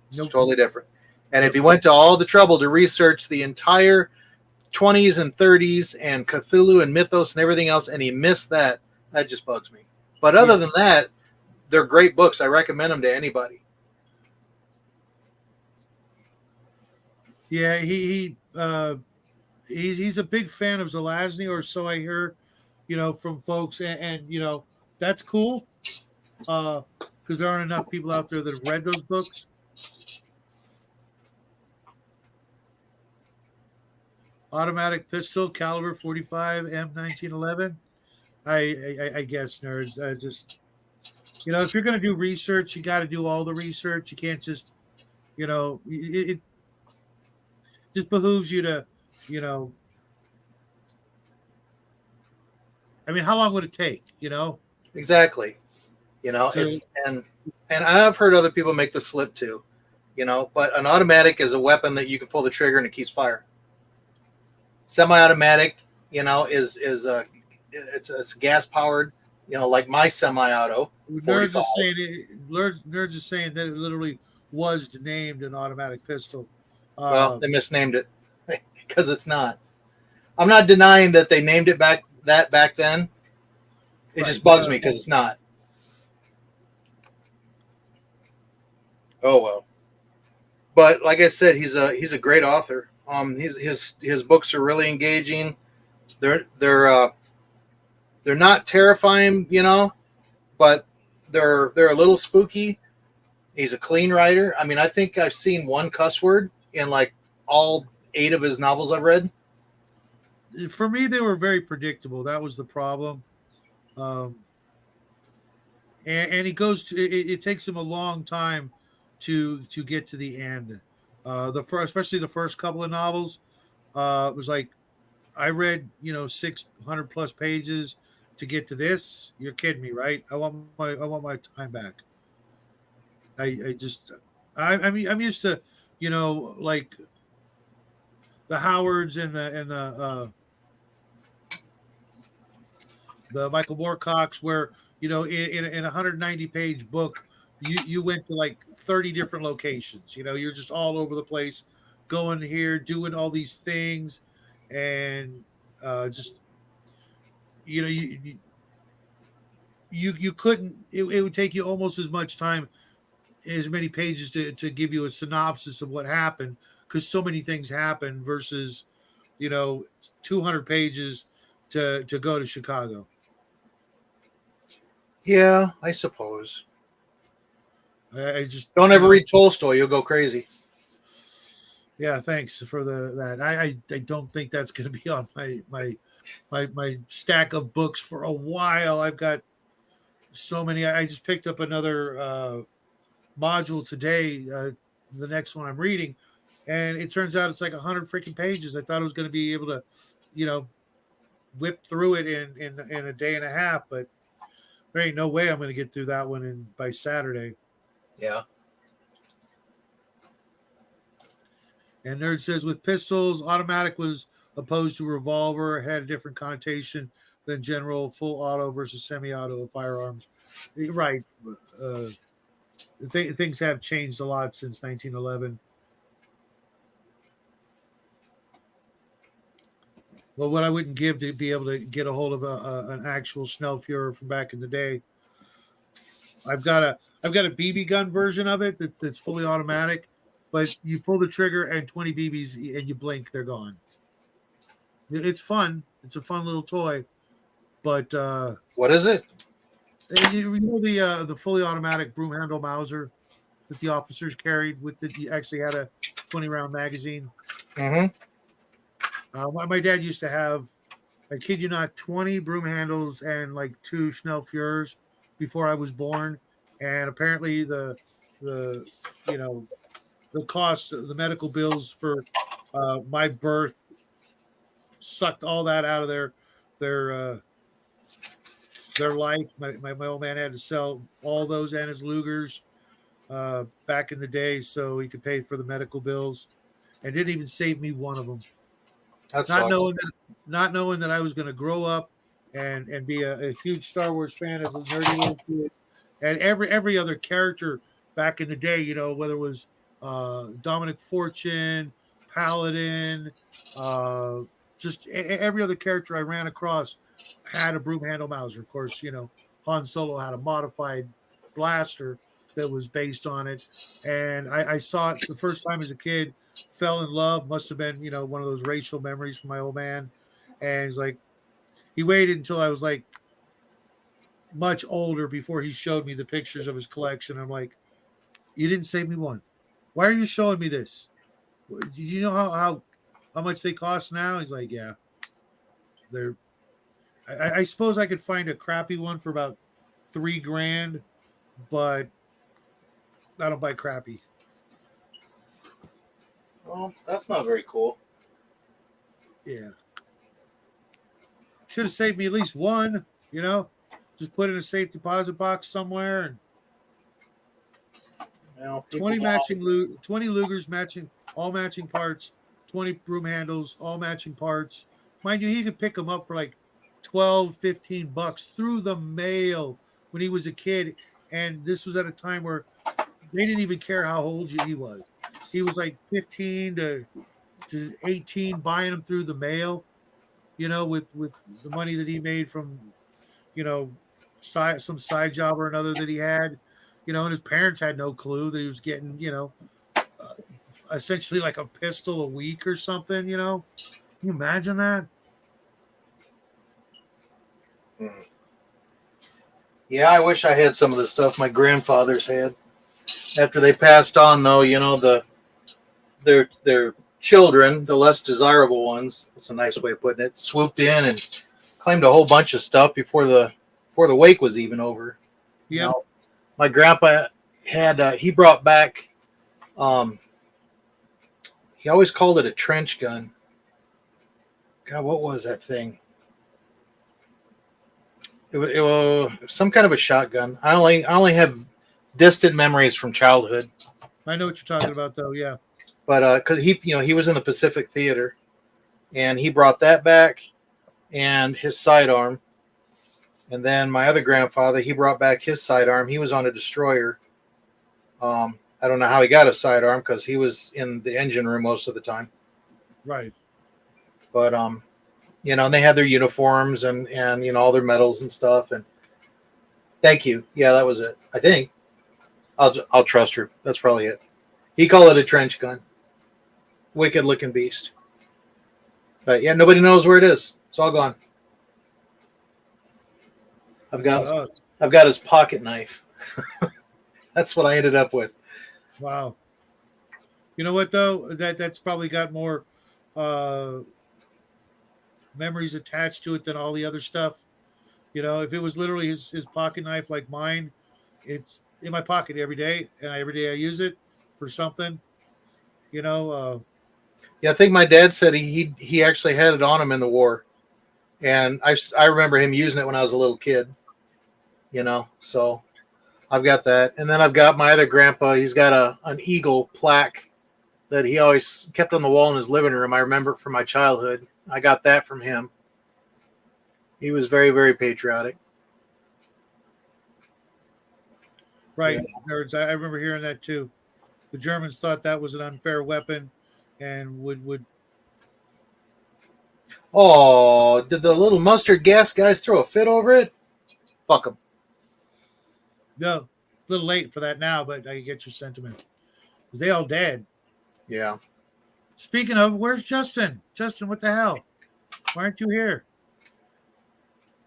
It's totally different. And if you went to all the trouble to research the entire 20s and 30s and Cthulhu and Mythos and everything else, and he missed that, that just bugs me. But other than that, they're great books. I recommend them to anybody. Yeah, he's a big fan of Zelazny, or so I hear, you know, from folks, and you know, that's cool, because there aren't enough people out there that have read those books. Automatic pistol, caliber 45, M1911. I guess, nerds. Just, you know, if you're going to do research, you got to do all the research. You can't just, you know, it just behooves you to, you know. I mean, how long would it take? You know. Exactly. You know, So, it's and I've heard other people make the slip too. You know, but an automatic is a weapon that you can pull the trigger and it keeps fire. Semi-automatic, you know, is it's gas powered, you know, like my semi-auto. Nerds is saying that it literally was named an automatic pistol. Well, they misnamed it because it's not. I'm not denying that they named it back then. It just bugs me because it's not. Oh well. But like I said, he's a great author. His books are really engaging. They're not terrifying, you know, but they're a little spooky. He's a clean writer. I mean, I think I've seen one cuss word in like all 8 of his novels I've read. For me, they were very predictable. That was the problem. And he goes to it takes him a long time to get to the end. Especially the first couple of novels, it was like I read, you know, 600 plus pages to get to this. You're kidding me, right? I want my time back. I'm used to, you know, like the Howards and the Michael Moorcocks, where, you know, in a 190 page book, you went to like 30 different locations. You know, you're just all over the place, going here, doing all these things, and just, you know, you couldn't. It would take you almost as much time, as many pages to give you a synopsis of what happened, because so many things happen versus, you know, 200 pages to go to Chicago. Yeah, I suppose. I just don't ever read Tolstoy. You'll go crazy. Yeah, thanks for that. I don't think that's going to be on my stack of books for a while. I've got so many. I just picked up another module today. The next one I'm reading, and it turns out it's like 100 freaking pages. I thought I was going to be able to, you know, whip through it in a day and a half, but there ain't no way I'm going to get through that one by Saturday. Yeah. And Nerd says, with pistols, automatic was opposed to revolver, had a different connotation than general full auto versus semi-auto firearms. Right. Things have changed a lot since 1911. Well, what I wouldn't give to be able to get a hold of an actual Schnellführer from back in the day. I've got a BB gun version of it that's fully automatic, but you pull the trigger and 20 BBs and you blink, they're gone. It's fun. It's a fun little toy, but what is it? You know the fully automatic broom handle Mauser that the officers carried with he actually had a 20 round magazine. Mm-hmm. My dad used to have, I kid you not, 20 broom handles and like 2 Schnellführers before I was born, and apparently the you know, the cost, the medical bills for my birth sucked all that out of their life. My old man had to sell all those and his Lugers back in the day so he could pay for the medical bills, and didn't even save me one of them. That's Not knowing that I was going to grow up and be a huge Star Wars fan as a nerdy little kid, and every other character back in the day, you know, whether it was Dominic Fortune, Paladin, just every other character I ran across had a broom handle Mauser. Of course, you know, Han Solo had a modified blaster that was based on it, and I saw it the first time as a kid. Fell in love. Must have been, you know, one of those racial memories from my old man. And he's like, he waited until I was like much older before he showed me the pictures of his collection. I'm like, you didn't save me one. Why are you showing me this? Do you know how much they cost now? He's like, yeah, they're. I suppose I could find a crappy one for about $3,000, but I don't buy crappy. Well, that's not very cool. Yeah. Should have saved me at least one, you know? Just put in a safe deposit box somewhere and You know, 20 Lugers matching, all matching parts, 20 broom handles, all matching parts. Mind you, he could pick them up for like $12-15 through the mail when he was a kid. And this was at a time where they didn't even care how old he was. He was like 15 to 18, buying them through the mail, you know, with the money that he made from, you know, some side job or another that he had, you know, and his parents had no clue that he was getting, you know, essentially like a pistol a week or something, you know. Can you imagine that? Yeah, I wish I had some of the stuff my grandfathers had. After they passed on, though, you know, their children, the less desirable ones, that's a nice way of putting it, swooped in and claimed a whole bunch of stuff before the wake was even over. Yeah. You know, my grandpa had he brought back he always called it a trench gun. God, what was that thing? It was some kind of a shotgun. I only have distant memories from childhood. I know what you're talking about, though. Yeah. But because he was in the Pacific Theater, and he brought that back, and his sidearm. And then my other grandfather, he brought back his sidearm. He was on a destroyer. I don't know how he got a sidearm because he was in the engine room most of the time. Right. But you know, and they had their uniforms and you know all their medals and stuff. And thank you. Yeah, that was it. I think I'll trust her. That's probably it. He called it a trench gun. Wicked looking beast. But yeah, nobody knows where it is. It's all gone. I've got his pocket knife. That's what I ended up with. Wow. You know what though? That's probably got more memories attached to it than all the other stuff. You know, if it was literally his pocket knife like mine, it's in my pocket every day, and every day I use it for something. You know. Yeah, I think my dad said he actually had it on him in the war, and I remember him using it when I was a little kid. You know, so I've got that, and then I've got my other grandpa. He's got an eagle plaque that he always kept on the wall in his living room. I remember it from my childhood. I got that from him. He was very, very patriotic. Right. Yeah. I remember hearing that too. The Germans thought that was an unfair weapon and would. Oh, did the little mustard gas guys throw a fit over it? Fuck them. No, a little late for that now, but I get your sentiment. Because they all dead. Yeah. Speaking of, where's Justin? Justin, what the hell? Why aren't you here?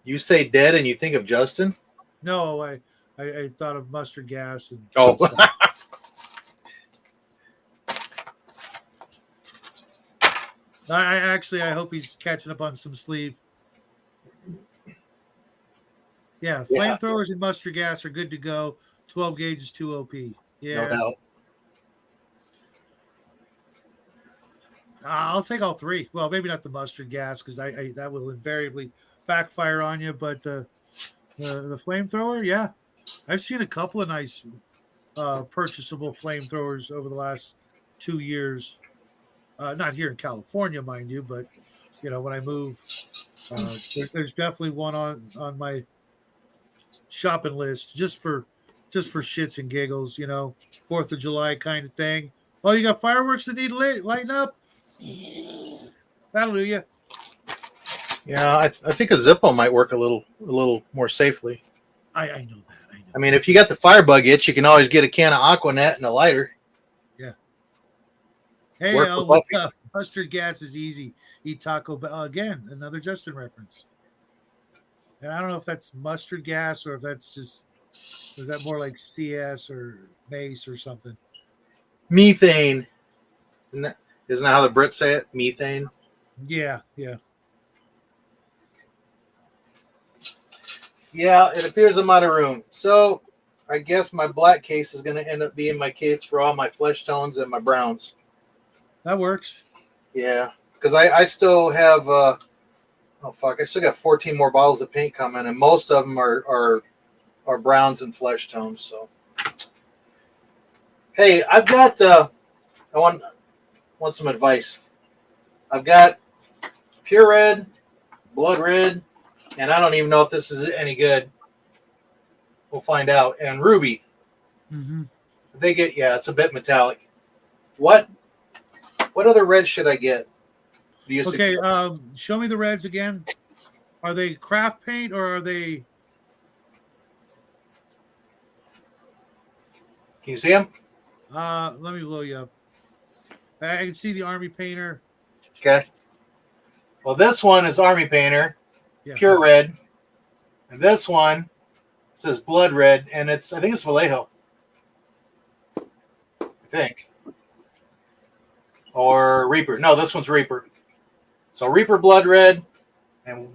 You say dead and you think of Justin? No, I thought of mustard gas and I hope he's catching up on some sleep. Yeah, flamethrowers and mustard gas are good to go. 12 gauge is 2 OP. Yeah. No doubt. I'll take all three. Well, maybe not the mustard gas because I that will invariably backfire on you. But the flamethrower, yeah, I've seen a couple of nice purchasable flamethrowers over the last 2 years. Not here in California, mind you, but when I move, there's definitely one on my shopping list just for shits and giggles. 4th of July kind of thing. Oh, you got fireworks that need to lighten up? That'll do you. Yeah, I think a Zippo might work a little more safely. I know that. I mean, if you got the firebug itch, you can always get a can of Aquanet and a lighter. Yeah. Hey, Work for what's Buffy. up? Mustard gas is easy. Eat Taco Bell. Again, another Justin reference. And I don't know if that's mustard gas or if that's just, is that more like CS or mace or something? Methane. Isn't that how the Brits say it? Methane. Yeah. Yeah, it appears I'm out of room. So I guess my black case is going to end up being my case for all my flesh tones and my browns. That works. Yeah, because I still have, I still got 14 more bottles of paint coming, and most of them are browns and flesh tones. So, hey, I've got, I want some advice. I've got pure red, blood red, and I don't even know if this is any good. We'll find out. And ruby. Mm-hmm. It's a bit metallic. What other red should I get? Okay, show me the reds again. Are they craft paint or are they? Can you see them? Let me blow you up. I can see the Army Painter. Okay. Well, this one is Army Painter, Yeah. pure red, and this one says blood red, and I think it's Vallejo. I think. Or Reaper. No, this one's Reaper. So Reaper blood red and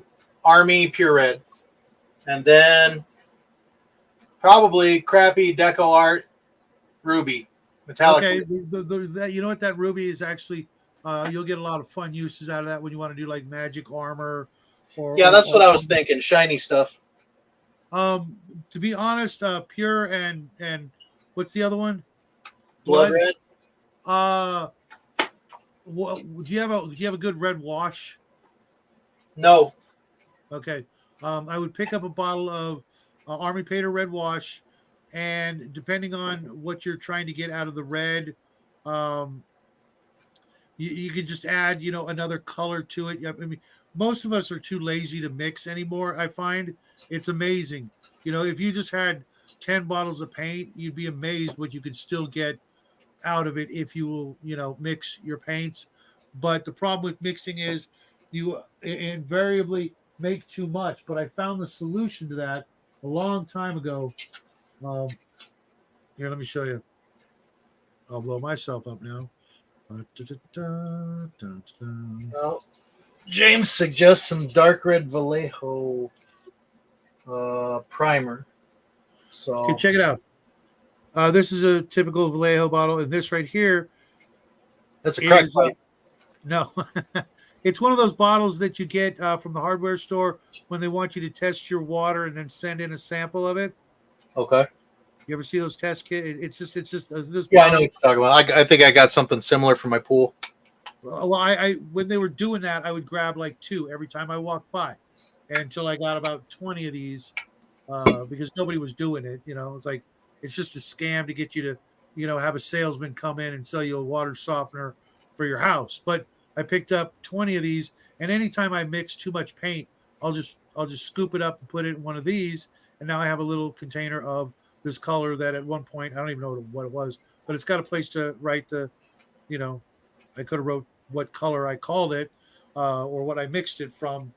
Army pure red. And then probably crappy deco art ruby. Metallic. Okay, you know what, that ruby is actually you'll get a lot of fun uses out of that when you want to do like magic armor Yeah, that's what I was thinking. Shiny stuff. To be honest, pure and what's the other one? Blood red. Do you have a good red wash? No. Okay. I would pick up a bottle of Army Painter red wash, and depending on what you're trying to get out of the red, you could just add, another color to it. I mean, most of us are too lazy to mix anymore. I find it's amazing. If you just had 10 bottles of paint, you'd be amazed what you could still get out of it if you will, mix your paints. But the problem with mixing is you invariably make too much. But I found the solution to that a long time ago. Here, let me show you. I'll blow myself up now. Well, James suggests some dark red Vallejo primer. So Okay, check it out. This is a typical Vallejo bottle, and this right here, that's a crack pipe. No, it's one of those bottles that you get from the hardware store when they want you to test your water and then send in a sample of it. Okay. You ever see those test kits? It's just this. Yeah, I know what you're talking about. I think I got something similar for my pool. Well, I when they were doing that, I would grab like 2 every time I walked by, until I got about 20 of these because nobody was doing it. It's like it's just a scam to get you to have a salesman come in and sell you a water softener for your house. But I picked up 20 of these, and anytime I mix too much paint, I'll just scoop it up and put it in one of these, and now I have a little container of this color that at one point I don't even know what it was, but it's got a place to write the, I could have wrote what color I called it or what I mixed it from.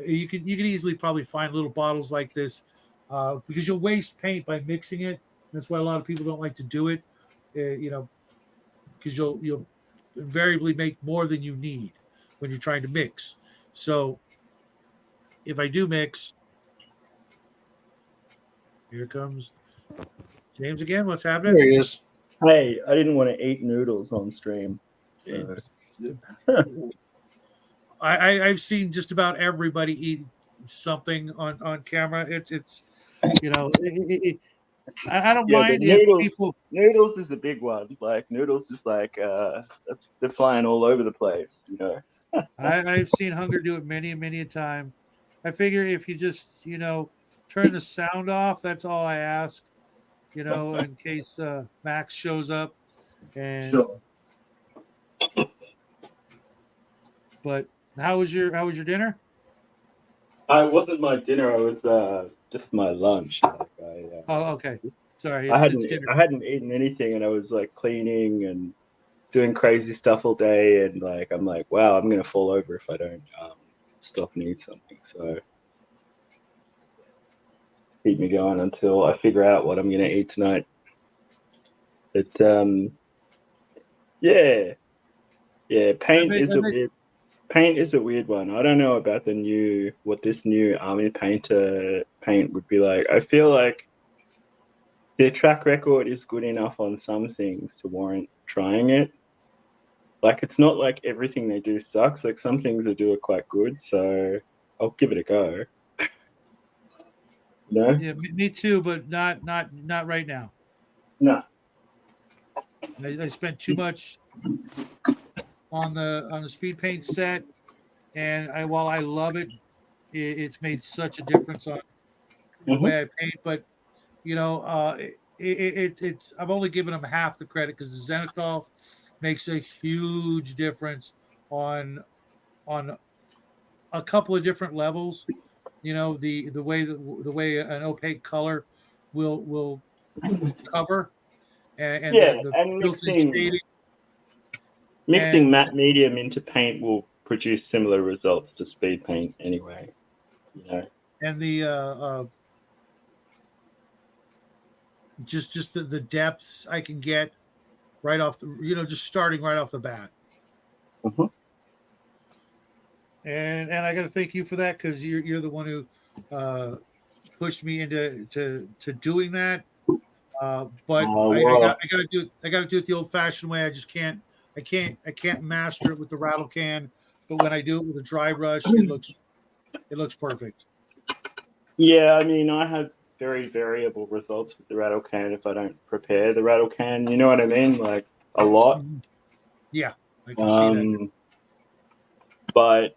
You can easily probably find little bottles like this because you'll waste paint by mixing it. That's why a lot of people don't like to do it, because you'll invariably make more than you need when you're trying to mix. So if I do mix, here comes James again. What's happening? There he is. Hey, I didn't want to eat noodles on stream. So. I've seen just about everybody eat something on camera. It's you know, I don't Yeah, the mind if noodles. people. Noodles is a big one. Like noodles is like they're flying all over the place. You know. I've seen Hunger do it many a time. I figure if you just turn the sound off, that's all I ask. In case Max shows up, and Sure. but how was your dinner? It wasn't my dinner. I was just my lunch. Like Oh, okay. Sorry, I it's dinner. hadn't eaten anything, and I was like cleaning and doing crazy stuff all day, and like I'm like, wow, I'm gonna fall over if I don't stop and eat something. So keep me going until I figure out what I'm gonna eat tonight. But yeah, paint is a weird. Paint is a weird one. I don't know about what this new Army Painter paint would be like. I feel like their track record is good enough on some things to warrant trying it. Like it's not like everything they do sucks. Like some things they do are quite good, so I'll give it a go. No? Yeah, me too, but not right now. No. I spent too much on the speed paint set, and while I love it, it's made such a difference on the way I paint. But it's I'm only giving them half the credit because the Zenithal makes a huge difference on a couple of different levels. The way an opaque color will cover and the and built-in shading. mixing matte medium into paint will produce similar results to speed paint anyway. And the just the depths I can get right off just starting right off the bat. And I got to thank you for that because you're the one who pushed me into doing that. But I got to do it the old-fashioned way. I can't master it with the rattle can, but when I do it with a dry brush, it looks perfect. Yeah, I mean, I have very variable results with the rattle can if I don't prepare the rattle can. You know what I mean? Like a lot. Yeah, I can see that. But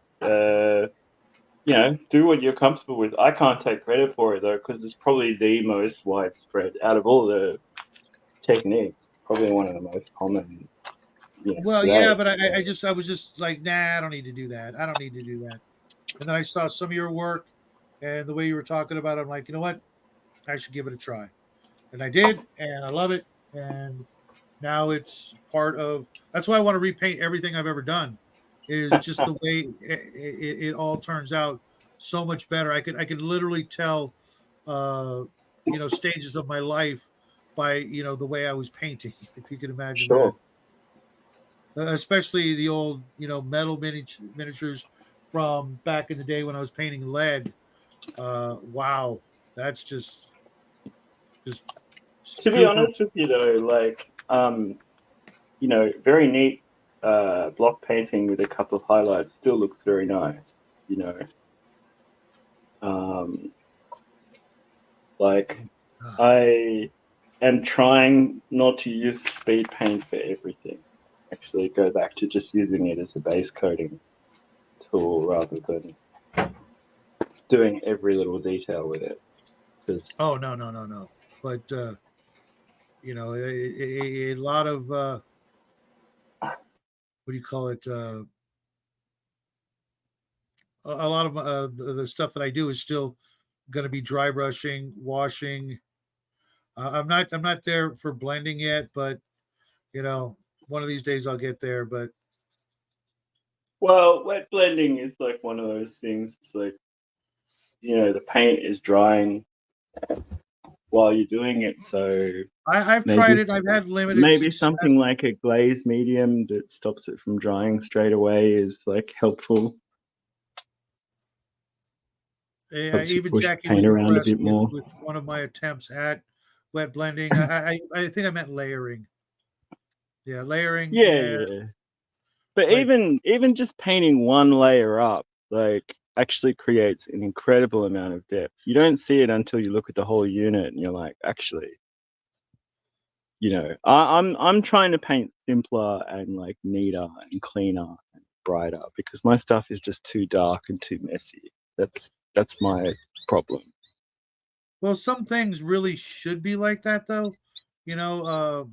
do what you're comfortable with. I can't take credit for it though, because it's probably the most widespread out of all the techniques. Probably one of the most common. Well, yeah, but I was just like, nah, I don't need to do that. I don't need to do that. And then I saw some of your work and the way you were talking about it. I'm like, you know what? I should give it a try. And I did, and I love it. And now it's part of. That's why I want to repaint everything I've ever done. Is just the way it all turns out so much better. I could literally tell, stages of my life by the way I was painting. If you could imagine that. Especially the old, metal miniatures from back in the day when I was painting lead. Wow, that's just. To be honest with you, though, like, very neat block painting with a couple of highlights still looks very nice. I am trying not to use speed paint for everything. Actually go back to just using it as a base coating tool rather than doing every little detail with it. Oh no! But a lot of what do you call it? A lot of the stuff that I do is still going to be dry brushing, washing. I'm not there for blending yet, but one of these days I'll get there. But wet blending is like one of those things. It's like the paint is drying while you're doing it, so I've tried it. I've had limited. Maybe success. something like a glaze medium that stops it from drying straight away is like helpful. Yeah, even Jackie was impressed with one of my attempts at wet blending. I think I meant layering. Yeah, layering. Yeah. But Like, even just painting one layer up, like, actually creates an incredible amount of depth. You don't see it until you look at the whole unit, and you're like, actually, I'm trying to paint simpler and like neater and cleaner and brighter because my stuff is just too dark and too messy. That's my problem. well, some things really should be like that, though. Yeah,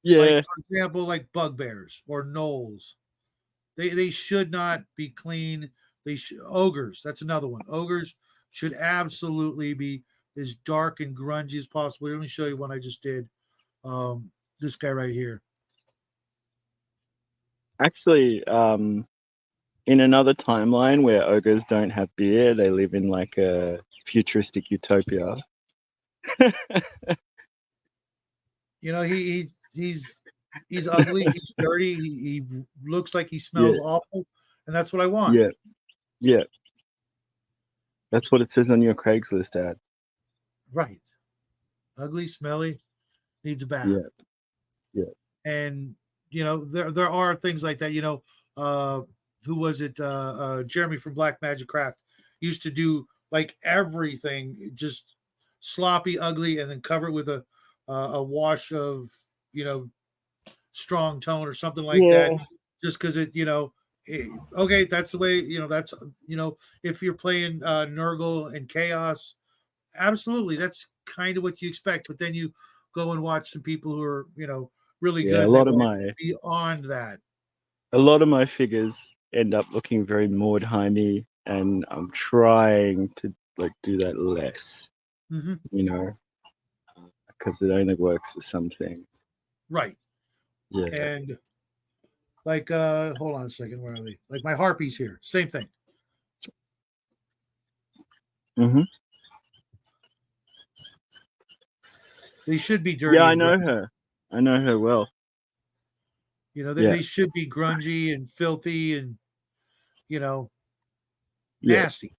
Like, for example, like bugbears or gnolls. They should not be clean. Ogres. That's another one. Ogres should absolutely be as dark and grungy as possible. Let me show you one I just did. This guy right here. actually, in another timeline where ogres don't have beer, they live in like a futuristic utopia. He's ugly. He's dirty. He looks like he smells awful, and that's what I want. Yeah. That's what it says on your Craigslist ad. Right. Ugly, smelly, needs a bath. Yeah. And there are things like that. Who was it? Jeremy from Black Magic Craft used to do like everything just sloppy, ugly, and then cover it with a wash of strong tone or something like that. Just because okay, that's the way. That's if you're playing Nurgle and Chaos, absolutely, that's kind of what you expect. But then you go and watch some people who are really good. A lot of my beyond that. A lot of my figures end up looking very Mordheimy, and I'm trying to like do that less. Because it only works for some things. Right. Yeah. And like, hold on a second. Where are they? Like my harpies here. Same thing. Mm-hmm. They should be dirty. Yeah, I know her. I know her well. They should be grungy and filthy and, nasty.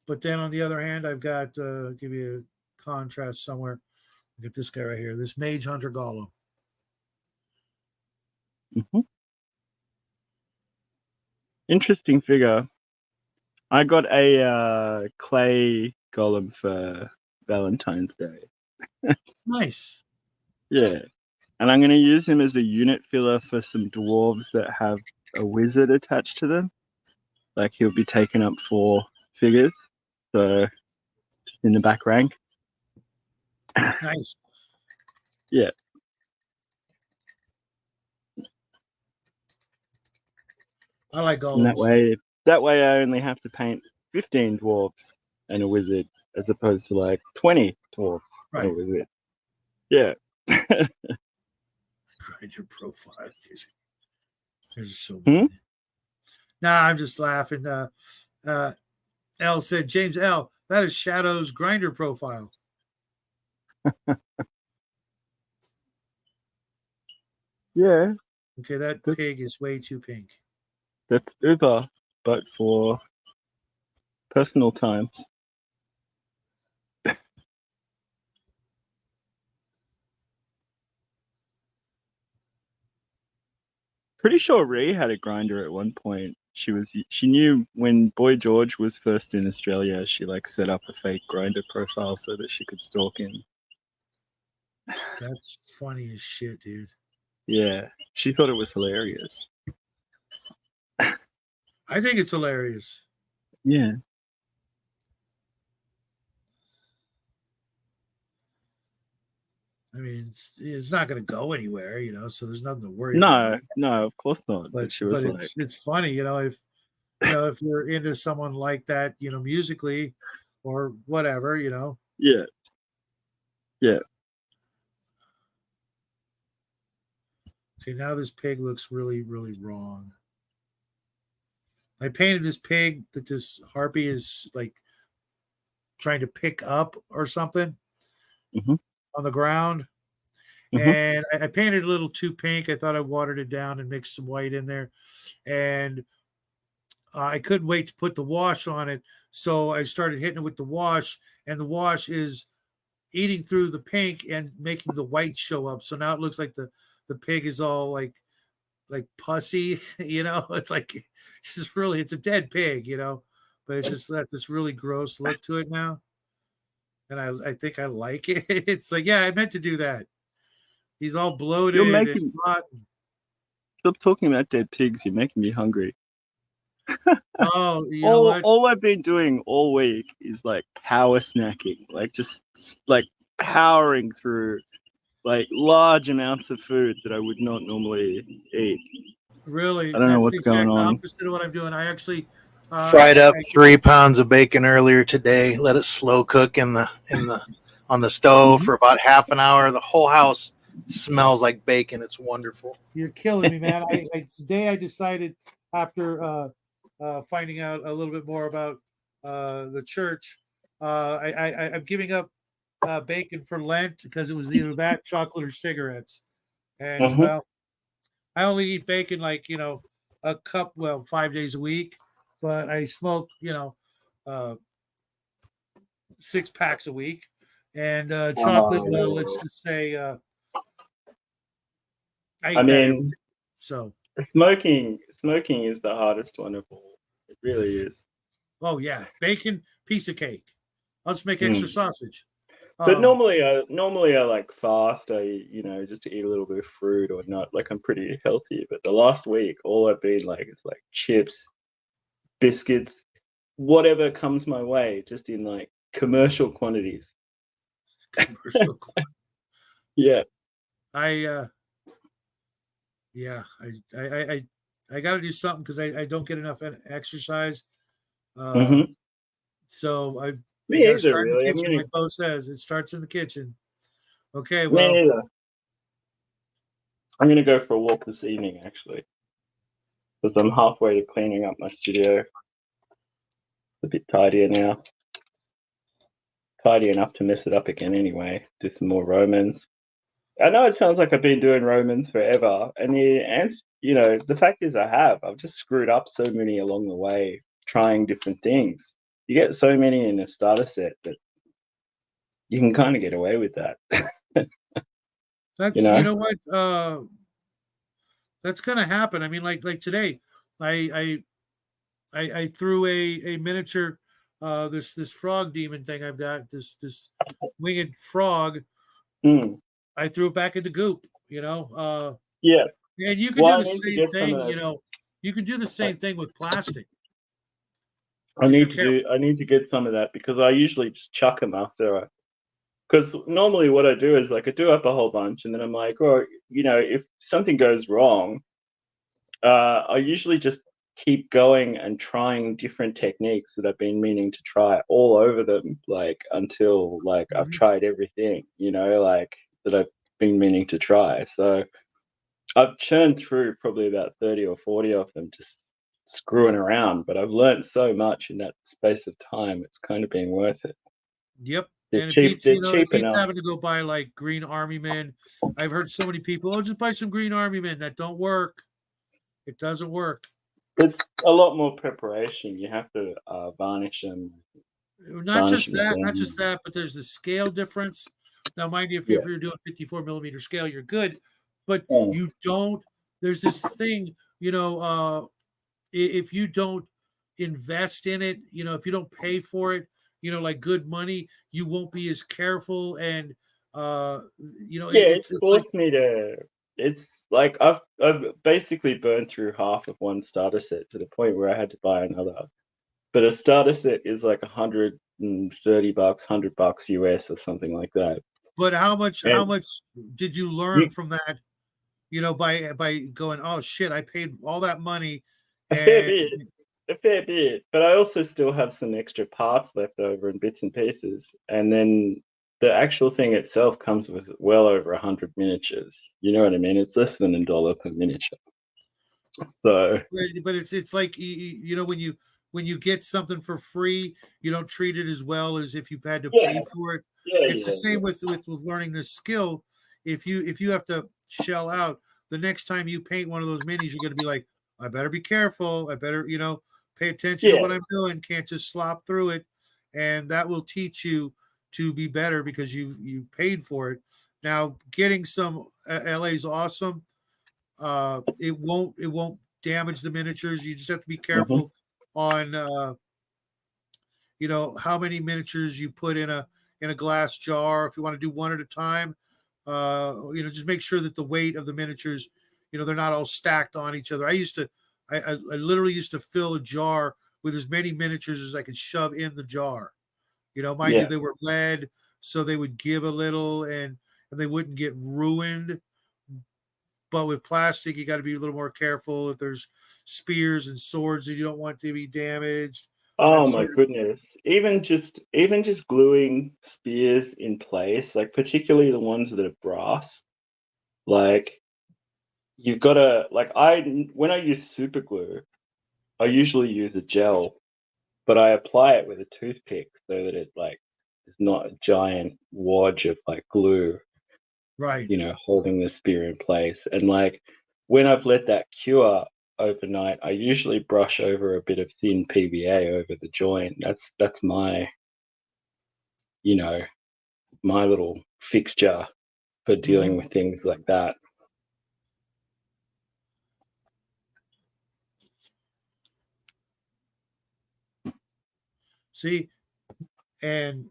But then on the other hand, I've got, give you a contrast somewhere. Look at this guy right here, this Mage Hunter Golem. Mm-hmm. Interesting figure. I got a clay golem for Valentine's Day. Nice. Yeah. And I'm going to use him as a unit filler for some dwarves that have a wizard attached to them. Like he'll be taking up 4 figures. So in the back rank. Nice. Yeah. I like golems. And that way I only have to paint 15 dwarves and a wizard as opposed to like 20 dwarves and a wizard. Yeah. Grind your profile. They're just so good. Nah, I'm just laughing. L said, James L, that is Shadow's grinder profile. Yeah. Okay, that pig is way too pink. That's Uber, but for personal times. Pretty sure Ree had a grinder at one point. She knew when Boy George was first in Australia, she like set up a fake grinder profile so that she could stalk him. That's funny as shit, dude. Yeah, she thought it was hilarious. I think it's hilarious. Yeah. I mean, it's not going to go anywhere, so there's nothing to worry about. No, of course not. But she was it's funny, if you're into someone like that, musically or whatever, Yeah. Yeah. Okay, now this pig looks really, really wrong. I painted this pig that this harpy is like trying to pick up or something on the ground. And I painted a little too pink. I thought I watered it down and mixed some white in there. And I couldn't wait to put the wash on it. So I started hitting it with the wash, and the wash is eating through the pink and making the white show up. So now it looks like the the pig is all like pussy, it's like it's just really, it's a dead pig, but it's just got this really gross look to it now. And I think I like it. It's like, yeah, I meant to do that. He's all bloated and rotten. Stop talking about dead pigs. You're making me hungry. Oh, you know what? All I've been doing all week is like power snacking, like just like powering through like large amounts of food that I would not normally eat. Really? I don't know That's what's the exact going on. opposite of what I'm doing. I actually fried up 3 pounds of bacon earlier today. Let it slow cook on the stove for about half an hour. The whole house smells like bacon. It's wonderful. You're killing me, man. Today I decided, after finding out a little bit more about the church, I'm giving up bacon for Lent because it was either that, chocolate, or cigarettes. And well, I only eat bacon like a cup, 5 days a week, but I smoke 6 packs a week. And chocolate, let's just say I mean, so smoking is the hardest one of all. It really is. Oh yeah, bacon, piece of cake. I'll just make extra sausage. But normally I like fast. I just eat a little bit of fruit or nut. Like I'm pretty healthy. But the last week, all I've been like is like chips, biscuits, whatever comes my way, just in like commercial quantities. Yeah. I got to do something because I don't get enough exercise. So I either, really. Kitchen, like Bo says, it starts in the kitchen. Okay, well, I'm gonna go for a walk this evening actually, because I'm halfway to cleaning up my studio. It's a bit tidier now. Tidy enough to mess it up again anyway. Do some more Romans. I know it sounds like I've been doing Romans forever, and the fact is I've just screwed up so many along the way trying different things. You get so many in a starter set that you can kind of get away with that. That's you know what that's gonna happen. I mean, like today, I threw a miniature this frog demon thing I've got, this winged frog. I threw it back in the goop, Yeah. And you can do the same thing, you can do the same thing with plastic. I need to get some of that because I usually just chuck them after because normally what I do is like I do up a whole bunch and then I'm like, if something goes wrong, I usually just keep going and trying different techniques that I've been meaning to try all over them, like until like I've tried everything, like that I've been meaning to try. So I've churned through probably about 30 or 40 of them just screwing around, but I've learned so much in that space of time. It's kind of been worth it. Yep. They're and cheap, it beats enough. Having to go buy like green army men. I've heard so many people, just buy some green army men. That don't work. It doesn't work. It's a lot more preparation. You have to varnish them. Not just that, but there's the scale difference. Now, mind you, if you're doing 54 millimeter scale, you're good, but you don't. There's this thing, if you don't invest in it, if you don't pay for it, like good money, you won't be as careful. And it's forced me to. It's like I've basically burned through half of one starter set to the point where I had to buy another. But a starter set is like $130, $100 US or something like that. But how much did you learn from that? By going, oh shit, I paid all that money. A fair bit. But I also still have some extra parts left over and bits and pieces. And then the actual thing itself comes with well over 100 miniatures. You know what I mean? It's less than $1 per miniature. So, but it's like when you get something for free, you don't treat it as well as if you had to pay for it. It's the same with learning this skill. If you have to shell out, the next time you paint one of those minis, you're going to be like, I better be careful. I better pay attention to what I'm doing. Can't just slop through it, and that will teach you to be better because you paid for it. Now, getting some LA's awesome. It won't damage the miniatures. You just have to be careful on how many miniatures you put in a glass jar. If you want to do one at a time, just make sure that the weight of the miniatures, they're not all stacked on each other. I literally used to fill a jar with as many miniatures as I could shove in the jar. Mind you, they were lead, so they would give a little and they wouldn't get ruined. But with plastic, you got to be a little more careful. If there's spears and swords that you don't want to be damaged. Oh my goodness. Even just gluing spears in place, like particularly the ones that are brass, like you've got to when I use super glue, I usually use a gel, but I apply it with a toothpick so that it is not a giant wodge of glue, right? Holding the spear in place. And when I've let that cure overnight, I usually brush over a bit of thin PVA over the joint. That's my my little fixture for dealing with things like that. See, and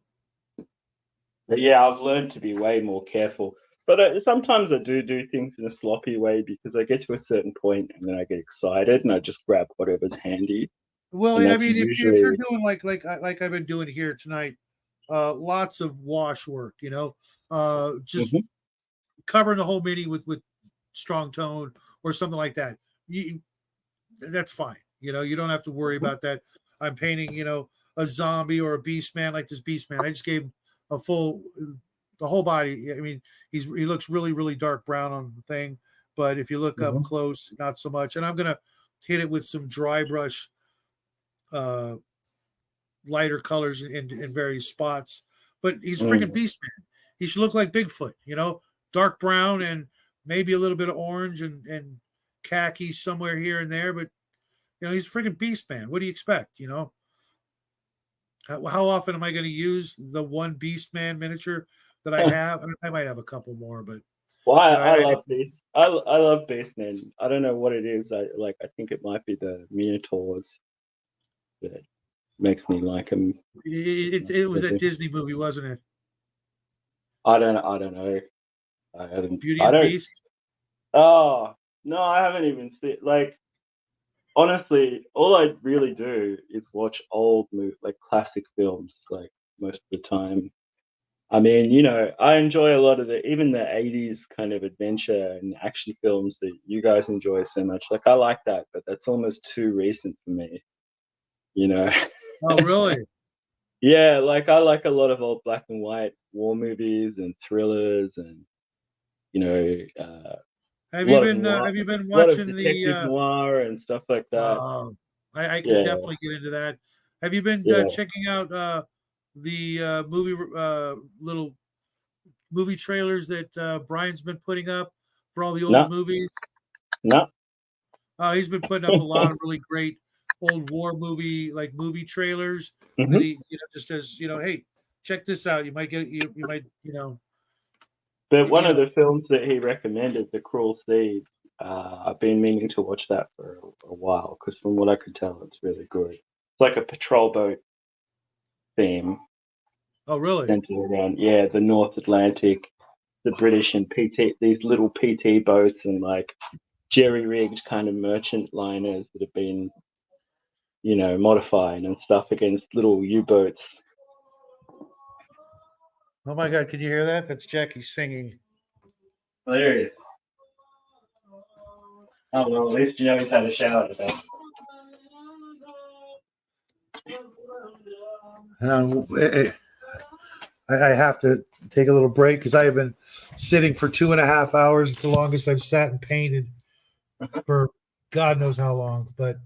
yeah, I've learned to be way more careful. But sometimes I do things in a sloppy way because I get to a certain point and then I get excited and I just grab whatever's handy. Well, I mean, if you're doing like I've been doing here tonight, lots of wash work, just covering the whole mini with strong tone or something like that. That's fine. You don't have to worry about that. I'm painting, a zombie or a beast man like this beast man. I just gave him the whole body. I mean, he looks really, really dark brown on the thing, but if you look up close, not so much. And I'm gonna hit it with some dry brush, lighter colors in various spots. But he's freaking beast man. He should look like Bigfoot, dark brown and maybe a little bit of orange and khaki somewhere here and there. But he's a freaking beast man. What do you expect? How often am I going to use the one beast man miniature that I have? I might have a couple more, but I love beast. I love beast man. I don't know what it is. I think it might be the minotaurs that makes me like him. It was a Disney movie, wasn't it? I don't know. I haven't. Beauty and the Beast. Oh no, I haven't even seen. Honestly, all I really do is watch old classic films, most of the time. I mean, I enjoy a lot of even the 80s kind of adventure and action films that you guys enjoy so much. I like that, but that's almost too recent for me. Oh, really? Yeah, I like a lot of old black and white war movies and thrillers and Have you been watching the detective noir and stuff like that? I can definitely get into that. Have you been checking out the movie little movie trailers that Brian's been putting up for all the old movies? No. He's been putting up a lot of really great old war movie trailers. That he just as hey, check this out. You might get you might But one of the films that he recommended, The Cruel Seed, I've been meaning to watch that for a while because from what I could tell, it's really good. It's like a patrol boat theme. Oh, really? Centered around, the North Atlantic, the British and these little PT boats and jerry-rigged kind of merchant liners that have been, modified and stuff against little U-boats. Oh my God! Can you hear that? That's Jackie singing. Hilarious. Oh well, at least he's had a shower today. I have to take a little break because I have been sitting for 2.5 hours. It's the longest I've sat and painted for God knows how long. But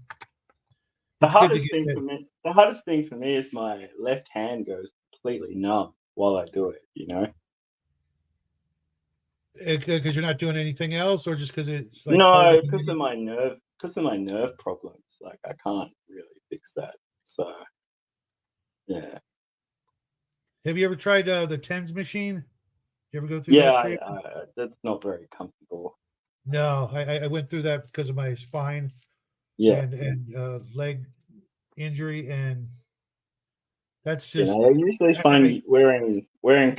the hardest thing for me is my left hand goes completely numb while I do it. Because you're not doing anything else, or just because it's no, because of my nerve problems. I can't really fix that. So, yeah. Have you ever tried the TENS machine? You ever go through Yeah, that tree? that's not very comfortable. No, I went through that because of my spine Yeah. and leg injury, and that's You just know, I usually I find mean, wearing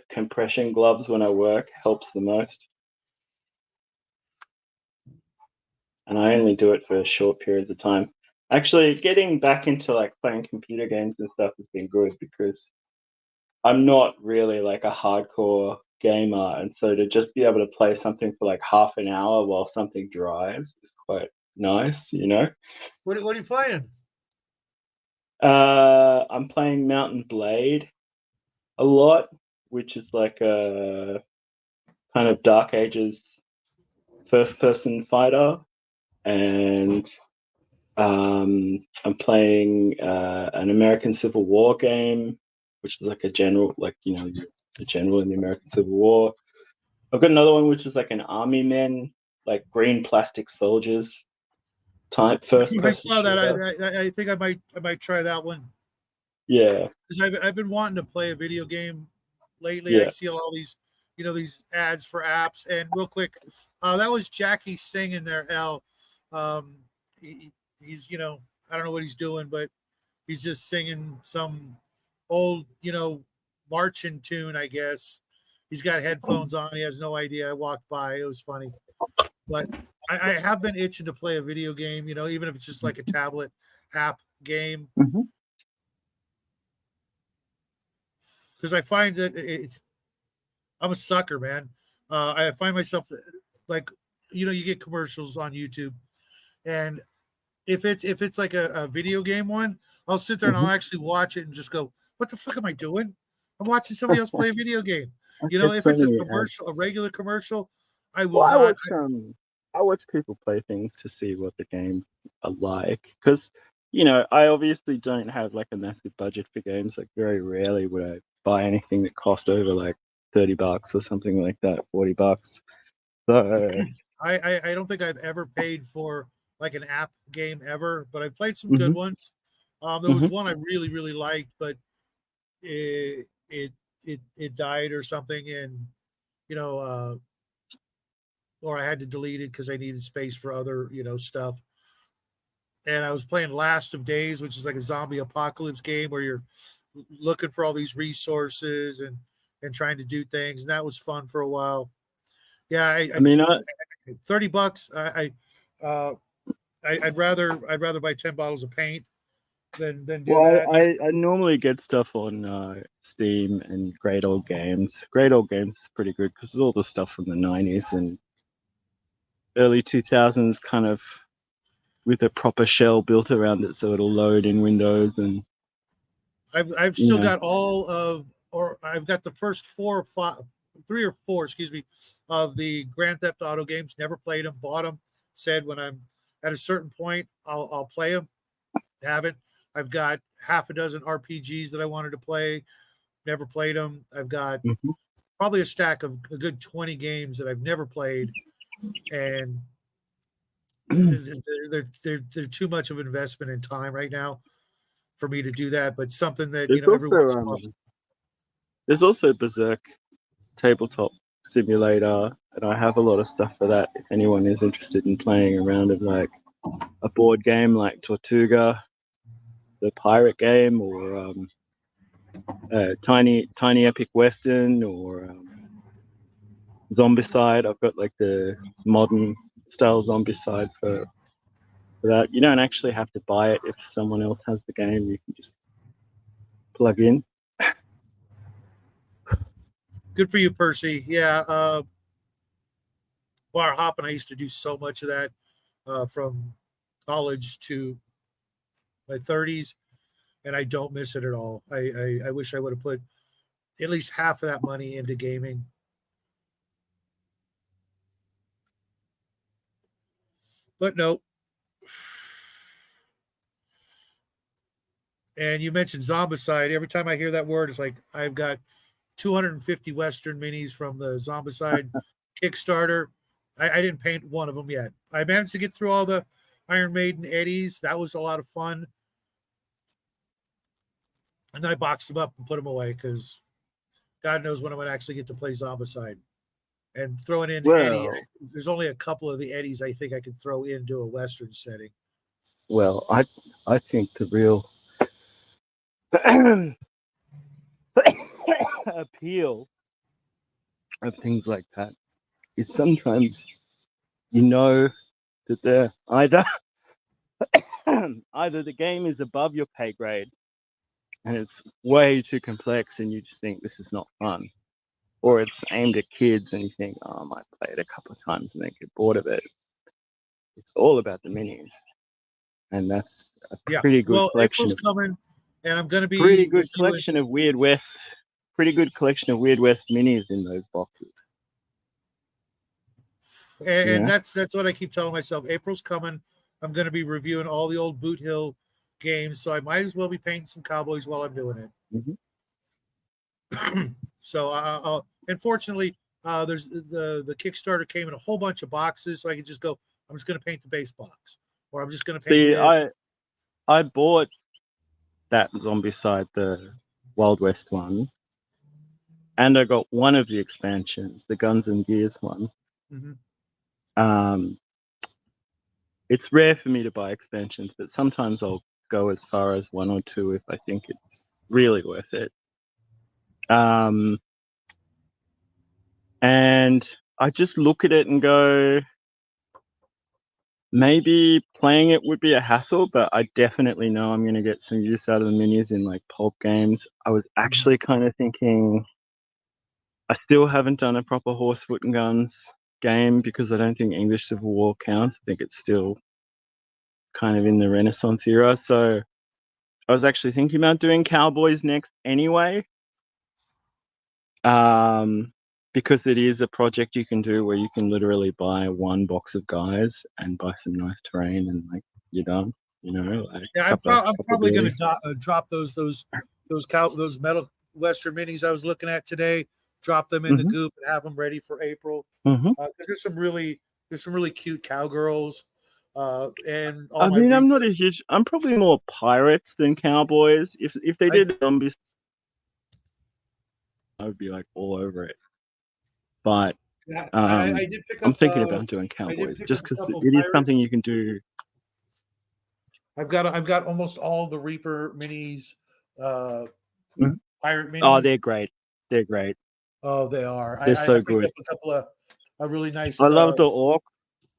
compression gloves when I work helps the most, and I only do it for short periods of time. Actually, getting back into like playing computer games and stuff has been good because I'm not really like a hardcore gamer, and so to just be able to play something for like half an hour while something dries is quite nice, you know. what are you playing? I'm playing Mountain Blade a lot, which is like a kind of Dark Ages first-person fighter, and I'm playing an American Civil War game, which is like a general, like a general in the American Civil War. I've got another one which is like an army men, like green plastic soldiers type first I person saw that. shooter. I think I might try that one Yeah, because I've been wanting to play a video game lately. I yeah. see all these these ads for apps. And real quick, that was Jackie singing there. L, um, he's I don't know what he's doing, but he's just singing some old marching tune, I guess. He's got headphones on. He has no idea. I walked by. It was funny, but I have been itching to play a video game. Even if it's just like a tablet app game, Mm-hmm. because I find that I'm a sucker, man. I find myself like, you get commercials on YouTube, and if it's like a video game one, I'll sit there and Mm-hmm. I'll actually watch it and just go, "What the fuck am I doing? I'm watching somebody else play a video game." I get If so it's a many commercial, a ads. regular commercial, I Well, will not. I watch people play things to see what the games are like because I obviously don't have like a massive budget for games. Like very rarely would I buy anything that cost over like $30 or something like that, $40. So I don't think I've ever paid for like an app game ever, but I've played some good hmm ones. There was hmm one I really liked, but it died or something, and you know, uh, or I had to delete it because I needed space for other stuff. And I was playing Last of Days, which is like a zombie apocalypse game where you're looking for all these resources and trying to do things, and that was fun for a while. Yeah, I mean, $30. I'd rather buy 10 bottles of paint than do well, that. I normally get stuff on Steam and Great Old Games. Great Old Games is pretty good because it's all the stuff from the 90s and early 2000s, kind of with a proper shell built around it, so it'll load in Windows and I've you still know. got all of, or I've got the first 3 or 4, excuse me, of the Grand Theft Auto games. Never played them, bought them. Said when I'm at a certain point, I'll play them. Haven't. I've got half a dozen RPGs that I wanted to play. Never played them. I've got Mhm. probably a stack of a good 20 games that I've never played, and they're too much of an investment in time right now for me to do that. But something that There's every once in a while. there's also Berserk tabletop simulator, and I have a lot of stuff for that. If anyone is interested in playing a round of like a board game like Tortuga, the pirate game, or Tiny Epic Western, or Zombicide. I've got like the modern style Zombicide for that. You don't actually have to buy it if someone else has the game. You can just plug in. Good for you, Percy. Yeah, bar hopping. I used to do so much of that from college to my 30s, and I don't miss it at all. I wish I would have put at least half of that money into gaming. But no. And you mentioned Zombicide. Every time I hear that word, it's like I've got 250 Western minis from the Zombicide Kickstarter. I didn't paint one of them yet. I managed to get through all the Iron Maiden Eddies. That was a lot of fun. And then I boxed them up and put them away because God knows when I'm going to actually get to play Zombicide. And throwing in Eddie, Well, there's only a couple of the Eddies I think I could throw into a Western setting. well, I think the real appeal of things like that is sometimes you know that they're either the game is above your pay grade and it's way too complex and you just think this is not fun, or it's aimed at kids and you think, oh, I might play it a couple of times and then get bored of it. It's all about the minis, and that's a pretty good collection. April's coming, and I'm going to be pretty good collection of Weird West minis in those boxes. And that's what I keep telling myself. April's coming. I'm going to be reviewing all the old Boot Hill games, so I might as well be painting some Cowboys while I'm doing it. Mm-hmm. So, unfortunately, there's the Kickstarter came in a whole bunch of boxes, so I can just go. I'm just going to paint the base box, or I'm just going to paint. See, I bought that Zombicide, the Wild West one, and I got one of the expansions, the Guns and Gears one. Mm-hmm. It's rare for me to buy expansions, but sometimes I'll go as far as one or two if I think it's really worth it. And I just look at it and go, maybe playing it would be a hassle, but I definitely know I'm going to get some use out of the minis in like pulp games. I was actually kind of thinking, I still haven't done a proper Horse, Foot and Guns game because I don't think English Civil War counts. I think it's still kind of in the Renaissance era. So I was actually thinking about doing Cowboys next anyway. Because it is a project you can do where you can literally buy one box of guys and buy some nice terrain and like you're done, you know. Like I'm probably going to drop those metal Western minis I was looking at today. Drop them in the goop and have them ready for April. Because there's some really cute cowgirls. And I'm not a huge. I'm probably more pirates than cowboys. If they did zombies, I would be like all over it. But I did pick up, I'm thinking about doing cowboys just because it is something you can do. I've got almost all the Reaper minis, pirate minis. Oh, they're great. They're great. Oh, they are. They're so good. Up a couple of a really nice. I love the orc.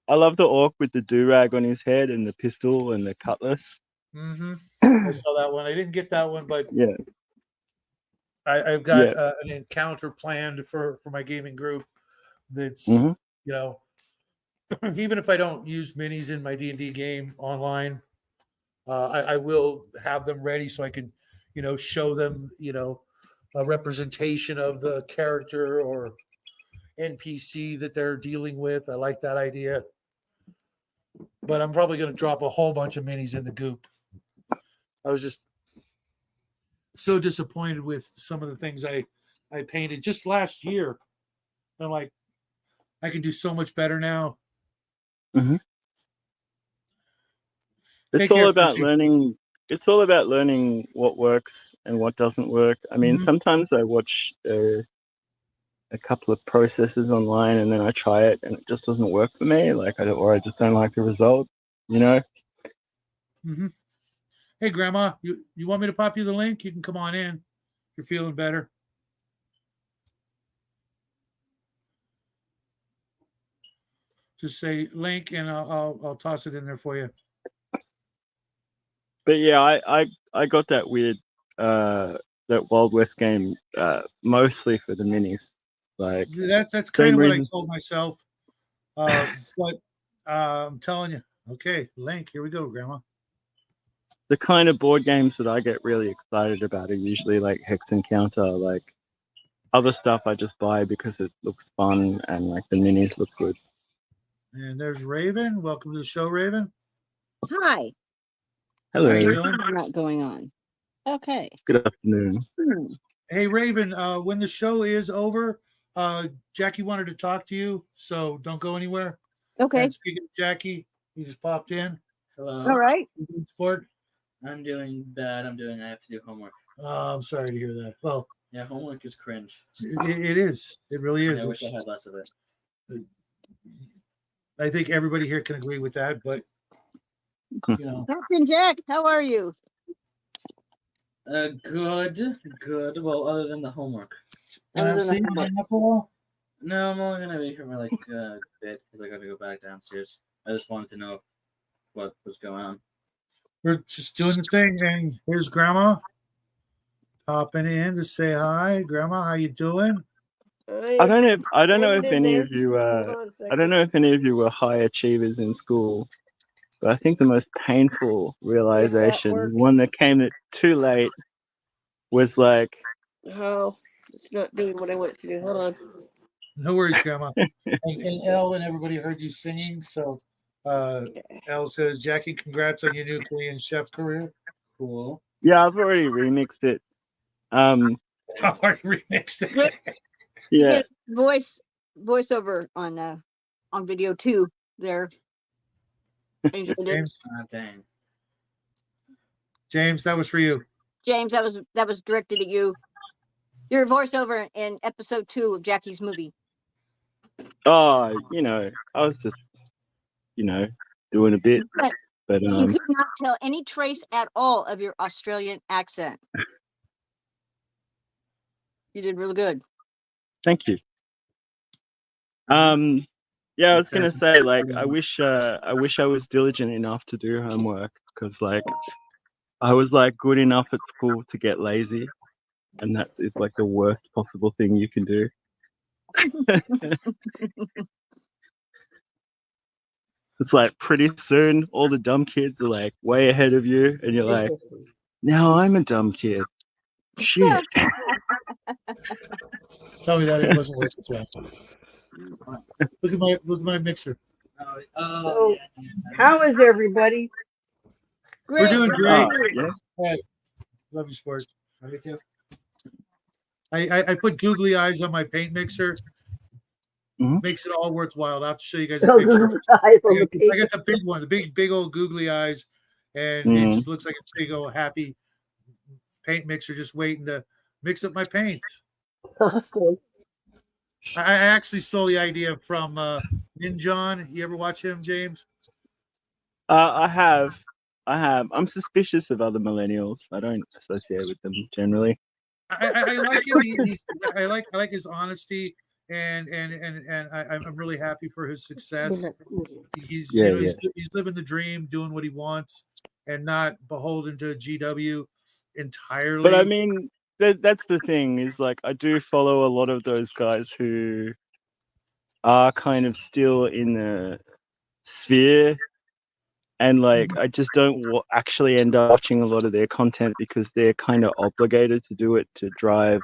I love the orc with the do-rag on his head and the pistol and the cutlass. Mm-hmm. I saw that one. I didn't get that one, but yeah. I've got an encounter planned for my gaming group. That's you know, even if I don't use minis in my D&D game online, I will have them ready so I can, show them, a representation of the character or NPC that they're dealing with. I like that idea, but I'm probably going to drop a whole bunch of minis in the goop. I was just so disappointed with some of the things I painted just last year. I'm like, I can do so much better now. It's all about learning. It's all about learning what works and what doesn't work. I mean, sometimes I watch a couple of processes online and then I try it and it just doesn't work for me. Like I just don't like the result, Hey, Grandma, you want me to pop you the link? You can come on in. You're feeling better. Just say link and I'll toss it in there for you. But yeah, I got that weird that Wild West game mostly for the minis. Like that's kind of what I told myself. But I'm telling you, okay, link. Here we go, Grandma. The kind of board games that I get really excited about are usually like Hex Encounter, like other stuff I just buy because it looks fun and like the minis look good. And there's Raven. Welcome to the show, Raven. Hi. Hello. How are you doing? Not going on. Okay. Good afternoon. Hey, Raven. When the show is over, Jackie wanted to talk to you, so don't go anywhere. Okay. And speaking of Jackie, he just popped in. Hello. All right. Sport. I'm doing bad. I have to do homework. I'm sorry to hear that. Well, Yeah, homework is cringe. It is. It really is. I wish I had less of it. I think everybody here can agree with that, but you know. Captain Jack, how are you? Good. Well, other than the homework. Other than the See, homework. Apple? No, I'm only gonna be here for like a bit because I gotta go back downstairs. I just wanted to know what was going on. We're just doing the thing, and here's Grandma popping in to say hi. Grandma, how you doing? I don't know. I don't know if Hanging in any there. of you. Hold on a I second. don't know if any of you were high achievers in school, but I think the most painful realization, works. one that came too late, was like, Oh, it's not doing what I want it to do. Hold on. No worries, Grandma. And Elle and everybody heard you singing. So Elle says, Jackie, congrats on your new Korean chef career. Cool. yeah, I've already remixed it. I've already remixed it. Yeah. Voiceover on video too. There. Enjoyed it. James, Dang. James, that was for you. James, that was directed at you. Your voiceover in episode 2 of Jackie's movie. Oh, I was just, doing a bit, but You could not tell any trace at all of your Australian accent. You did really good. thank you. Yeah, I was gonna say, like, I wish I was diligent enough to do homework, because like I was like good enough at school to get lazy, and that is like the worst possible thing you can do. It's like pretty soon all the dumb kids are like way ahead of you, and you're like, now I'm a dumb kid. Shit. Tell me that it wasn't worth it, Jack. Look at my mixer. So, how is everybody? We're doing great. Yeah. All right. Love you, sport. Love you too. I put googly eyes on my paint mixer. Mhm. Makes it all worthwhile. I have to show you guys a picture. I got the big one, the big old googly eyes, and it just looks like a big old happy paint mixer just waiting to mix up my paints. Cool. I actually stole the idea from Ninjon. You ever watch him, James? I have. I'm suspicious of other millennials. I don't associate with them generally. I like him. I like his honesty, and I'm really happy for his success. He's he's living the dream, doing what he wants, and not beholden to GW entirely. But I mean, that's the thing, is like I do follow a lot of those guys who are kind of still in the sphere, and like I just don't actually end up watching a lot of their content because they're kind of obligated to do it to drive.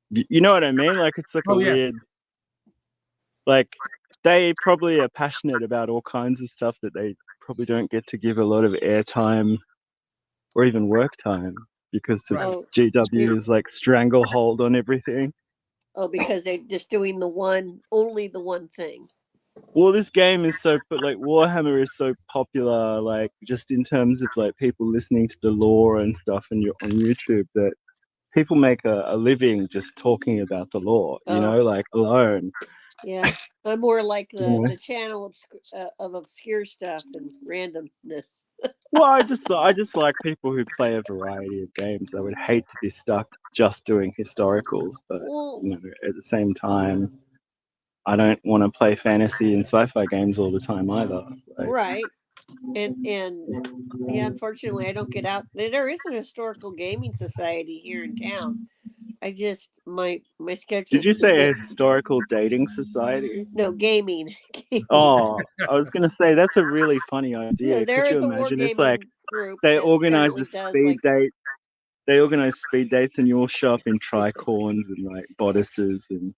You know what I mean? Like it's like weird. Like they probably are passionate about all kinds of stuff that they probably don't get to give a lot of airtime or even work time because of GW's like stranglehold on everything. Oh, because they're just doing only the one thing. Well, this game is so, but like Warhammer is so popular, like just in terms of like people listening to the lore and stuff, and you're on YouTube, that people make a living just talking about the lore, you know, like alone. Yeah, I'm more like the channel of obscure stuff and randomness. Well, I just like people who play a variety of games. I would hate to be stuck just doing historicals, but at the same time, I don't want to play fantasy and sci-fi games all the time either. Like, right. And yeah, unfortunately, I don't get out. There is an historical gaming society here in town. I just my schedule. Did you say a historical dating society? No, gaming. Oh, I was gonna say that's a really funny idea. No, there Could you is a imagine? It's like group they organize a speed like, date. They organize speed dates, and you all show up in tricorns and like bodices, and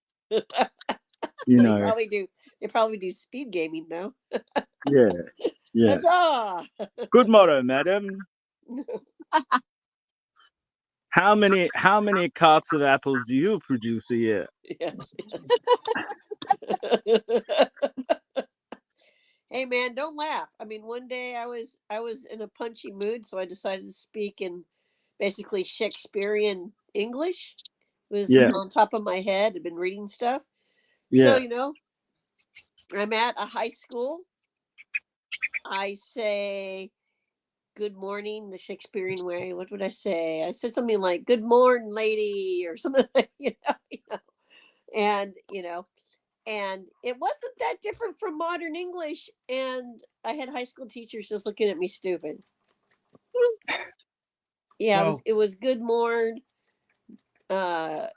you know. They probably do speed gaming though. Yeah. Huzzah! Good motto, madam. How many carts of apples do you produce a year? Yes. Hey man, don't laugh. I mean, one day I was in a punchy mood, so I decided to speak in basically Shakespearean English, was Yeah. on top of my head. I've been reading stuff. Yeah. So, you know, I'm at a high school. I say good morning the Shakespearean way. What would I say? I said something like good morning, lady, or something like, and and it wasn't that different from modern English. And I had high school teachers just looking at me stupid. Yeah, Well, it was good morn, good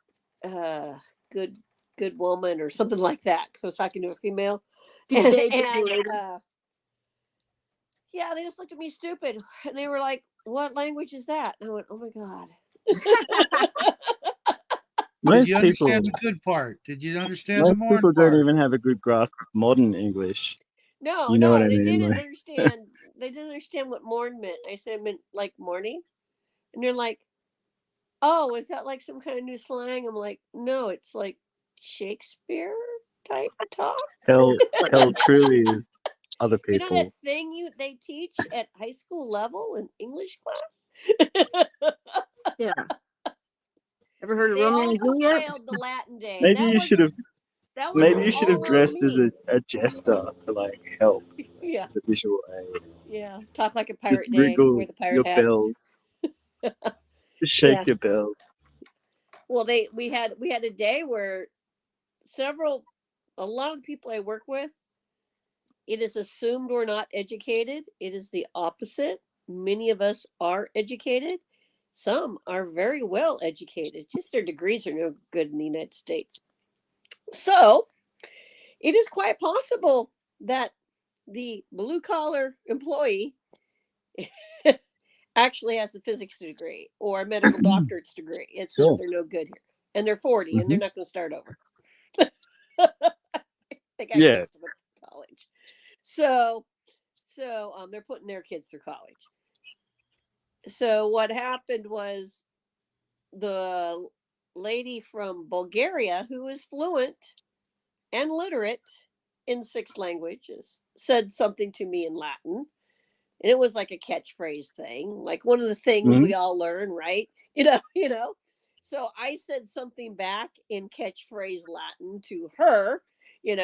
woman or something like that. So I was talking to a female. Good day, good And lady. yeah, they just looked at me stupid. And they were like, what language is that? And I went, oh my God. did you understand the good part? Did you understand the Most more people part? don't even have a good grasp of modern English. No, You know what I they mean? didn't Like- understand. They didn't understand what morn meant. I said it meant like morning. And they're like, oh, is that like some kind of new slang? I'm like, no, it's like Shakespeare type talk. Hell truly is other You know people. that thing they teach at high school level in English class? Yeah. Ever heard of They Romeo and also Juliet? failed the Latin day. Maybe you should have That was maybe you should have all on dressed as me. a jester to like help Yeah, as a visual aid. yeah. Talk like a Just pirate day. wriggle Wear the pirate your hat. bell. Just shake Yeah. your bell. Well, we had a day where a lot of the people I work with, it is assumed we're not educated. It is the opposite. Many of us are educated. Some are very well educated. Just their degrees are no good in the United States. So it is quite possible that the blue collar employee actually has a physics degree or a medical doctorate's degree. It's just they're no good here. And they're 40 and they're not going to start over. They got kids to put to college. So they're putting their kids through college. So what happened was the lady from Bulgaria, who is fluent and literate in 6 languages, said something to me in Latin. And it was like a catchphrase thing, like one of the things we all learn, right? You know. So I said something back in catchphrase Latin to her, and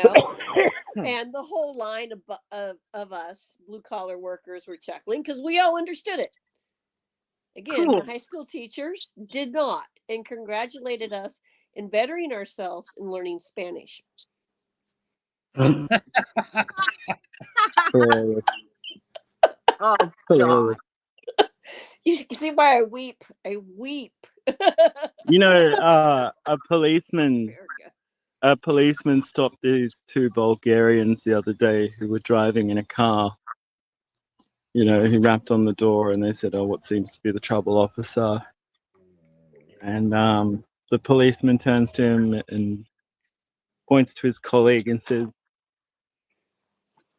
the whole line of us blue collar workers were chuckling because we all understood it. Again, Cool. the high school teachers did not, and congratulated us in bettering ourselves in learning Spanish. Oh, Hilarious. You see why I weep? I weep. You know, a policeman stopped these 2 Bulgarians the other day who were driving in a car. You know, he rapped on the door and they said, "Oh, what seems to be the trouble, officer?" And the policeman turns to him and points to his colleague and says,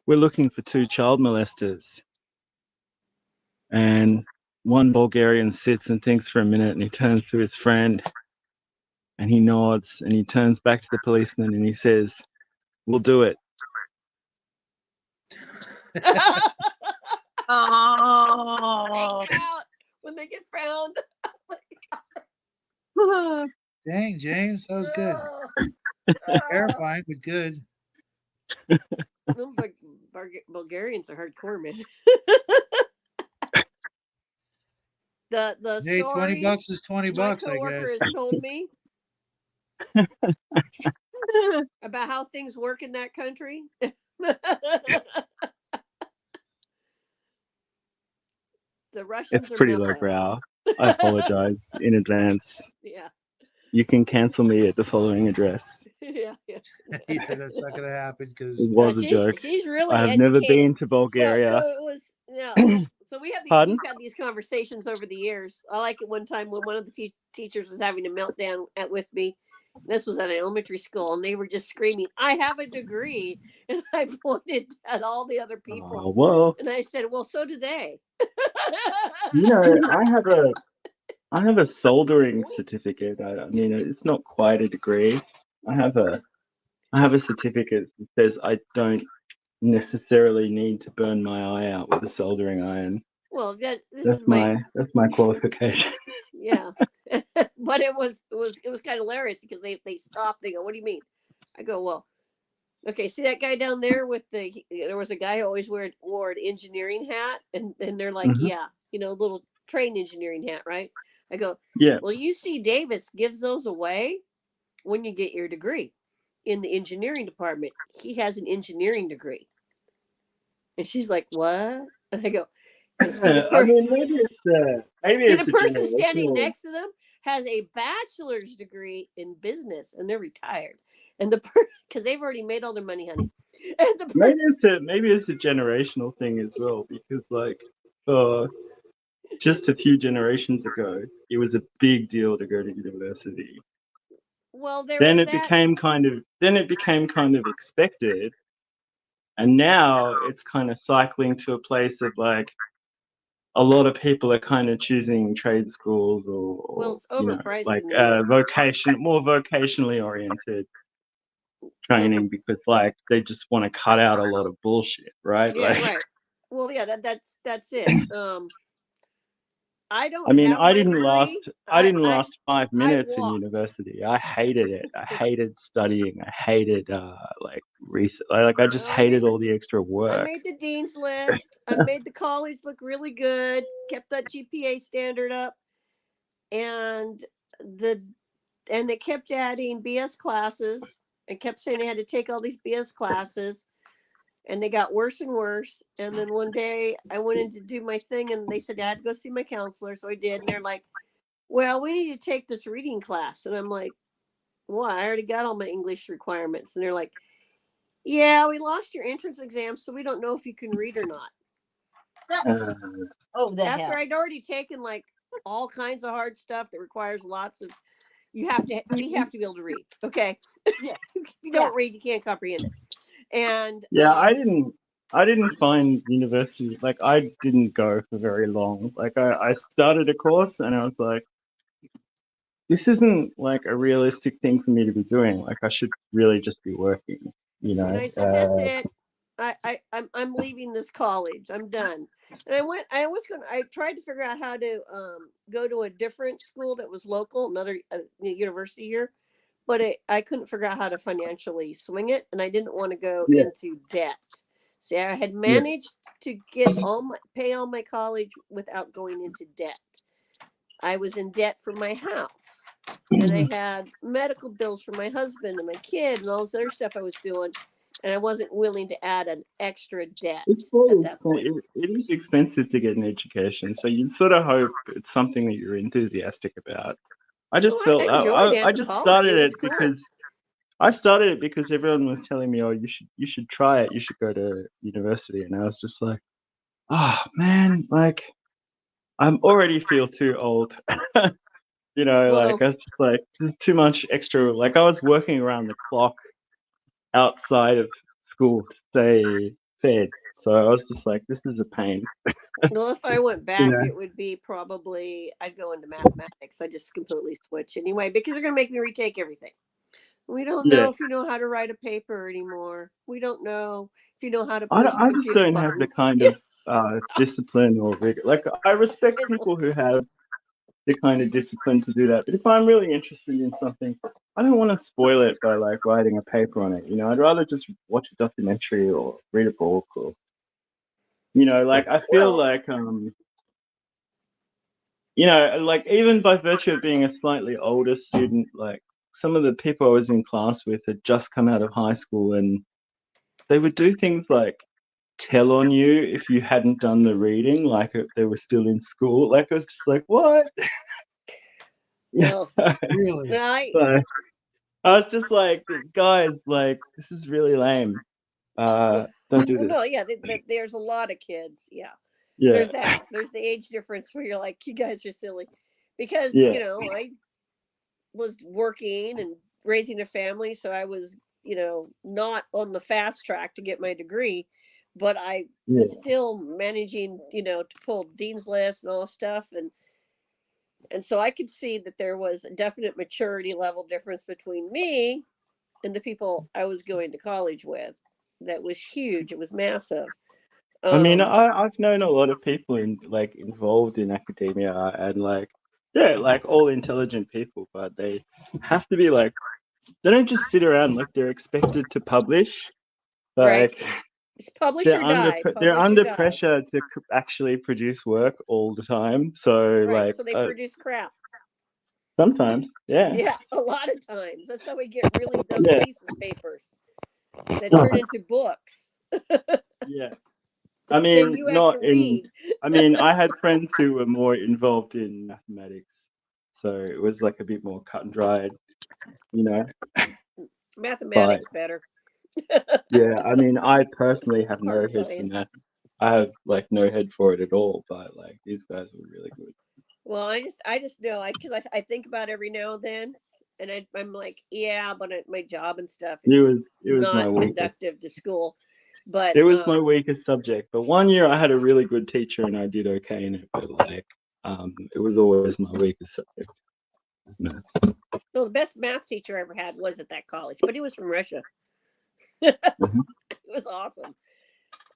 "We're looking for 2 child molesters." And one Bulgarian sits and thinks for a minute, and he turns to his friend and he nods and he turns back to the policeman and he says, "We'll do it." Oh. Take it out when they get found. Dang, James, that was good. Terrifying, but good. Bulgarians are hardcore, man. the Hey, $20 stories is $20, my I coworker guess. has told me about how things work in that country. The Russians It's are pretty mellow. lowbrow. I apologize in advance. Yeah. You can cancel me at the following address. Yeah. Yeah, that's not going to happen because It was a joke. She's really I have educated. never been to Bulgaria. So it was, so we've had these conversations over the years. I like it one time when one of the teachers was having a meltdown with me. This was at an elementary school, and they were just screaming, "I have a degree," and I pointed at all the other people. Oh, well, and I said, "Well, so do they." you know, I have a soldering certificate. I mean, it's not quite a degree. I have a certificate that says I don't necessarily need to burn my eye out with a soldering iron. Well, That's my qualification. Yeah. but it was kind of hilarious because they stopped. They go, "What do you mean?" I go, "Well, okay, see that guy down there with there was a guy who always wore an engineering hat, and they're like, Mhm. yeah, little train engineering hat, right?" I go, Yeah. "Well, UC Davis gives those away when you get your degree in the engineering department. He has an engineering degree." And she's like, "What?" And I go, "And see I mean, maybe the it's a person standing generational. next to them has a bachelor's degree in business, and they're retired, and because they've already made all their money, honey." And Maybe it's a generational thing as well, because like, just a few generations ago, it was a big deal to go to university. well, there Then was it that. became kind of expected, and now it's kind of cycling to a place of like a lot of people are kind of choosing trade schools Well, or it's overpriced like in New York. more vocationally oriented training, because like they just want to cut out a lot of bullshit, right? Yeah, Like, right. Well, yeah, that's it. I don't I mean, have my degree. I didn't last I 5 minutes in walked. university. I hated it. I hated studying. I hated like research. Like I just Well, I made hated all the extra I work. made the dean's list. I made the college look really good. Kept that GPA standard up, and they kept adding BS classes and kept saying I had to take all these BS classes, and they got worse and worse. And then one day I went in to do my thing, and they said I had to go see my counselor, so I did. And they're like, "Well, we need to take this reading class," and I'm like, "Why? I already got all my English requirements." And they're like, "Yeah, we lost your entrance exam, so we don't know if you can read or not." Uh, Oh, the After hell. I'd already taken like all kinds of hard stuff that requires lots of, we have to be able to read. Okay. Yeah. If you don't read, you can't comprehend it. And yeah, I didn't find university, like I didn't go for very long. Like I started a course and I was like, this isn't like a realistic thing for me to be doing. Like I should really just be working, you know. and I said, "That's it. I'm leaving this college. I'm done." And I tried to figure out how to go to a different school that was local, another university here, but I couldn't figure out how to financially swing it, and I didn't want to go Yeah. into debt. See, I had Yeah. managed to pay all my college without going into debt. I was in debt for my house, and I had medical bills for my husband and my kid and all this other stuff I was doing, and I wasn't willing to add an extra debt It's at that point. it is expensive to get an education, so you sort of hope it's something that you're enthusiastic about. I just Well, felt I enjoyed I just anthropology. started It was it cool. because I started it because everyone was telling me, "Oh, you should try it. You should go to university." And I was just like, "Oh man, like I'm already feel too old." You know, Well, like I was just like, there's too much extra. Like I was working around the clock outside of school to stay fed, so I was just like, this is a pain. well, if I went back, it would be probably I'd go into mathematics. I just completely switch anyway because they're gonna make me retake everything. We don't Yeah. know if you know how to write a paper anymore. We don't know if you know how to push I the just computer don't have the button. kind of discipline or rigor. Like I respect people who have the kind of discipline to do that, but if I'm really interested in something, I don't want to spoil it by like writing a paper on it. You know, I'd rather just watch a documentary or read a book, or like I feel like like even by virtue of being a slightly older student, like some of the people I was in class with had just come out of high school, and they would do things like tell on you if you hadn't done the reading, like if they were still in school. Like I was just like, what? Well, Really? well, I was just like, guys, like this is really lame. Don't do well, this. no, yeah, there's a lot of kids. Yeah, Yeah, there's that. There's the age difference where you're like, you guys are silly, because yeah, I was working and raising a family, so I was not on the fast track to get my degree, but I yeah. was still managing to pull dean's list and all this stuff, and so I could see that there was a definite maturity level difference between me and the people I was going to college with. That was huge. It was massive. I mean, Um, I've known a lot of people involved in academia, and like Yeah, like all intelligent people, but they have to be like, they don't just sit around like they're expected to publish. Right. Like It's publish they're or under die. they're Publish or under die. pressure to actually produce work all the time. So Right. like So they produce crap. sometimes, yeah. Yeah, a lot of times. That's how we get really dumb Yeah. thesis papers that turn into books. Yeah. I Then mean, you have not to in. read. I mean, I had friends who were more involved in mathematics, so it was like a bit more cut and dried, you know. Mathematics better. Yeah, I mean, I personally have no Hard head for science. math. I have like no head for it at all. But like these guys were really good. Well, I just know because I think about it every now and then, and I'm like, yeah, but my job and stuff, it's just It was my not weakest. conductive to school. But It was my weakest subject. But one year I had a really good teacher and I did okay in it. But like, it was always my weakest subject. Was maths. no, the best math teacher I ever had was at that college, but he was from Russia. It was awesome.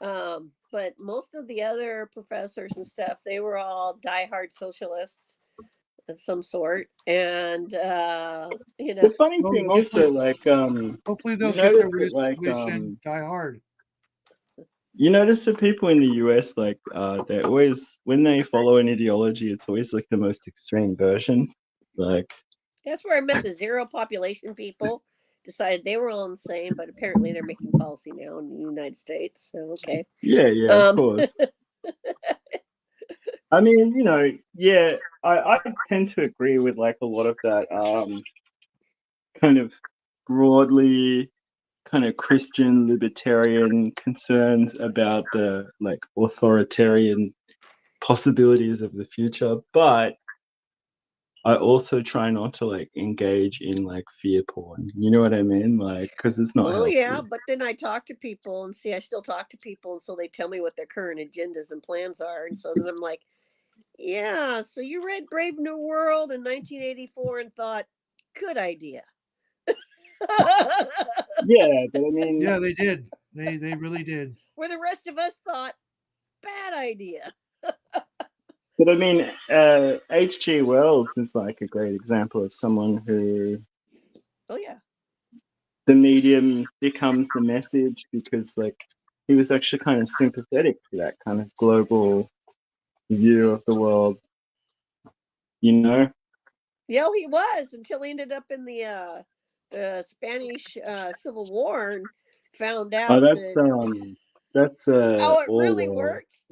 But most of the other professors and stuff, they were all diehard socialists of some sort. And you know, The funny thing is that like hopefully they'll you get their notice that, wish and die hard. you notice that people in the US like they always when they follow an ideology, it's always like the most extreme version. Like that's where I met the zero population people. Decided they were all insane, but apparently they're making policy now in the United States. So okay. yeah, of course. I mean, you know, yeah, I tend to agree with like a lot of that kind of broadly kind of Christian libertarian concerns about the like authoritarian possibilities of the future, but I also try not to like engage in like fear porn. You know what I mean? Like, because it's not healthy. Yeah, but then I talk to people and see I still talk to people, and so they tell me what their current agendas and plans are, and so then I'm like, yeah, so you read Brave New World in 1984 and thought, good idea. Yeah, but I mean, yeah, they did. They really did. Where the rest of us thought, bad idea. But I mean, H.G. Wells is like a great example of someone who, oh yeah, the medium becomes the message because like he was actually kind of sympathetic to that kind of global view of the world, you know. Yeah, he was until he ended up in the Spanish Civil War and found out Oh, that's how it Orwell. really works.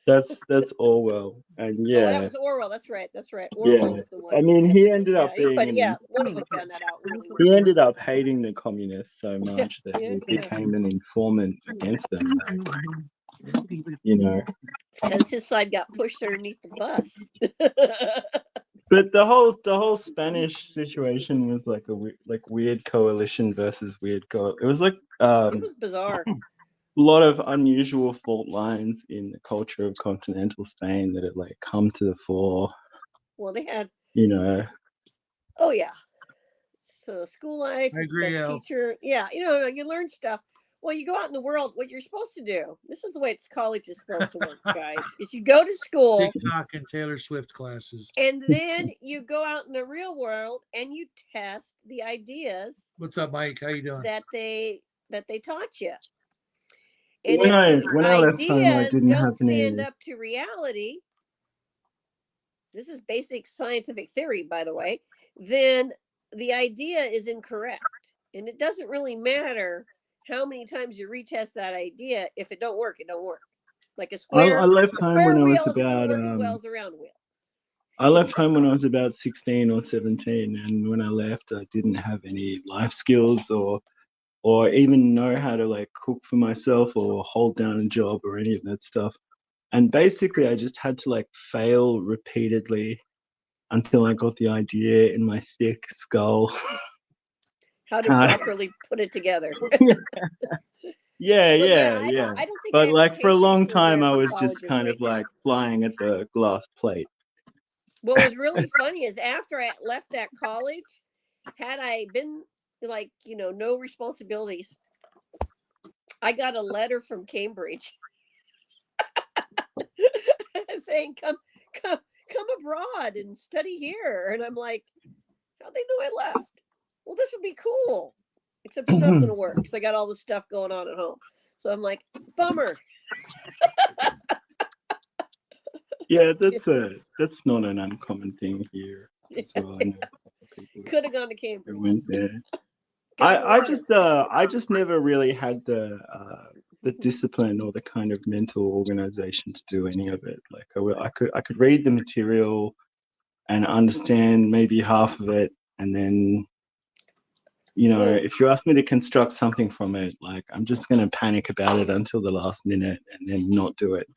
That's Orwell, and yeah. Oh, that was Orwell. That's right. Orwell was the one. I mean, he ended up being. But yeah, one of them found that out really well. He ended up hating the communists so much that he became an informant against them. You know, because his side got pushed underneath the bus. But the whole Spanish situation was like a weird coalition versus weird It was like it was bizarre. A lot of unusual fault lines in the culture of continental Spain that had like come to the fore. Well, they had, you know. Oh yeah. So school life, I agree, teacher. Yeah, you learn stuff. Well, you go out in the world. What you're supposed to do. This is the way college is supposed to work, guys. Is you go to school, TikTok and Taylor Swift classes, and then you go out in the real world and you test the ideas. What's up, Mike? How you doing? That they taught you. And when I left home, I ideas didn't don't have any. stand up to reality. This is basic scientific theory, by the way. Then the idea is incorrect, and it doesn't really matter how many times you retest that idea. If it don't work, it don't work. Like a square. I left home when I was about. As well as a round wheel. I left home when I was about 16 or 17, and when I left, I didn't have any life skills or even know how to like cook for myself or hold down a job or any of that stuff. And basically I just had to like fail repeatedly until I got the idea in my thick skull. How to properly put it together. Yeah. I don't think but like for a long time, I was just kind of like flying at the glass plate. What was really funny is after I left that college, had I been like, no responsibilities, I got a letter from Cambridge saying, come abroad and study here. And I'm like, how'd they know I left? Well, this would be cool. Except it's not going to work because I got all this stuff going on at home. So I'm like, bummer. Yeah, that's not an uncommon thing here as well. I know people Could have gone to Cambridge. who went there. I just never really had the discipline or the kind of mental organization to do any of it. Like I could read the material and understand maybe half of it, and then, you know, if you ask me to construct something from it, like I'm just gonna panic about it until the last minute and then not do it.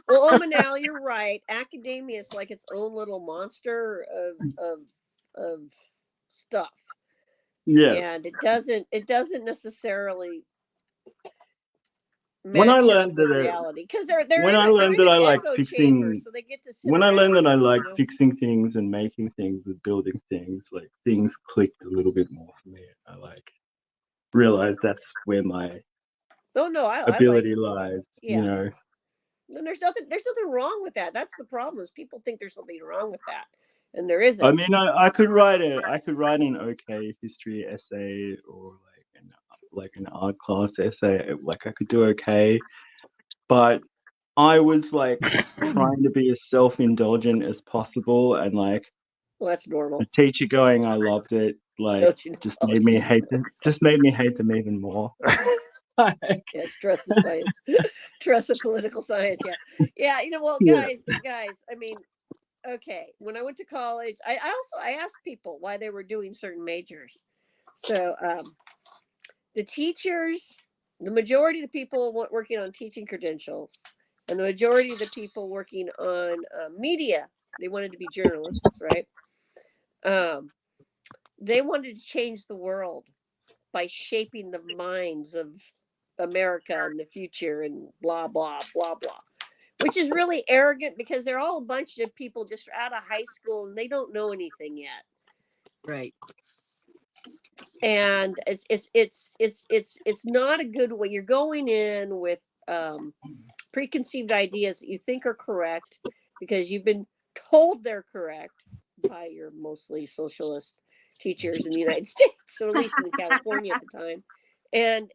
Well, Manal, you're right. Academia is like its own little monster of stuff. Yeah. And it doesn't necessarily When I match learned up with that reality, because they're when I learned that I like fixing, so they get to sit when I learned around, that I like you know? fixing things and making things and building things, like things clicked a little bit more for me. I like realized that's where my Oh no, I ability like, lies. yeah. You know. And there's nothing wrong with that. That's the problem, is people think there's something wrong with that, and there isn't. I mean, I could write an okay history essay, or like an art class essay. Like I could do okay, but I was like trying to be as self-indulgent as possible, and like, well, that's normal. the teacher going, I loved it, like just made me hate them even more. Yes, trust the science. Trust the political science. Yeah. You know, well, guys, I mean, okay, when I went to college, I asked people why they were doing certain majors. So the teachers, the majority of the people working on teaching credentials, and the majority of the people working on media, they wanted to be journalists, right? They wanted to change the world by shaping the minds of America in the future, and blah blah blah blah, which is really arrogant, because they're all a bunch of people just out of high school and they don't know anything yet. Right. And it's not a good way. You're going in with preconceived ideas that you think are correct because you've been told they're correct by your mostly socialist teachers in the United States, or at least in California at the time. And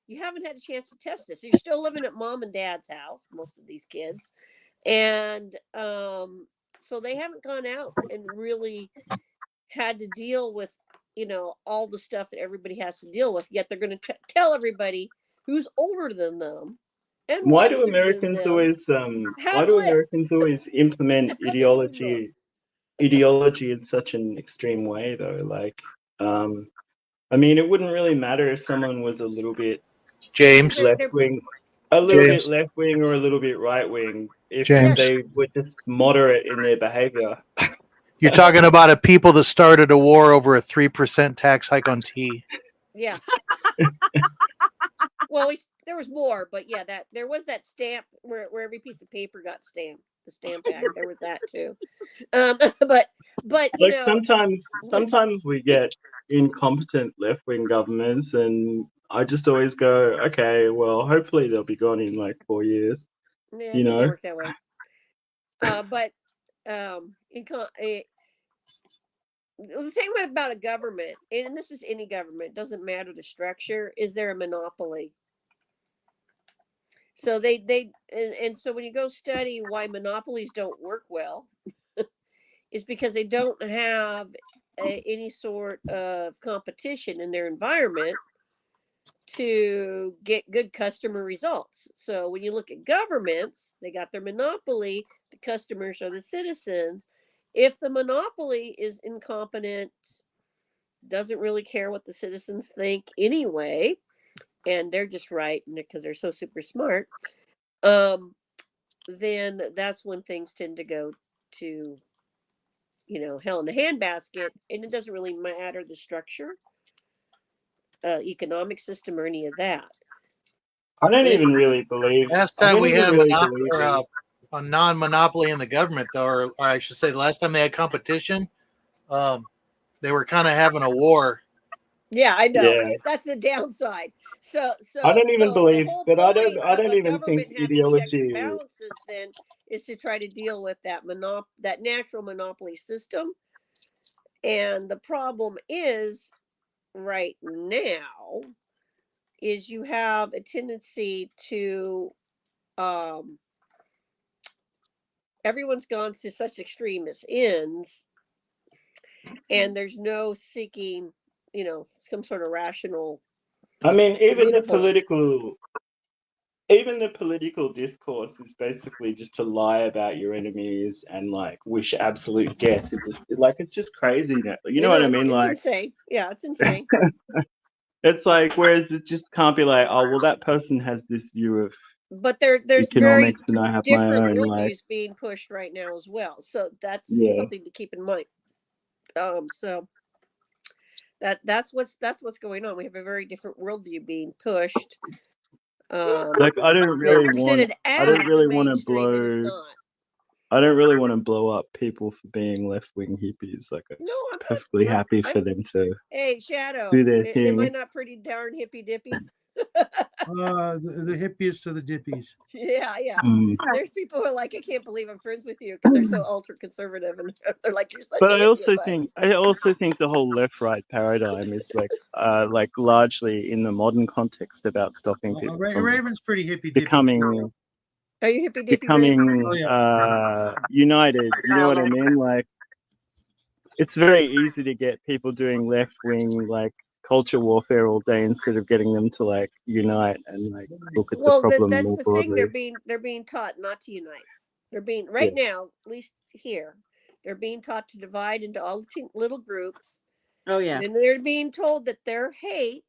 you haven't had a chance to test this. You're still living at mom and dad's house, most of these kids. And so they haven't gone out and really had to deal with, you know, all the stuff that everybody has to deal with. Yet they're going to tell everybody who's older than them. And why do Americans always implement ideology in such an extreme way, though? Like, I mean, it wouldn't really matter if someone was a little bit left wing, or a little bit right wing, if they were just moderate in their behavior. You're talking about a people that started a war over a 3% tax hike on tea. Yeah. Well, there was more, but yeah, that there was that stamp where every piece of paper got stamped. The Stamp Act, there was that too. But you know, sometimes we get incompetent left-wing governments, and I just always go, okay, well, hopefully they'll be gone in like 4 years. Yeah, you it doesn't know, work that way. But the thing about a government, and this is any government, doesn't matter the structure, is there a monopoly. So and so when you go study why monopolies don't work well, is because they don't have any sort of competition in their environment to get good customer results. So when you look at governments, they got their monopoly, the customers are the citizens. If the monopoly is incompetent, doesn't really care what the citizens think anyway, and they're just right because they're so super smart, then that's when things tend to go to, you know, hell in a handbasket, and it doesn't really matter the structure, economic system, or any of that. I don't even really believe. Last time we had a non-monopoly in the government, though, or I should say, the last time they had competition, they were kind of having a war. Yeah, I know. Yeah. That's the downside. So I don't even believe, but I don't even think ideology. balances then is to try to deal with that that natural monopoly system. And the problem is right now is you have a tendency to everyone's gone to such extremist ends, and there's no seeking, some sort of rational. I mean, even the political discourse is basically just to lie about your enemies and like wish absolute death. It's just crazy now. You know what I mean? It's insane. Yeah, it's insane. It's like, whereas it just can't be like, oh well, that person has this view of. But there's economics very and I have different my own, worldviews being pushed right now as well. So that's something to keep in mind. So that's what's going on. We have a very different worldview being pushed. Like I don't really want to blow up people for being left-wing hippies. Like I'm perfectly happy for them to. Hey, Shadow, do their thing. Am I not pretty darn hippy dippy? The hippiest of the dippies. Yeah. There's people who are like, I can't believe I'm friends with you because they're so ultra conservative and they're like, you're such. But I also think the whole left-right paradigm is like largely in the modern context about stopping people. Raven's pretty hippy becoming. Are you hippy dippy? Becoming united. You know what I mean? Like, it's very easy to get people doing left-wing culture warfare all day instead of getting them to unite and look at the problem that's more the broadly. thing. They're being taught not to unite. They're being now, at least here, they're being taught to divide into all little groups. Oh yeah. And they're being told that their hate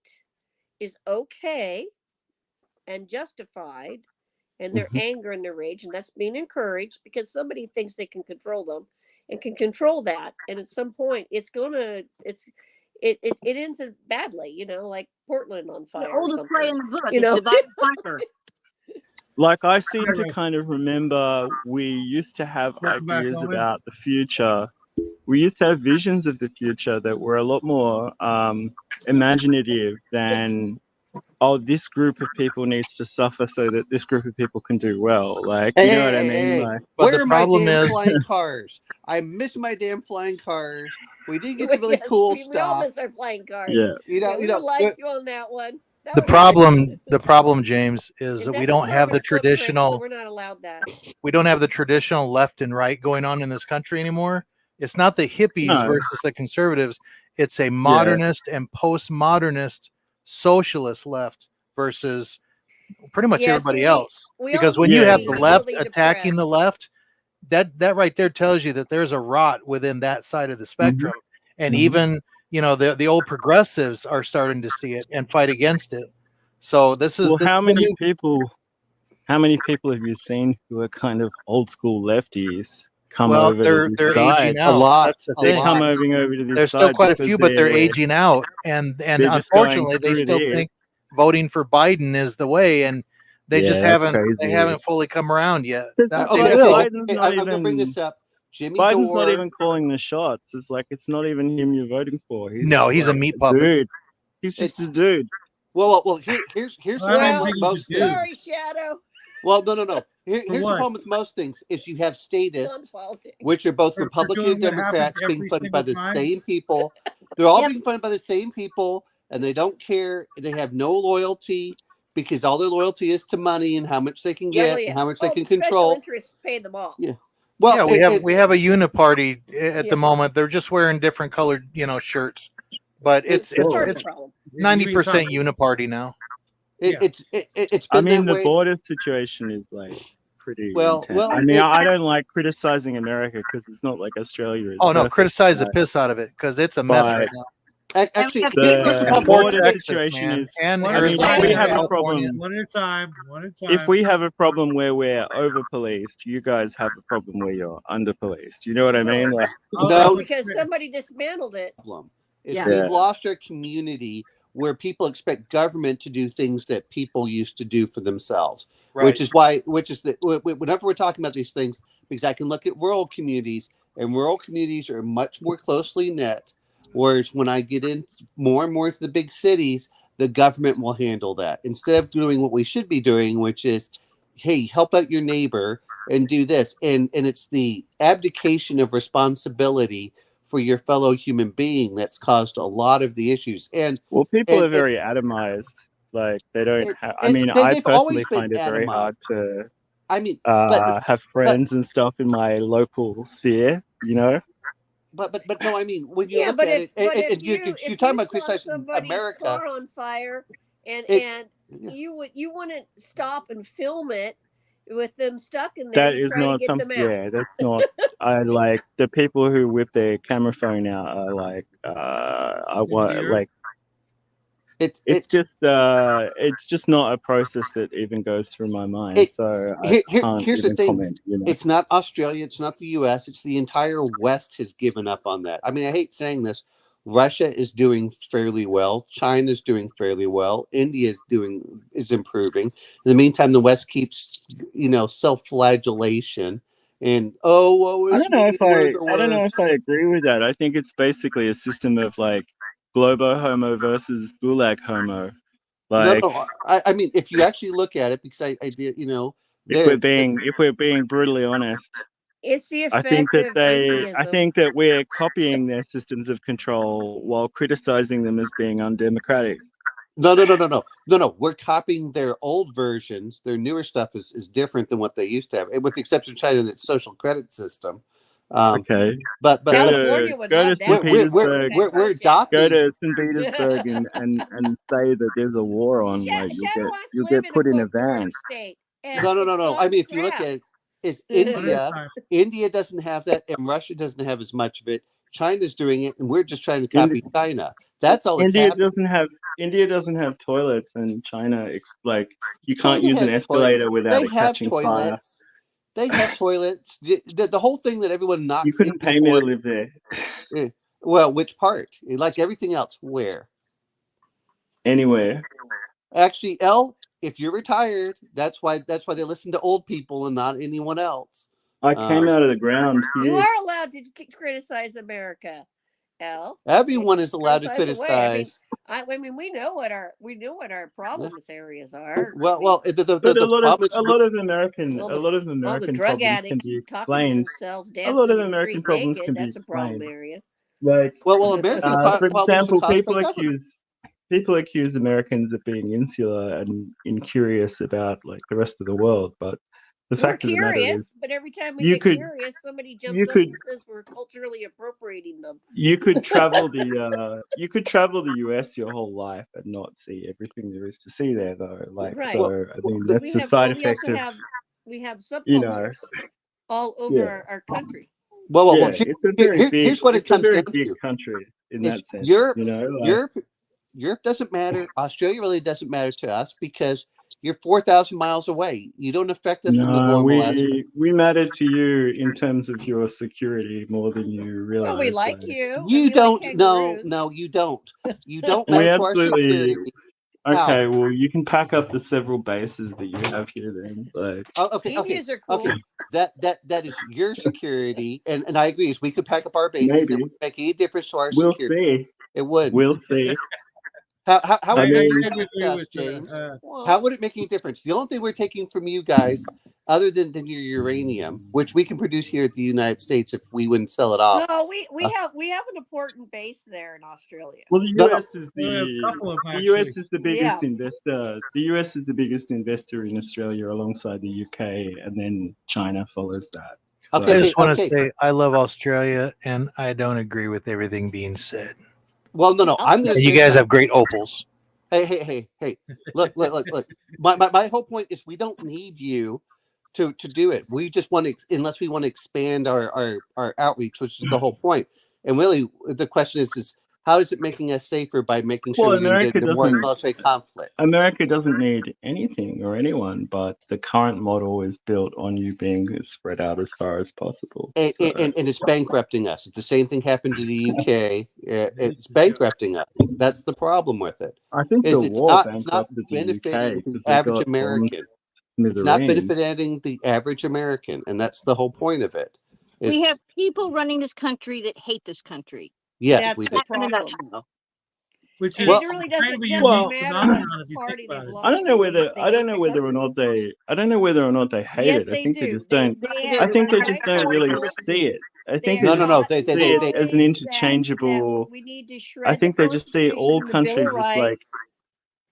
is okay and justified, and their anger and their rage, and that's being encouraged because somebody thinks they can control them and can control that. And at some point, it ends up badly, like Portland on fire. The oldest play in the book, divide and conquer. Like, I seem to kind of remember we used to have ideas about the future. We used to have visions of the future that were a lot more imaginative than, this group of people needs to suffer so that this group of people can do well. You know what I mean? But where are my damn flying cars? I miss my damn flying cars. We did get the really cool stuff. We all miss our flying cars. Yeah. We liked you on that one. The problem, James, is that we don't have the traditional. So we're not allowed that. We don't have the traditional left and right going on in this country anymore. It's not the hippies versus the conservatives. It's a modernist and postmodernist socialist left versus pretty much everybody else. Because when you have the left attacking the left, that right there tells you that there's a rot within that side of the spectrum. And even the old progressives are starting to see it and fight against it. So this is how many people have you seen who are kind of old school lefties come over to this side? Aging out. A lot. They come over to this There's side. Still quite a few, but they're aging out, and unfortunately they still think voting for Biden is the way, and they just haven't fully come around yet. I'm going to bring this up. Jimmy Biden's Dore, not even calling the shots. It's not even him you're voting for. He's a meat puppet. Dude. He's just a dude. Well, here's the problem with most things. Sorry, Shadow. Well, no. Here's the problem with most things is you have statists, which are both Republican and Democrats, being funded by the same people. They're all being funded by the same people, and they don't care. They have no loyalty because all their loyalty is to money and how much they can get and how much they can control. Special interests pay them all. Yeah. Well, we have a uniparty at the moment. They're just wearing different colored, shirts, but it's 90% uniparty now. It's been the border situation is pretty intense. I mean, I don't like criticizing America because it's not like Australia is. Oh no, criticize the piss out of it because it's a mess right now. Actually, the border situation is. We have a problem. One at a time. If we have a problem where we're over policed, you guys have a problem where you're under policed. You know what I mean? No, because somebody dismantled it. We've lost our community where people expect government to do things that people used to do for themselves. Right. Whenever we're talking about these things, because I can look at rural communities, and rural communities are much more closely knit. Whereas when I get in more and more to the big cities, the government will handle that instead of doing what we should be doing, which is, hey, help out your neighbor and do this, and it's the abdication of responsibility for your fellow human being that's caused a lot of the issues. And Well, people and are very atomized. Like they don't have. I mean, I they've always personally been find it very atomized. hard to I mean, have friends and stuff in my local sphere. You know. But no, I mean, when you Yeah, look but at if it, but if and you you're if talking you about saw criticizing somebody's America. car on fire and Yeah. you wouldn't stop and film it with them stuck in there, That you is try to not get something. them out. Yeah, that's not. I like the people who whip their camera phone out are like, I want Sincere. like. It's It's just not a process that even goes through my mind. So I can't here's the even thing. comment. You know. It's not Australia. It's not the U.S. It's the entire West has given up on that. I mean, I hate saying this. Russia is doing fairly well. China's doing fairly well. India is improving. In the meantime, the West keeps, self-flagellation and I it's don't know me. if We're the I don't know worst. if I agree with that. I think it's basically a system of like Globo Homo versus Gulag Homo. Like No. I mean, if you actually look at it, because I did, if we're being brutally honest, It's the I think effect of I atheism. think that we're copying their systems of control while criticizing them as being undemocratic. No. We're copying their old versions. Their newer stuff is different than what they used to have, with the exception of China and its social credit system. Okay. But California would go to love St. that. Petersburg. we're Go adopting. to St. Petersburg and say that there's a war on. Like Shadow wants to you'll live get in put in a a border van. state. And No. it's I gone mean, to if you look crap. at it, it's India. India doesn't have that, and Russia doesn't have as much of it. China's doing it, and we're just trying to copy China. That's all it's India happening. doesn't have toilets, and China like you can't China use an has escalator without They it have catching fire. toilets. They have toilets. The whole thing that everyone knocks. You couldn't pay me to live there. Well, which part? Like everything else, where? Anywhere. Actually, if you're retired, that's why they listen to old people and not anyone else. I came out of the ground You here. are allowed to criticize America, L. Everyone is allowed to criticize. I mean, we know what our problem areas are. Well, a lot of American drug problems addicts can be talking to explained. themselves, A lot of dancing American problems can be that's a problem explained. area. Like, American for problems are example, caused by government. people accuse Americans of being insular and incurious about like the rest of the world, but the fact of the matter is, but every time we get curious, somebody jumps up and says we're culturally appropriating them. You could travel the US your whole life and not see everything there is to see there, though. Like, right. So I mean, that's the side effect of. We have subcultures all over our country. Well, it's a very big, here's what it comes down big to. Country in that sense. Europe doesn't matter. Australia really doesn't matter to us because you're 4,000 miles away. You don't affect us in the normal aspect. We matter to you in terms of your security more than you realize. Well, we like you. You don't. No, you don't. You don't matter to our security. Okay, well, you can pack up the several bases that you have here then. Like, okay. Cool. Okay. That is your security, and I agree. We could pack up our bases. It wouldn't make any difference to our security. We'll see. It would. We'll see. How would it make agree us, with James? How would it make any difference? The only thing we're taking from you guys, other than your uranium, which we can produce here at the United States if we wouldn't sell it off. No, we have an important base there in Australia. Well, the US is the US is the biggest investor. The US is the biggest investor in Australia alongside the UK, and then China follows that. So, I just want to say I love Australia, and I don't agree with everything being said. Well, no. I'm going to. You guys have great opals. Hey! Look! My whole point is we don't need you to do it. We just want to, unless we want to expand our outreach, which is the whole point. And really, the question is how is it making us safer by making sure we get into more military conflicts? America doesn't need anything or anyone, but the current model is built on you being spread out as far as possible. And it's bankrupting us. It's the same thing happened to the UK. It's bankrupting us. That's the problem with it. I think it's not benefiting the average American. It's not benefiting the average American, and that's the whole point of it. We have people running this country that hate this country. Yes, we do. Which And is it really kind of doesn't a doesn't unique matter phenomenon what if you think party they about it. belong I don't know to. whether They I don't hate know the whether or country. not they hate Yes, it. I they think they do. just don't. They I have think the they just right don't really to. see it. I think They they are No, just no, not they see it as an saying that interchangeable. we need to I shred the think they just see all Constitution and the Bill of countries as like, Rights,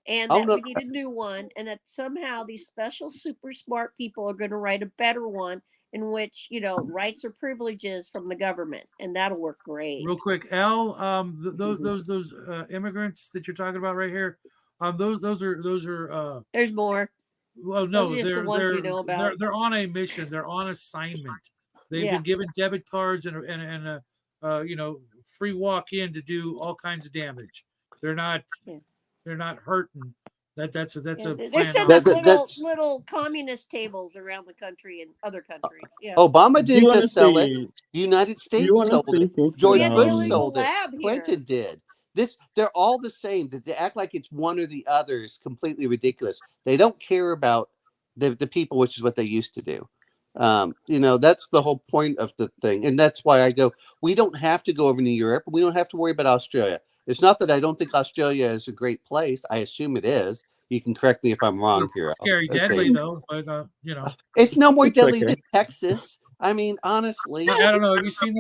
and oh that no, we need a new one, and that somehow these special super smart people are going to write a better one in which, you know, rights or privileges from the government, and that'll work great. Real quick, Al, those immigrants that you're talking about right here, those are There's more. well, Those no, are just the ones we know about. they're on a mission. They're on assignment. They've Yeah. been given debit cards and you know, free walk in to do all kinds of damage. They're not hurting. That's a They're plan. setting up that's little communist tables around the country and other countries. Yeah. Obama do you didn't want to just sell it. see? The United Do you States want to sold see it. things George We had that the Bush illegal sold it. lab here. Clinton did. They're all the same. They act like it's one or the other is completely ridiculous. They don't care about the people, which is what they used to do. You know, that's the whole point of the thing. And that's why I go, we don't have to go over to Europe. We don't have to worry about Australia. It's not that I don't think Australia is a great place. I assume it is. You can correct me if I'm wrong here. Scary deadly though, but you know. It's no more It's deadly okay. than Texas. I mean, honestly. I don't know. Have you seen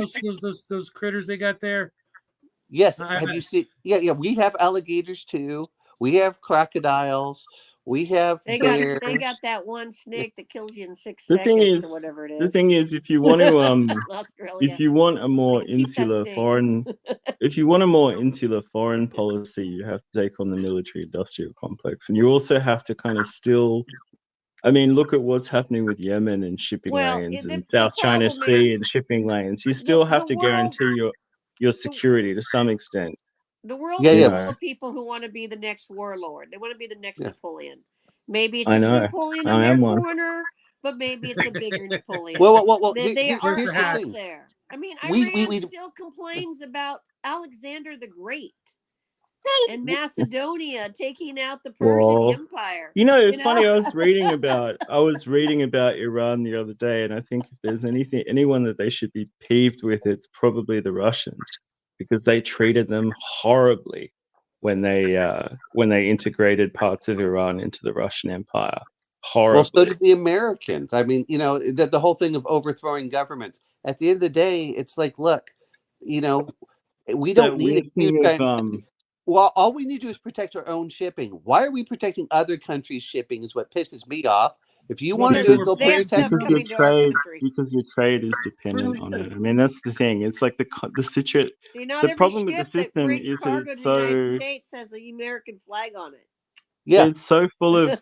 those critters they got there? Yes. Have you seen? Yeah. We have alligators too. We have crocodiles. We have bears. They got that one snake that kills you in 6 The thing seconds is, or whatever it is. the thing is, if you want to Australia. if you want a more Keep that insular snake. foreign, if you want a more insular foreign policy, you have to take on the military-industrial complex, and you also have to kind of still. I mean, look at what's happening with Yemen and shipping lanes and South China Sea and shipping lanes. You still have to guarantee your security to some extent. The world Yeah, is yeah. full of people who want to be the next warlord. They want to be the next Yeah. Napoleon. Maybe it's I just know. Napoleon I in their am one. corner, but maybe it's a bigger Napoleon. Well. They Here's are the out thing. there. I mean, We- Iran we- still complains about Alexander the Great and Macedonia taking out the Persian Well, Empire. you know, it's funny. I was reading about Iran the other day, and I think if there's anyone that they should be peeved with, it's probably the Russians, because they treated them horribly when they integrated parts of Iran into the Russian Empire. Horribly. Well, so did the Americans. I mean, you know, the whole thing of overthrowing governments. At the end of the day, it's like, look, you know, we don't need a huge time. Well, all we need to do is protect our own shipping. Why are we protecting other countries' shipping? Is what pisses me off. If you want to do it, go protect because your trade is dependent on it. I mean, that's the thing. It's like the situation. The problem with the system is that it's so. The United States has the American flag on it. Yeah, it's so full of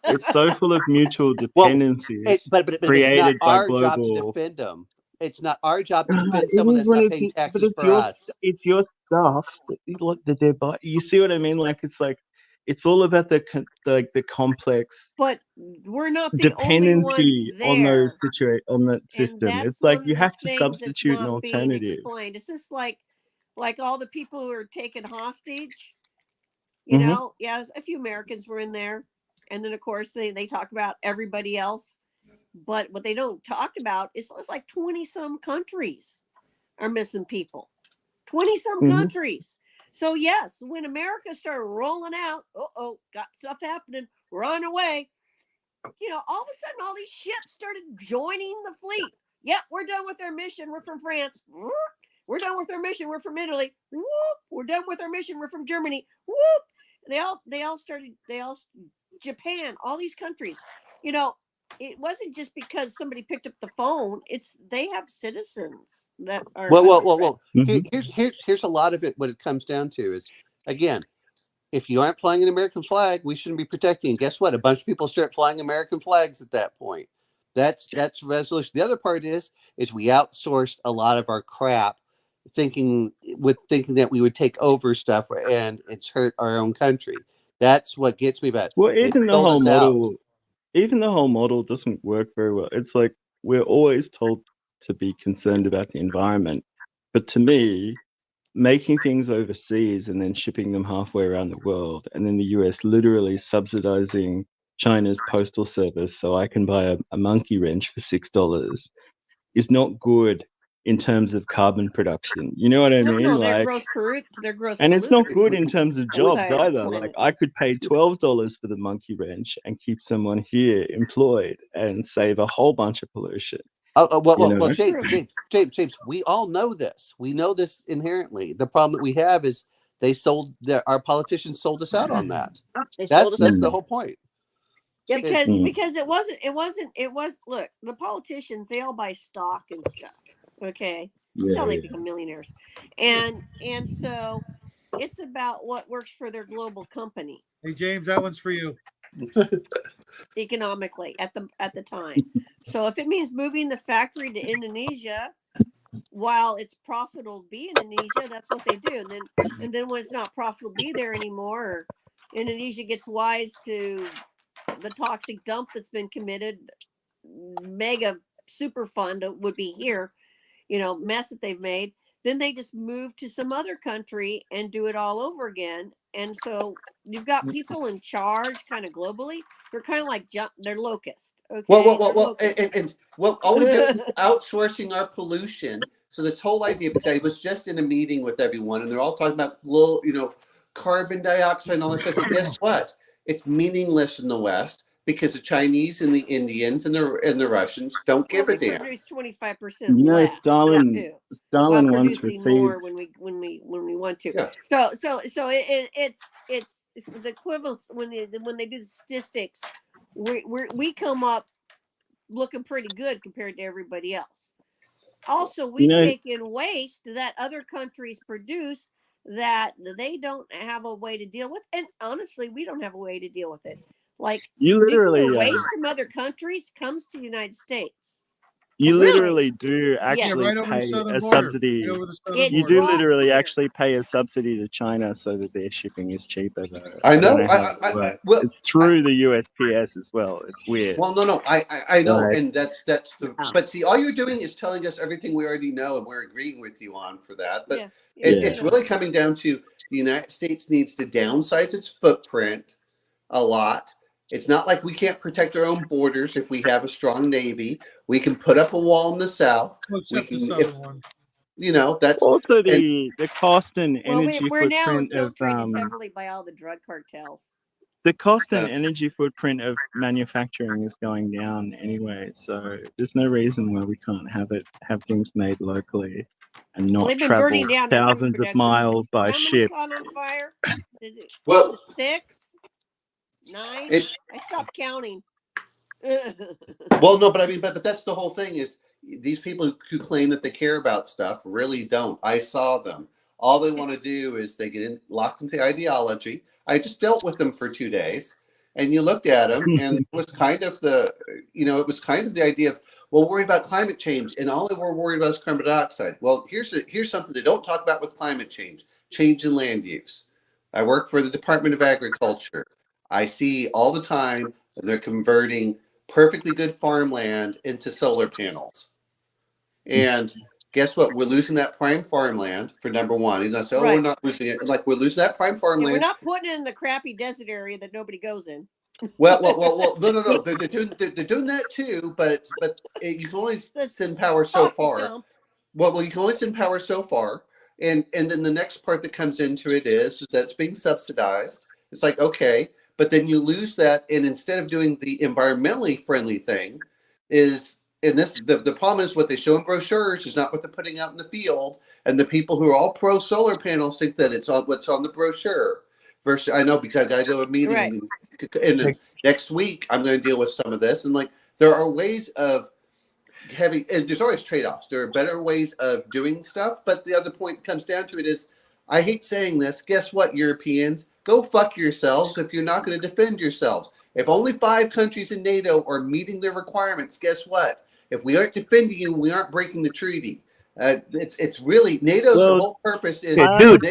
mutual dependencies. But created it's not our by job to global. defend them. It's not our job to defend someone that's not paying taxes for us. It's your stuff that they're buying. You see what I mean? Like it's all about the complex. But we're not the dependency only ones there. on that system. It's like you have to substitute an alternative. It's just like all the people who are taken hostage. You know, yes, a few Americans were in there, and then of course they talk about everybody else. But what they don't talk about is it's like 20 some countries are missing people. 20 some countries. So yes, when America started rolling out, got stuff happening, we're on our way. You know, all of a sudden all these ships started joining the fleet. Yep, we're done with our mission. We're from France. We're done with our mission. We're from Italy. Whoop. We're done with our mission. We're from Germany. Whoop. They all Japan, all these countries. You know, it wasn't just because somebody picked up the phone. They have citizens that are. Well. Here's a lot of it. What it comes down to is, again, if you aren't flying an American flag, we shouldn't be protecting. And guess what? A bunch of people start flying American flags at that point. That's resolution. The other part is we outsourced a lot of our crap, thinking that we would take over stuff and it's hurt our own country. That's what gets me bad. Well, even the whole model doesn't work very well. It's like we're always told to be concerned about the environment, but to me, making things overseas and then shipping them halfway around the world, and then the US literally subsidizing China's postal service so I can buy a monkey wrench for $6 is not good in terms of carbon production. You know what I mean? No, they're Like, gross they're gross and it's not polluters good in terms of jobs inside either. the Like, planet. I could pay $12 for the monkey wrench and keep someone here employed and save a whole bunch of pollution. Well, James, we all know this. We know this inherently. The problem that we have is our politicians sold us out on that. That's the whole point. Yeah, because it was look, the politicians, they all buy stock and stuff. Okay. That's how they become millionaires. And so it's about what works for their global company. Hey James, that one's for you. Economically at the time. So if it means moving the factory to Indonesia while it's profitable to be in Indonesia, that's what they do. And then when it's not profitable to be there anymore, or Indonesia gets wise to the toxic dump that's been committed, mega super fund would be here, mess that they've made, then they just move to some other country and do it all over again. And so you've got people in charge kind of globally. They're kind of like they're locusts. Okay? Well, all we do is outsourcing our pollution. So this whole idea, because I was just in a meeting with everyone and they're all talking about carbon dioxide and all this stuff. And guess what? It's meaningless in the West because the Chinese and the Indians and the Russians don't give a damn. Produce 25% less. Stalin once received more when we want to. Yeah. So it's the equivalent when they do the statistics. We come up looking pretty good compared to everybody else. Also, we take in waste that other countries produce that they don't have a way to deal with, and honestly, we don't have a way to deal with it. Like, you literally waste from other countries comes to the United States. You literally do actually pay a subsidy. You do literally actually pay a subsidy to China so that their shipping is cheaper. Though. I know. Well, it's through the USPS as well. It's weird. Well, no, I know, and that's the. But see, all you're doing is telling us everything we already know, and we're agreeing with you on for that. But it's really coming down to the United States needs to downsize its footprint a lot. It's not like we can't protect our own borders if we have a strong Navy. We can put up a wall in the South. That's also the cost and energy we're now footprint of infiltrated heavily by all the drug cartels. The cost and energy footprint of manufacturing is going down anyway, so there's no reason why we can't have things made locally and not travel thousands of miles by ship. How many caught on fire? Is it 6? 9? I stopped counting. Well, no, but I mean, but that's the whole thing is these people who claim that they care about stuff really don't. I saw them. All they want to do is they get locked into ideology. I just dealt with them for 2 days, and you looked at them, and it was kind of the idea of, well, worried about climate change, and all they were worried about is carbon dioxide. Well, here's something they don't talk about with climate change in land use. I work for the Department of Agriculture. I see all the time that they're converting perfectly good farmland into solar panels. And guess what? We're losing that prime farmland for number one. He's not saying, we're not losing it. Like, we're losing that prime farmland. We're not putting it in the crappy desert area that nobody goes in. Well, no. They're doing that too, but you can only send power so far. Well, you can only send power so far. And then the next part that comes into it is that it's being subsidized. It's like, okay, but then you lose that, and instead of doing the environmentally friendly thing, the problem is what they show in brochures is not what they're putting out in the field, and the people who are all pro solar panels think that it's on what's on the brochure. Versus, I know because I got to go to a meeting, and next week I'm going to deal with some of this, and like there are ways of having, and there's always trade-offs. There are better ways of doing stuff, but the other point that comes down to it is, I hate saying this. Guess what, Europeans? Go fuck yourselves if you're not going to defend yourselves. If only 5 countries in NATO are meeting their requirements, guess what? If we aren't defending you, we aren't breaking the treaty. It's really NATO's whole purpose is. Dude,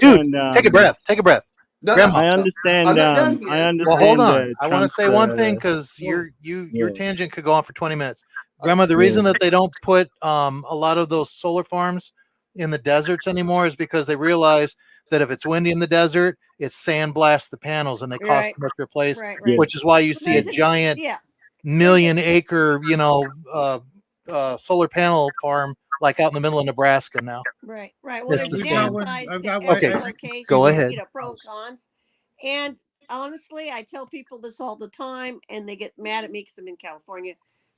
take a breath. Take a breath. No, Grandma, I understand. I understand. Well, hold on. I want to say one thing because your tangent could go on for 20 minutes. Grandma, the reason that they don't put a lot of those solar farms in the deserts anymore is because they realize that if it's windy in the desert, it sandblasts the panels and they cost too much to replace, which is why you see a giant million-acre, solar panel farm like out in the middle of Nebraska now. Right, right. Well, It's there's the same. downsides I've to got every Okay, location. go ahead. You know, pro and cons. And honestly, I tell people this all the time, and they get mad at me because I'm in California.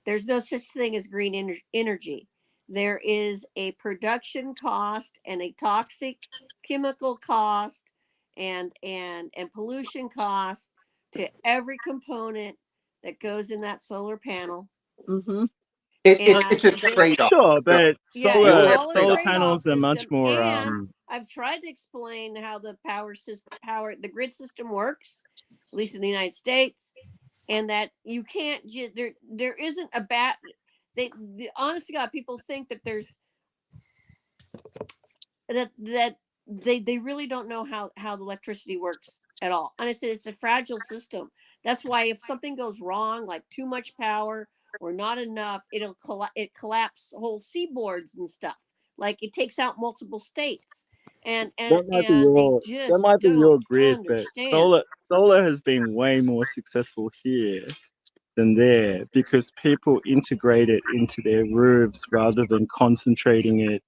There's no such thing as green energy. There is a production cost and a toxic chemical cost and pollution cost to every component that goes in that solar panel. Mm-hmm. It's a trade-off. Sure, but Yeah, solar it's all a solar trade-off panels are much system. more. And I've tried to explain how the the grid system works, at least in the United States, and that you can't there isn't a honest to God, people think that there's that they really don't know how the electricity works at all. And I said it's a fragile system. That's why if something goes wrong, like too much power or not enough, it collapse whole seaboards and stuff. Like it takes out multiple states. And That might be they your just don't your grid, understand. but solar has been way more successful here than there because people integrate it into their roofs rather than concentrating it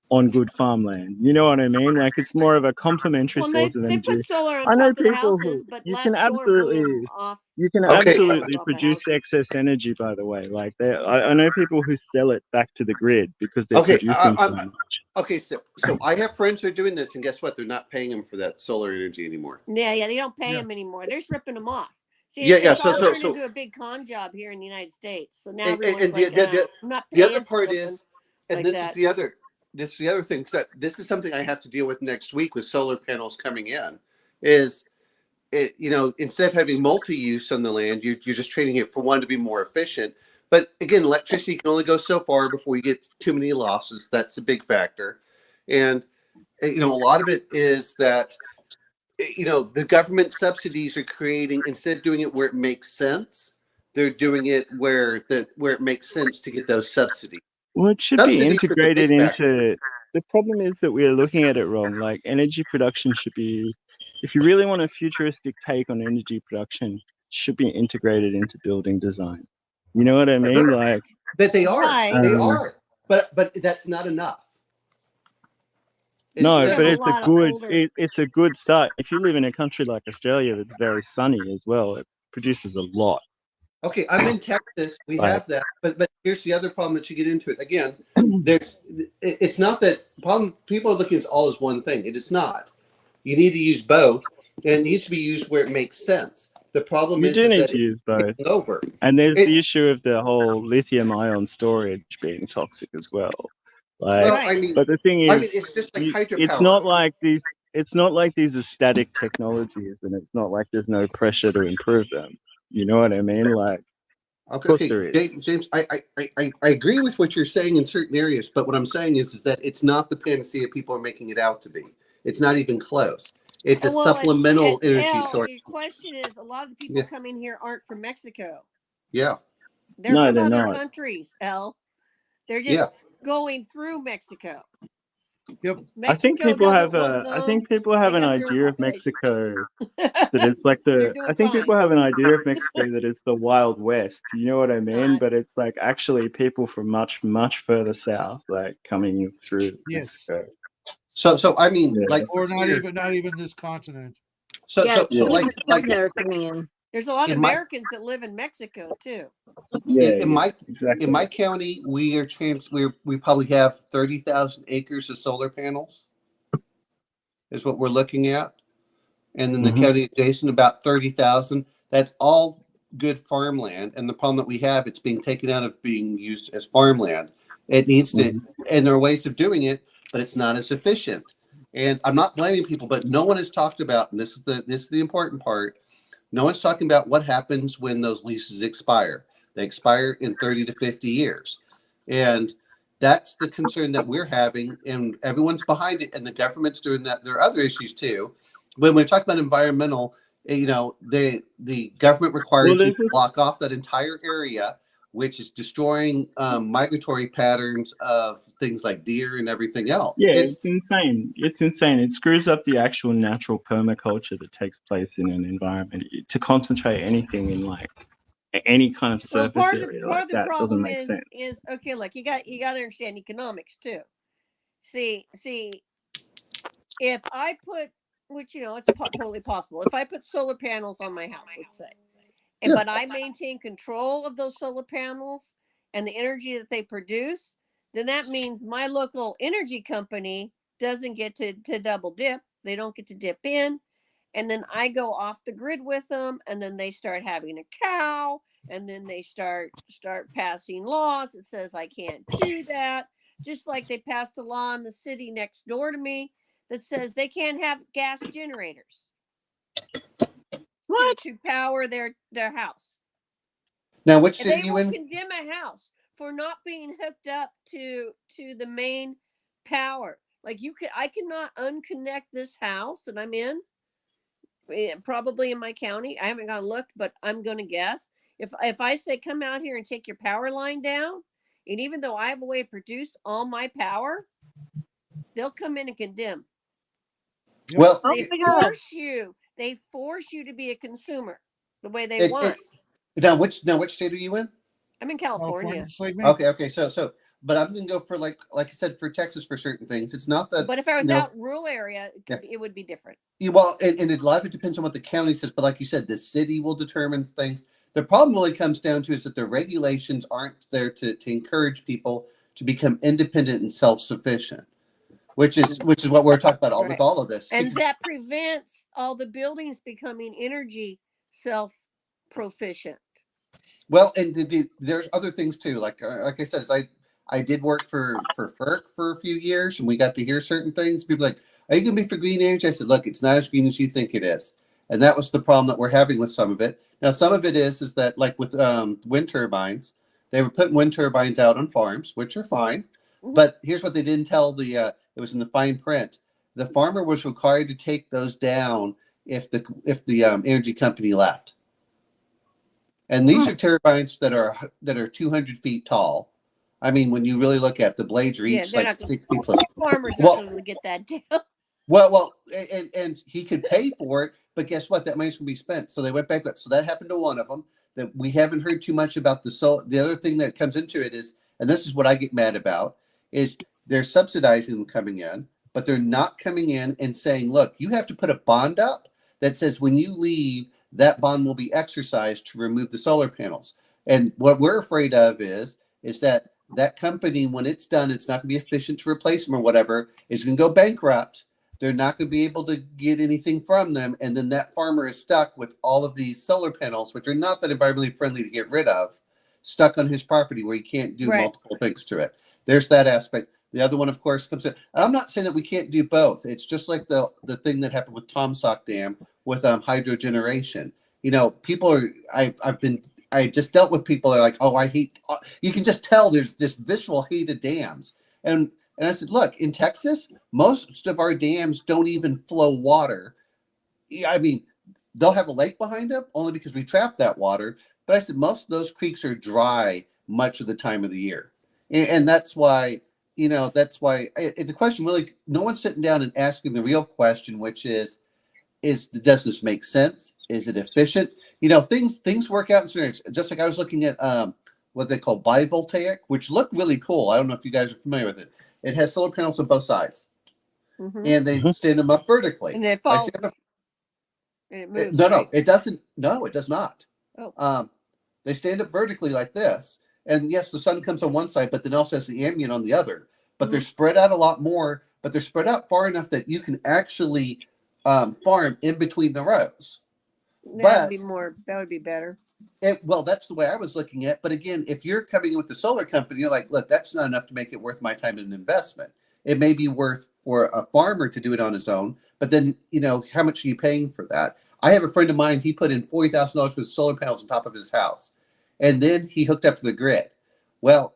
on good farmland. You know what I mean? Like it's more of a complementary Well, source of they energy. put solar on I know top of the people houses, who but you last can storm blew absolutely them off. Okay. produce excess energy. By the way, like I know people who sell it back to the grid because they're Okay, producing so much. Okay, so I have friends who are doing this, and guess what? They're not paying them for that solar energy anymore. Yeah, they don't pay them anymore. They're just ripping them off. See, Yeah, it's all so turned into a big con job here in the United States. So now and everyone's I'm not the paying other part for is, something and like this that. is the other thing, because this is something I have to deal with next week with solar panels coming in. Is it, instead of having multi-use on the land, you're just trading it for one to be more efficient. But again, electricity can only go so far before you get too many losses. That's a big factor, and a lot of it is that the government subsidies are creating, instead of doing it where it makes sense, they're doing it where it makes sense to get those subsidies. Well, it should be integrated into. The problem is that we are looking at it wrong. Like energy production should be, if you really want a futuristic take on energy production, it should be integrated into building design. You know what I mean? Like that they are, they are, but that's not enough. But it's a good start. If you live in a country like Australia that's very sunny as well, it produces a lot. Okay, I'm in Texas. We have that, but here's the other problem that you get into it again. It's not that problem. People are looking at it all as one thing. It is not. You need to use both, and it needs to be used where it makes sense. The problem is need that to use both. Over. And there's the issue of the whole lithium-ion storage being toxic as well. Like, but the thing is, it's just like hydropower. It's not like these. It's not like these are static technologies, and it's not like there's no pressure to improve them. You know what I mean? Like, okay, James, I agree with what you're saying in certain areas, but what I'm saying is that it's not the panacea people are making it out to be. It's not even close. It's a supplemental energy source. The question is, a lot of the people coming here aren't from Mexico. Yeah. They're from other countries, They're just going through Mexico. Yep. I think people have an idea of Mexico that it's like I think people have an idea of Mexico that it's the Wild West. You know what I mean? But it's like actually people from much, much further south, like coming through Mexico. So I mean, or not even this continent. There's a lot of Americans that live in Mexico too. In my county, we probably have 30,000 acres of solar panels. Is what we're looking at, and then the county adjacent about 30,000. That's all good farmland, and the problem that we have, it's being taken out of being used as farmland. It needs to, and there are ways of doing it, but it's not as efficient. And I'm not blaming people, but no one has talked about, and this is the important part. No one's talking about what happens when those leases expire. They expire in 30 to 50 years. And that's the concern that we're having, and everyone's behind it, and the government's doing that. There are other issues too. When we talk about environmental, the government requires you to block off that entire area, which is destroying migratory patterns of things like deer and everything else. Yeah, it's insane. It's insane. It screws up the actual natural permaculture that takes place in an environment. To concentrate anything in like any kind of Well, surface area like that doesn't make sense. Is okay. Look, you got to understand economics too. See, if I put, which it's totally possible, if I put solar panels on my house, let's say, but I maintain control of those solar panels and the energy that they produce, then that means my local energy company doesn't get to double dip. They don't get to dip in. And then I go off the grid with them, and then they start having a cow, and then they start passing laws that says I can't do that. Just like they passed a law in the city next door to me that says they can't have gas generators. What? To power their house. Now, which And city they you will in? condemn a house for not being hooked up to the main power. Like I cannot unconnect this house that I'm in. Probably in my county. I haven't gone and looked, but I'm going to guess. If I say come out here and take your power line down, and even though I have a way to produce all my power, they'll come in and condemn. Well, They force you to be a consumer the way they want. Now, which state are you in? I'm in California. Okay. So, but I'm going to go for like I said, for Texas for certain things. It's not that. But if I was out in rural area, it would be different. Well, and a lot of it depends on what the county says. But like you said, the city will determine things. The problem really comes down to is that the regulations aren't there to encourage people to become independent and self-sufficient, which is what we're talking about with all of this. And that prevents all the buildings becoming energy self-proficient. Well, and there's other things too. Like I said, I did work for FERC for a few years, and we got to hear certain things. People are like, are you going to be for green energy? I said, look, it's not as green as you think it is. And that was the problem that we're having with some of it. Now, some of it is that like with wind turbines, they were putting wind turbines out on farms, which are fine. Mm-hmm. But here's what they didn't tell it was in the fine print. The farmer was required to take those down if the energy company left. And these are turbines that are 200 feet tall. I mean, when you really look at the blades are each like 60 plus. Farmers are going to get that down. Well, and he could pay for it, but guess what? That money's going to be spent. So they went bankrupt. So that happened to one of them. That we haven't heard too much about the other thing that comes into it is, and this is what I get mad about, is they're subsidizing them coming in, but they're not coming in and saying, look, you have to put a bond up that says when you leave, that bond will be exercised to remove the solar panels. And what we're afraid of is that company, when it's done, it's not going to be efficient to replace them or whatever, is going to go bankrupt. They're not going to be able to get anything from them. And then that farmer is stuck with all of these solar panels, which are not that environmentally friendly to get rid of, stuck on his property where he can't do multiple things to it. There's that aspect. The other one, of course, comes in. I'm not saying that we can't do both. It's just like the thing that happened with Tomsock Dam with hydro generation. People are, I just dealt with people that are like, oh, I hate, you can just tell there's this visceral hate of dams. And I said, look, in Texas, most of our dams don't even flow water. I mean, they'll have a lake behind them only because we trap that water. But I said, most of those creeks are dry much of the time of the year. And that's why, the question really, no one's sitting down and asking the real question, which is does this make sense? Is it efficient? Things work out in certain areas. Just like I was looking at what they call bivoltaic, which look really cool. I don't know if you guys are familiar with it. It has solar panels on both sides, and they stand them up vertically. And it falls. And it moves. No, it doesn't. No, it does not. Oh. They stand up vertically like this, and yes, the sun comes on one side, but then also has the ambient on the other. But they're spread out a lot more. But they're spread out far enough that you can actually farm in between the rows. That would be better. Well, that's the way I was looking at it. But again, if you're coming in with the solar company, you're like, look, that's not enough to make it worth my time and investment. It may be worth for a farmer to do it on his own, but then, how much are you paying for that? I have a friend of mine, he put in $40,000 with solar panels on top of his house, and then he hooked up to the grid. Well,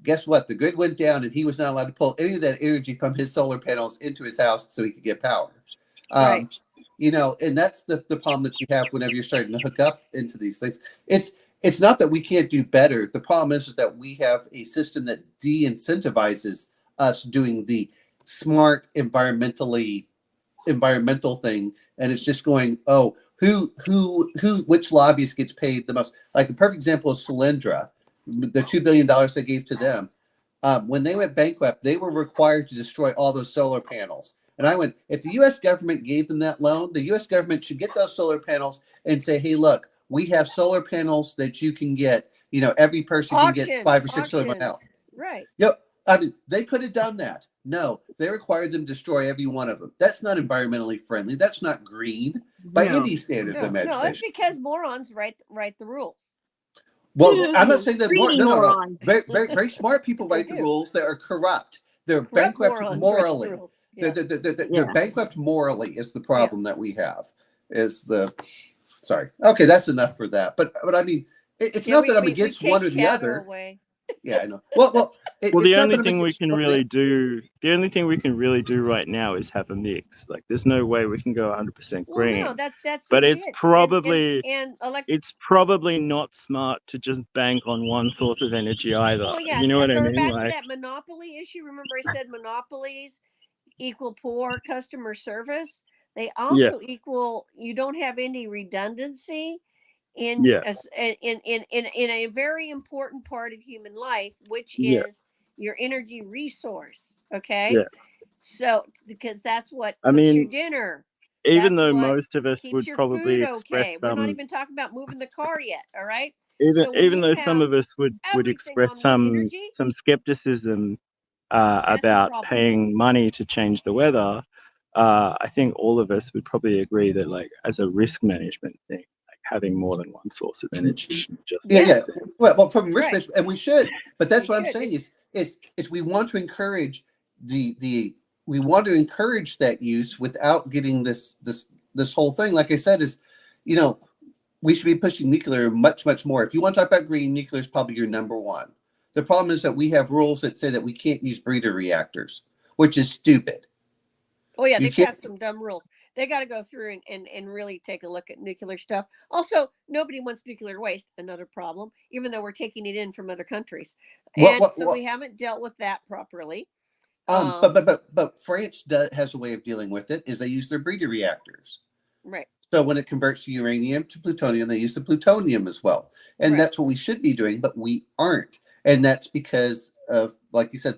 guess what? The grid went down, and he was not allowed to pull any of that energy from his solar panels into his house so he could get power. Right. And that's the problem that you have whenever you're starting to hook up into these things. It's not that we can't do better. The problem is that we have a system that de-incentivizes us doing the smart environmental thing. And it's just going, oh, which lobbyist gets paid the most? Like the perfect example is Solyndra, the $2 billion they gave to them. When they went bankrupt, they were required to destroy all those solar panels. And I went, if the U.S. government gave them that loan, the U.S. government should get those solar panels and say, hey, look, we have solar panels that you can get. You know, every person can get 5 or 6 solar panels. Right. Yep. I mean, they could have done that. No, they required them to destroy every one of them. That's not environmentally friendly. That's not green by any standard of imagination. No, that's because morons write the rules. Well, I'm not saying that no. Very smart people write the rules that are corrupt. They're bankrupt morally. They're bankrupt morally is the problem that we have. Sorry. Okay, that's enough for that. But I mean, it's not that I'm against one or the other. Away. Yeah, I know. Well, the only thing we can really do right now is have a mix. Like, there's no way we can go 100% green. No, that's. But it's probably it's probably not smart to just bank on one source of energy either. Well, yeah, you know what I mean? Back to that monopoly issue. Remember, I said monopolies equal poor customer service. They also equal. You don't have any redundancy in a very important part of human life, which is your energy resource. Okay, so because that's what cooks your dinner. Even though most of us would probably express we're not even talking about moving the car yet. All right. Even though some of us would express some skepticism about paying money to change the weather, I think all of us would probably agree that, like, as a risk management thing, having more than one source of energy. Well, from risk management, and we should. But that's what I'm saying is we want to encourage we want to encourage that use without getting this whole thing. Like I said, is we should be pushing nuclear much more. If you want to talk about green, nuclear is probably your number one. The problem is that we have rules that say that we can't use breeder reactors, which is stupid. Oh yeah, they passed some dumb rules. They got to go through and really take a look at nuclear stuff. Also, nobody wants nuclear waste, another problem, even though we're taking it in from other countries. So we haven't dealt with that properly. But France has a way of dealing with it, is they use their breeder reactors. Right. So when it converts uranium to plutonium, they use the plutonium as well. And that's what we should be doing, but we aren't. And that's because of, like you said,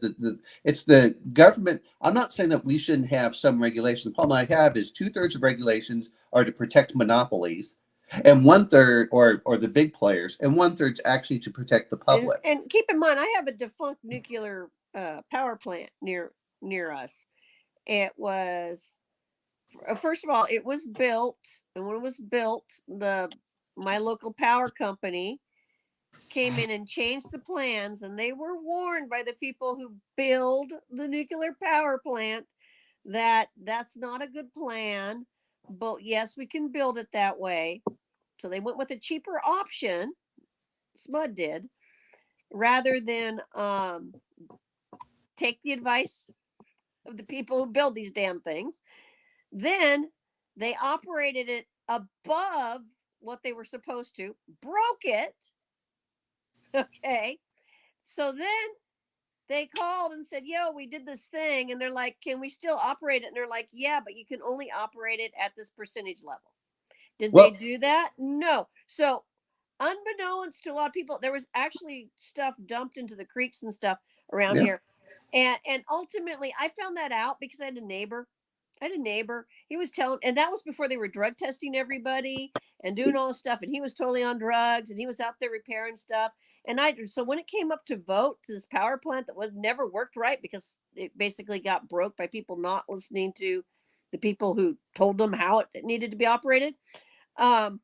it's the government. I'm not saying that we shouldn't have some regulation. The problem I have is 2/3 of regulations are to protect monopolies, and 1/3 or the big players, and 1/3 actually to protect the public. And keep in mind, I have a defunct nuclear power plant near us. It was, first of all, it was built, and when it was built, my local power company came in and changed the plans, and they were warned by the people who build the nuclear power plant that that's not a good plan, but yes, we can build it that way. So they went with a cheaper option, SMUD did, rather than take the advice of the people who build these damn things. Then they operated it above what they were supposed to, broke it. Okay. So then they called and said, yo, we did this thing. And they're like, can we still operate it? And they're like, yeah, but you can only operate it at this percentage level. Did they do that? No. So unbeknownst to a lot of people, there was actually stuff dumped into the creeks and stuff around here. And ultimately, I found that out because I had a neighbor. He was telling, and that was before they were drug testing everybody and doing all this stuff. And he was totally on drugs, and he was out there repairing stuff. And so when it came up to vote to this power plant that never worked right because it basically got broke by people not listening to the people who told them how it needed to be operated. And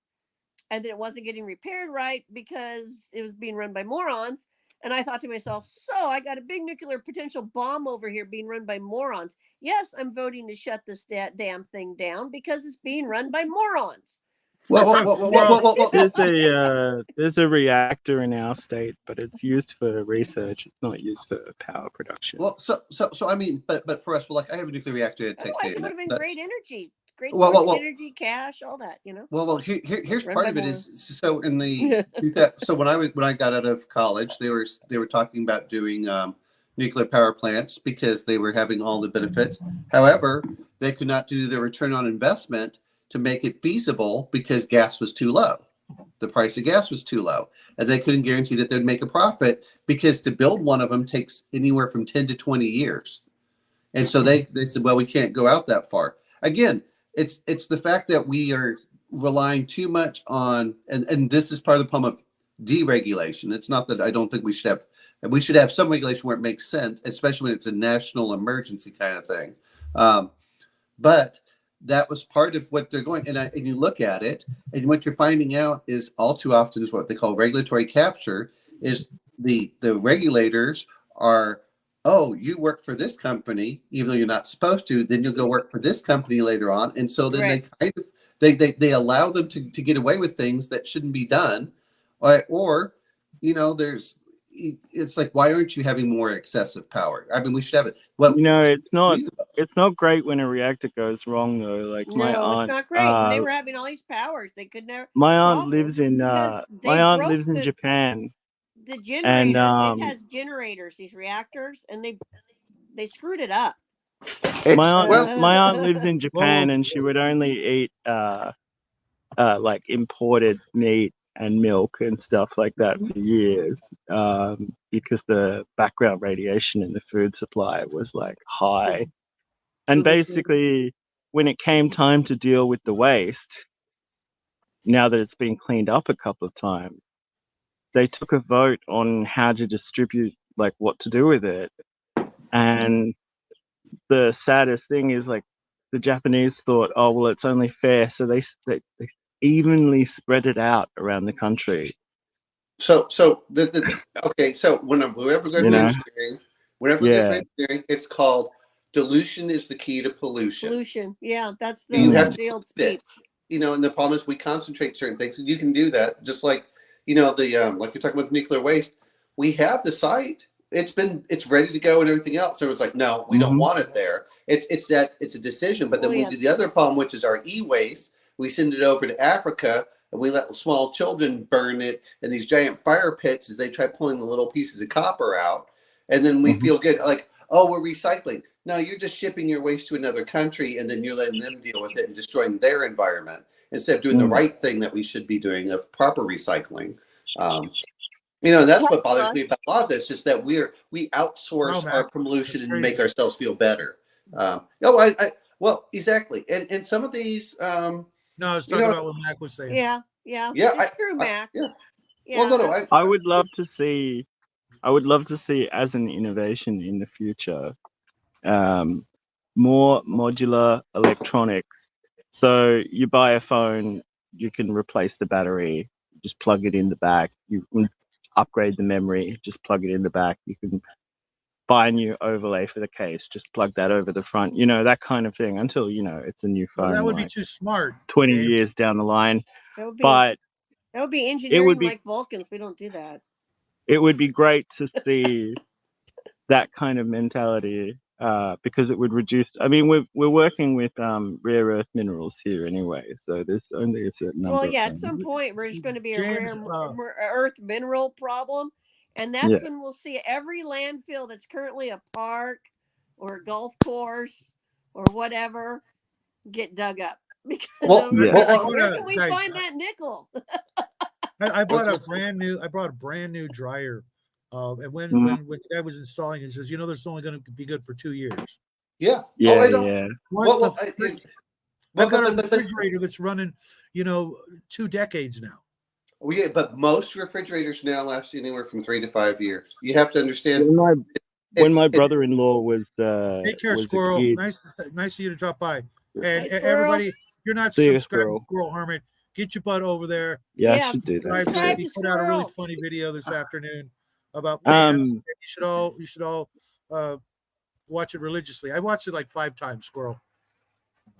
then it wasn't getting repaired right because it was being run by morons. And I thought to myself, so I got a big nuclear potential bomb over here being run by morons. Yes, I'm voting to shut this damn thing down because it's being run by morons. There's a reactor in our state, but it's used for research. It's not used for power production. Well, so I mean, but for us, I have a nuclear reactor at Texas. Otherwise, it would have been great energy. Great source of energy, cash, all that, Here's part of it is so in the so when I got out of college, they were talking about doing nuclear power plants because they were having all the benefits. However, they could not do the return on investment to make it feasible because gas was too low. The price of gas was too low. And they couldn't guarantee that they'd make a profit because to build one of them takes anywhere from 10 to 20 years. And so they said, well, we can't go out that far. Again, it's the fact that we are relying too much on, and this is part of the problem of deregulation. It's not that I don't think we should have some regulation where it makes sense, especially when it's a national emergency kind of thing. But that was part of what they're going, and you look at it, and what you're finding out is all too often is what they call regulatory capture. Is the regulators are, oh, you work for this company, even though you're not supposed to, then you'll go work for this company later on, and so then they allow them to get away with things that shouldn't be done, or it's like, why aren't you having more excessive power? I mean, we should have it. Well, it's not great when a reactor goes wrong though. Like my aunt, it's not great. They were having all these powers. They could never. My aunt lives in Japan. The generator, it has generators, these reactors, and they screwed it up. My aunt lives in Japan, and she would only eat like imported meat and milk and stuff like that for years, because the background radiation in the food supply was like high. And basically, when it came time to deal with the waste, now that it's been cleaned up a couple of times, they took a vote on how to distribute, like what to do with it. And the saddest thing is, like, the Japanese thought, oh, well, it's only fair. So they evenly spread it out around the country. So okay. So whenever we go for engineering, it's called dilution is the key to pollution. Pollution, yeah, that's the old speech. And the problem is we concentrate certain things, and you can do that just like like you're talking about the nuclear waste. We have the site. It's ready to go and everything else. So it's like, no, we don't want it there. It's a decision. But then we do the other problem, which is our e-waste. We send it over to Africa, and we let small children burn it in these giant fire pits as they try pulling the little pieces of copper out. And then we feel good, like, oh, we're recycling. No, you're just shipping your waste to another country, and then you're letting them deal with it and destroying their environment instead of doing the right thing that we should be doing of proper recycling. And that's what bothers me about a lot of this, just that we outsource our pollution and make ourselves feel better. Well, exactly. And some of these. No, I was talking about what Mac was saying. Yeah. It's true, Mac. Well, no, I would love to see as an innovation in the future, more modular electronics. So you buy a phone, you can replace the battery, just plug it in the back. You can upgrade the memory, just plug it in the back. You can buy a new overlay for the case, just plug that over the front, that kind of thing, until it's a new phone. Well, that would be too smart. 20 years down the line. That would be engineering like Vulcans. We don't do that. It would be great to see that kind of mentality, because it would reduce. I mean, we're working with rare earth minerals here anyway, so there's only a certain number. Well, yeah, at some point there's going to be a rare earth mineral problem. And that's when we'll see every landfill that's currently a park or a golf course or whatever get dug up. Because where can we find that nickel? I brought a brand new dryer. And when the guy was installing it, he says, this is only going to be good for 2 years. Yeah. I've got a refrigerator that's running, 2 decades now. Well, yeah, but most refrigerators now last anywhere from 3 to 5 years. You have to understand. When my brother-in-law was take care, Squirrel. Nice of you to drop by. And everybody, you're not subscribed to Squirrel Hermit. Get your butt over there. Yeah, I should do that. He put out a really funny video this afternoon about plants. You should all watch it religiously. I watched it like 5 times. Squirrel.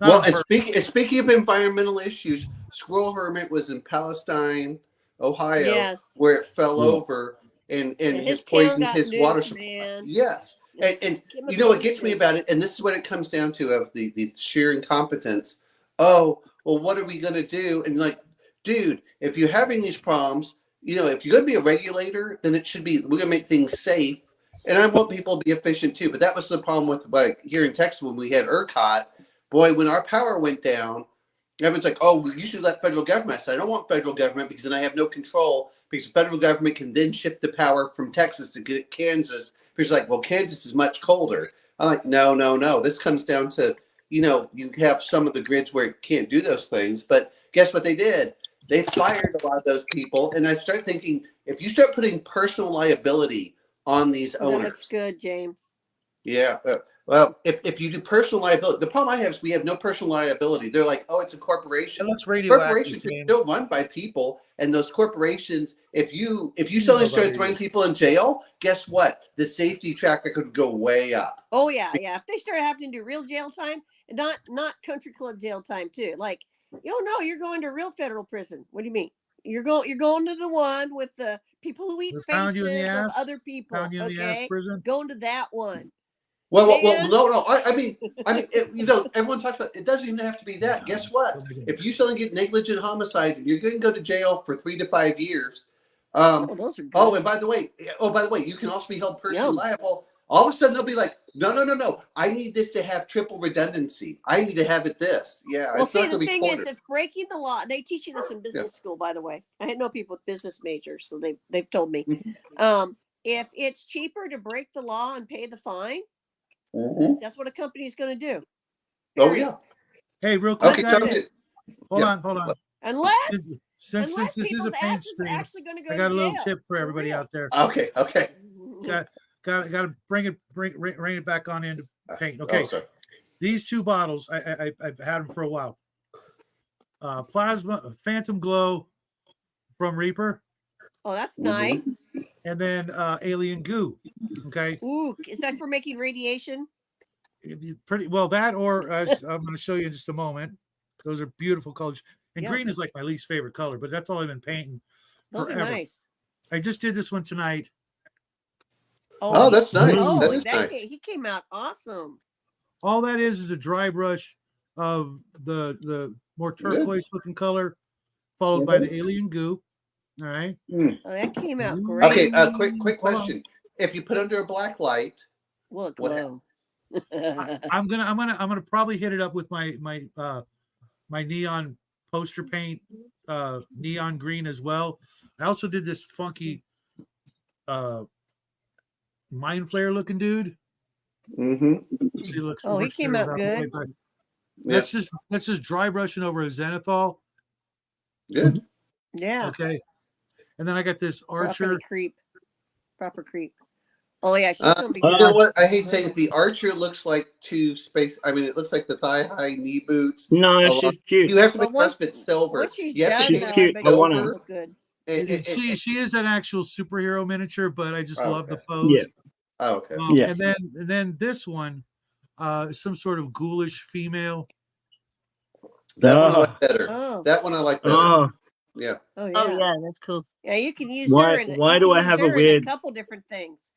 And speaking of environmental issues, Squirrel Hermit was in Palestine, Ohio, where it fell over and his poisoned his water supply. Yes. And what gets me about it, and this is what it comes down to, of the sheer incompetence. Oh, well, what are we going to do? And like, dude, if you're having these problems, if you're going to be a regulator, then it should be, we're going to make things safe. And I want people to be efficient too. But that was the problem with, like, here in Texas when we had ERCOT. Boy, when our power went down, Everyone's like, oh, well, you should let federal government. I said, I don't want federal government because then I have no control because the federal government can then shift the power from Texas to get Kansas. Because like, well, Kansas is much colder. I'm like, no. This comes down to, you have some of the grids where it can't do those things. But guess what they did? They fired a lot of those people. And I start thinking, if you start putting personal liability on these owners. That looks good, James. Yeah. Well, if you do personal liability, the problem I have is we have no personal liability. They're like, oh, it's a corporation. It looks radioactive. Corporations are still run by people, and those corporations, if you suddenly start throwing people in jail, guess what? The safety track could go way up. Oh yeah. If they start having to do real jail time and not country club jail time too, like no, you're going to real federal prison. What do you mean? You're going to the one with the people who eat faces of other people. Okay, going to that one. Well, no. I mean, everyone talks about it. Doesn't even have to be that. Guess what? If you suddenly get negligent homicide, you're going to go to jail for 3 to 5 years. Those are good. And by the way, you can also be held personally liable. All of a sudden, they'll be like, no. I need this to have triple redundancy. I need to have it this. Yeah. Well, see, the thing is, if breaking the law, they teach you this in business school, by the way. I know people with business majors, so they've told me. If it's cheaper to break the law and pay the fine, that's what a company is going to do. Oh yeah. Hey, real quick. Okay, hold on. Unless since this is a paint stream, I got a little tip for everybody out there. Okay. Got to bring it back on into paint. Okay. These two bottles, I've had them for a while. Plasma Phantom Glow from Reaper. Oh, that's nice. And then Alien Goo. Okay. Ooh, is that for making radiation? Pretty well that, or I'm going to show you in just a moment. Those are beautiful colors. And green is like my least favorite color, but that's all I've been painting forever. Those are nice. I just did this one tonight. Oh, that's nice. Oh, that is nice. He came out awesome. All that is a dry brush of the more turquoise looking color, followed by the Alien Goo. All right. Oh, that came out great. Okay. Quick question. If you put under a black light, will it glow? I'm gonna probably hit it up with my neon poster paint, neon green as well. I also did this funky mind flare looking dude. Mm-hmm. He came out good. That's just dry brushing over a zenithal. Good. Yeah. Okay. And then I got this Archer proper creep. Oh yeah, she's gonna be good. You know what? I hate saying it. The Archer looks like two space. I mean, it looks like the thigh high knee boots. No, she's cute. You have to make it silver. What she's cute. I want her. Good. She is an actual superhero miniature, but I just love the pose. Yeah. Oh, okay. And then this one, some sort of ghoulish female. That one I like better. That one I like better. Yeah. Oh yeah. Oh yeah, that's cool. Yeah, you can use why, her in why do I have a weird couple different things.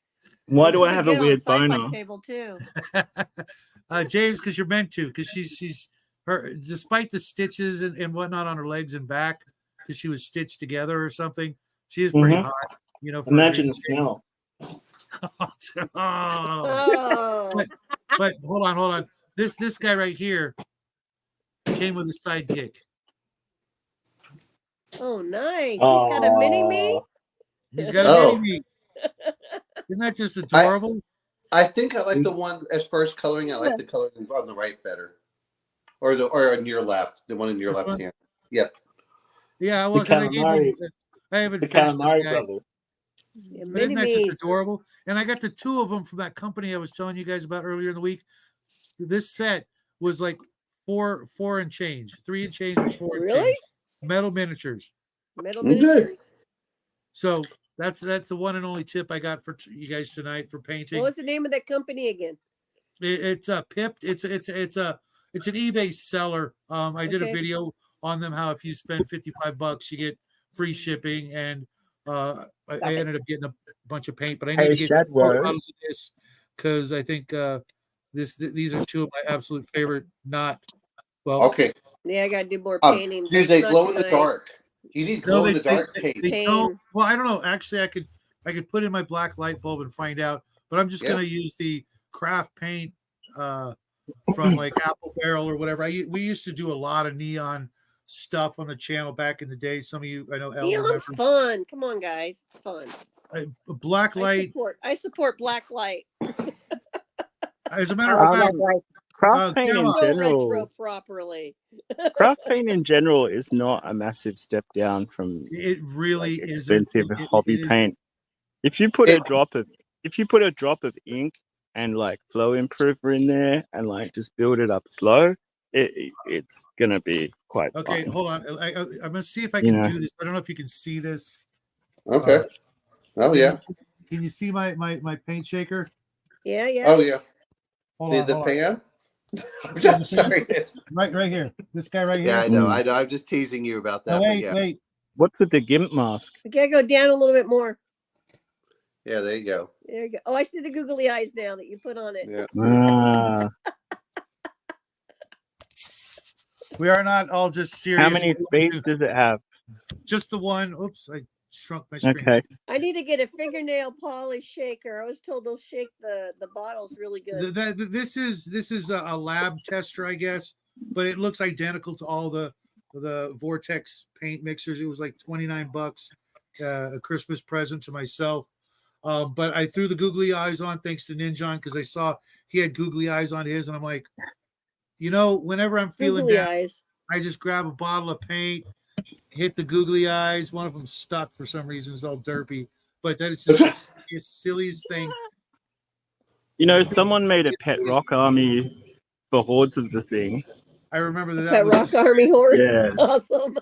Why do I have a weird boner? Table too. James, because you're meant to, because she's her, despite the stitches and whatnot on her legs and back, because she was stitched together or something. She is pretty hot, Imagine the smell. But hold on. This guy right here came with a sidekick. Oh, nice. He's got a mini me. He's got a mini me. Isn't that just adorable? I think I like the one as far as coloring. I like the coloring on the right better, or on your left, the one in your left hand. Yep. Yeah, well, I haven't finished this guy. But isn't that just adorable? And I got the two of them from that company I was telling you guys about earlier in the week. This set was like four and change, 3 and change, and 4 and change. Metal miniatures. So that's the one and only tip I got for you guys tonight for painting. What was the name of that company again? It's a Pipped. It's an eBay seller. I did a video on them. How if you spend $55, you get free shipping, and I ended up getting a bunch of paint, but I need to get more bottles of this because I think these are two of my absolute favorite. Okay. Yeah, I gotta do more painting. Do they glow in the dark? You need glow in the dark paint. Well, I don't know. Actually, I could put in my black light bulb and find out, but I'm just gonna use the craft paint from like Apple Barrel or whatever. We used to do a lot of neon stuff on the channel back in the day. Some of you, I know, El Neon's remembers. fun. Come on, guys, it's fun. Black light. I support black light. As a matter of fact, craft paint in Go general. retro properly. Craft paint in general is not a massive step down from it really like, is expensive hobby paint. If you put a drop of ink and like flow improver in there and like just build it up slow, it's gonna be quite okay. fun. Hold on, I'm gonna see if I can do this. I don't know if you can see this. Okay. Oh yeah. Can you see my paint shaker? Yeah. Oh yeah. Hold on. The fan. I'm just sorry. Right here. This guy right here. Yeah, I know. I'm just teasing you about that. Wait. What's with the GIMP mask? We gotta go down a little bit more. Yeah, there you go. There you go. Oh, I see the googly eyes now that you put on it. Yeah. We are not all just serious. How many speeds does it have? Just the one. Oops, I shrunk my screen. Okay. I need to get a fingernail polish shaker. I was told they'll shake the bottles really good. This is a lab tester, I guess, but it looks identical to all the Vortex paint mixers. It was like $29, a Christmas present to myself. But I threw the googly eyes on thanks to Ninjon because I saw he had googly eyes on his, and I'm like, whenever I'm feeling Googly down, eyes. I just grab a bottle of paint, hit the googly eyes. One of them stuck for some reason; it's all derpy. But that is just the silliest thing. Someone made a pet rock army for hordes of the things. I remember that. Pet rock army horde. Yeah. Awesome.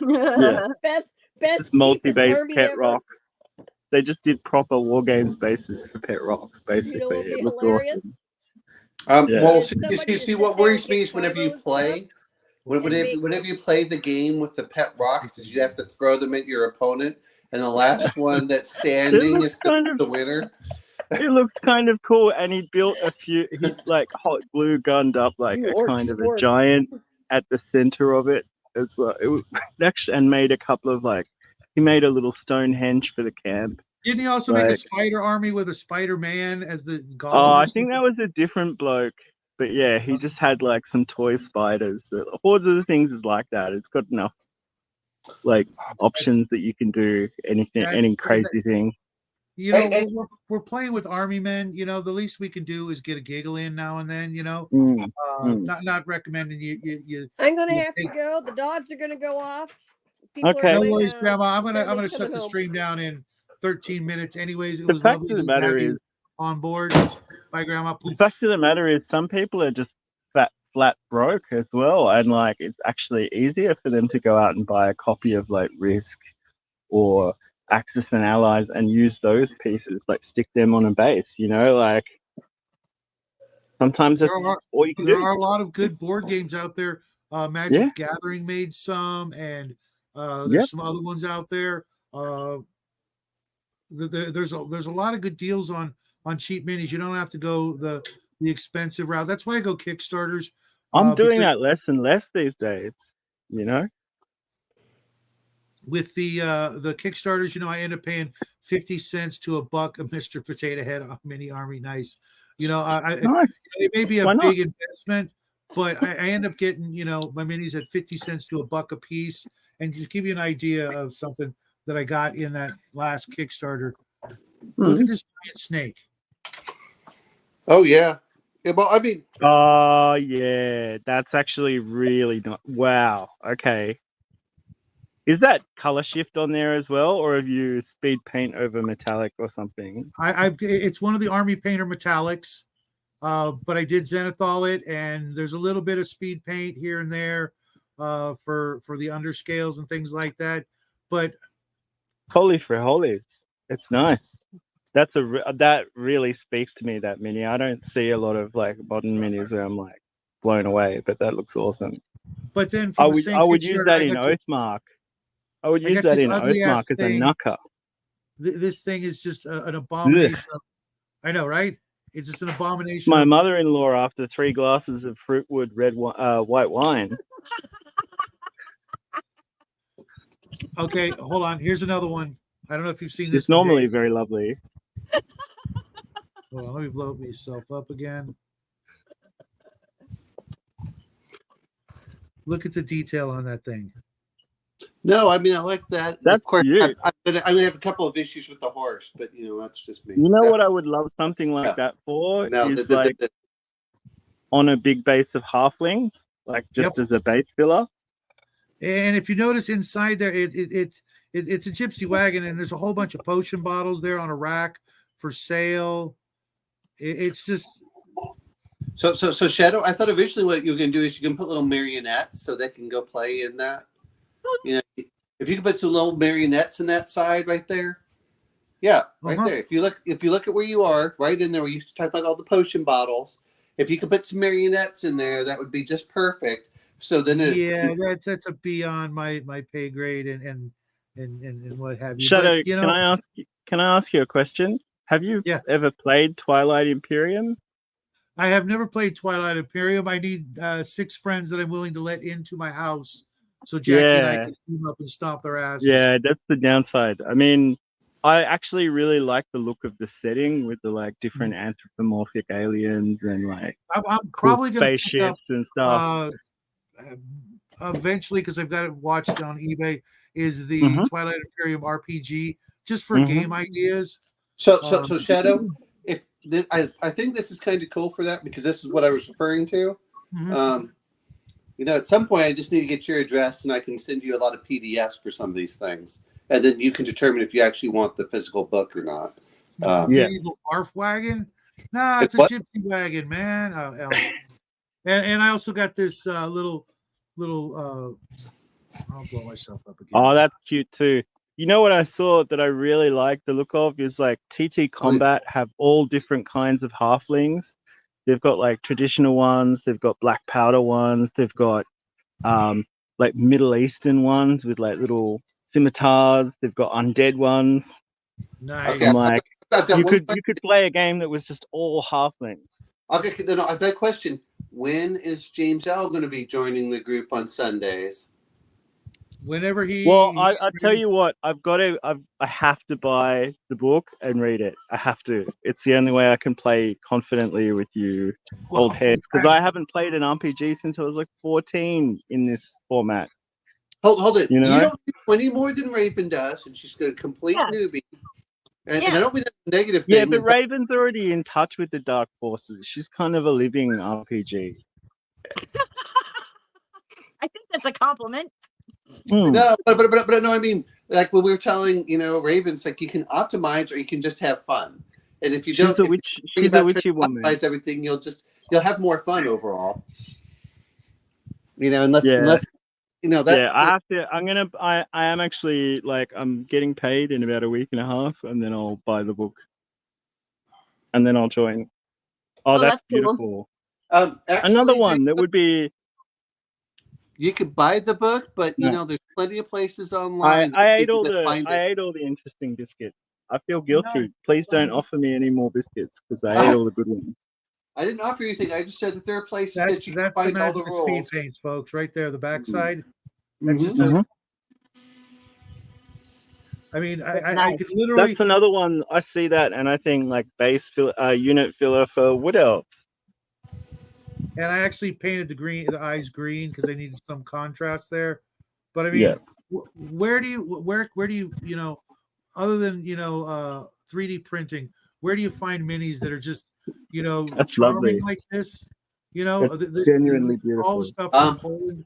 Yeah. Best multi-base army pet ever. rock. They just did proper war games basis for pet rocks, basically. What would be It was hilarious? awesome. Yeah. Well, Somebody you to see sit what there worries and me get is whenever you combos play, whenever you play the game with the pet rocks, is you have to throw them at your opponent, and the last one that's standing is the winner. It looks kind of cool, and he built a few. He like hot glue gunned up like a kind of a giant at the center of it as well. It was actually, and made a couple of he made a little Stonehenge for the camp. Didn't he also make a spider army with a Spider-Man as the god? Oh, I think that was a different bloke. But yeah, he just had some toy spiders. So hordes of the things is like that. It's got enough options that you can do anything, any crazy thing. We're playing with army men. The least we can do is get a giggle in now and then. Not recommending you. I'm gonna have to go. The dogs are gonna go off. People Okay. No worries, Grandma. I'm gonna shut the stream down in 13 minutes. Anyways, it was lovely to have you on board. Bye, Grandma. The fact of the matter is, some people are just flat broke as well, and it's actually easier for them to go out and buy a copy of Risk or Axis and Allies and use those pieces, stick them on a base. Sometimes that's all you can do. There are a lot of good board games out there. Magic Gathering made some, and there's some other ones out there. There's a lot of good deals on cheap minis. You don't have to go the expensive route. That's why I go Kickstarters. I'm doing that less and less these days. With the Kickstarters, I end up paying 50 cents to $1 a Mr. Potato Head mini army. Nice. It may be a big investment, but I end up getting my minis at 50 cents to $1 a piece. And just give you an idea of something that I got in that last Kickstarter. Look at this giant snake. Oh yeah. Yeah, well, I mean. Oh yeah, that's actually really not. Wow. Okay. Is that color shift on there as well, or have you speed paint over metallic or something? It's one of the Army Painter metallics, but I did zenithal it, and there's a little bit of speed paint here and there for the underscales and things like that. But holy for holies, it's nice. That really speaks to me, that mini. I don't see a lot of modern minis where I'm blown away, but that looks awesome. But then I would use that in Oathmark. I would use that in Oathmark as a knucker. This thing is just an abomination. I know, right? It's just an abomination. My mother-in-law, after 3 glasses of Fruitwood white wine. Okay, hold on. Here's another one. I don't know if you've seen this. It's normally very lovely. Hold on, let me blow myself up again. Look at the detail on that thing. No, I mean I like that. That's Of course, cute. I'm gonna have a couple of issues with the horse, but that's just me. You know what I would love something like Yeah. that for No, is like on a big base of halflings, like just as a base filler. And if you notice inside there, it's a gypsy wagon, and there's a whole bunch of potion bottles there on a rack for sale. It's just so Shadow. I thought originally what you were gonna do is you can put little marionettes so they can go play in that. If you could put some little marionettes in that side right there. Yeah, right there. If you look at where you are, right in there, we used to talk about all the potion bottles. If you could put some marionettes in there, that would be just perfect. So then, that's a beyond my pay grade and what have you. Shadow, but, can I ask you a question? Have you ever played Twilight Imperium? I have never played Twilight Imperium. I need 6 friends that I'm willing to let into my house, so Jackie and I can team up and stomp their asses. Yeah, that's the downside. I mean, I actually really like the look of the setting with the like different anthropomorphic aliens and like I'm probably going to pick up spaceships and stuff. Eventually, because I've got it watched on eBay, is the Twilight Imperium RPG just for game ideas. So Shadow, I think this is kind of cool for that because this is what I was referring to. At some point I just need to get your address and I can send you a lot of PDFs for some of these things, and then you can determine if you actually want the physical book or not. Medieval barf wagon? No, it's a gypsy wagon, man. And I also got this little. I'll blow myself up again. Oh, that's cute too. You know what I saw that I really like the look of is like TT Combat have all different kinds of halflings. They've got like traditional ones, they've got black powder ones, they've got like Middle Eastern ones with like little scimitars, they've got undead ones. Nice. I'm like, you could play a game that was just all halflings. Okay, no, I've got a question. When is James L going to be joining the group on Sundays? Whenever he. Well, I tell you what, I have to buy the book and read it. I have to. It's the only way I can play confidently with you, old heads, because I haven't played an RPG since I was like 14 in this format. Hold it. You don't do any more than Raven does, and she's a complete newbie. And I don't mean that negative thing. Yeah, but Raven's already in touch with the dark forces. She's kind of a living RPG. I think that's a compliment. No, but no, I mean, like when we were telling, Ravens, like you can optimize or you can just have fun. And if you don't, she's a witchy woman. Optimize everything, you'll have more fun overall. Unless that's. I have to. I am actually like I'm getting paid in about a week and a half, and then I'll buy the book, and then I'll join. Oh, that's beautiful. Cool. Another one that would be. You could buy the book, but there's plenty of places online. I ate all the interesting biscuits. I feel guilty. Please don't offer me any more biscuits because I ate all the good ones. I didn't offer you anything. I just said that there are places that you can find all the rules. Speed paints, folks, right there, the backside. That's just I mean, I could literally. That's another one. I see that, and I think like base unit filler for wood elves. And I actually painted the eyes green because they needed some contrast there. But I mean, where do you other than 3D printing, where do you find minis that are just That's charming lovely. like this? This genuinely beautiful. All the stuff from Poland,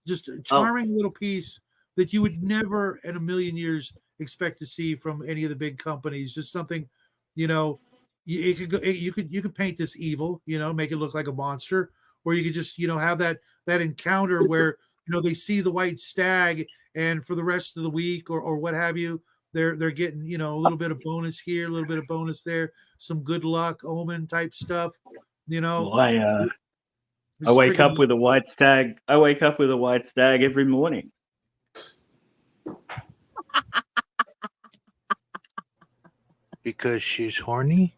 just a charming little piece that you would never in a million years expect to see from any of the big companies. Just something, you could paint this evil, make it look like a monster, or you could just have that encounter where they see the white stag, and for the rest of the week or what have you, they're getting a little bit of bonus here, a little bit of bonus there, some good luck omen type stuff. I wake up with a white stag. I wake up with a white stag every morning. Because she's horny.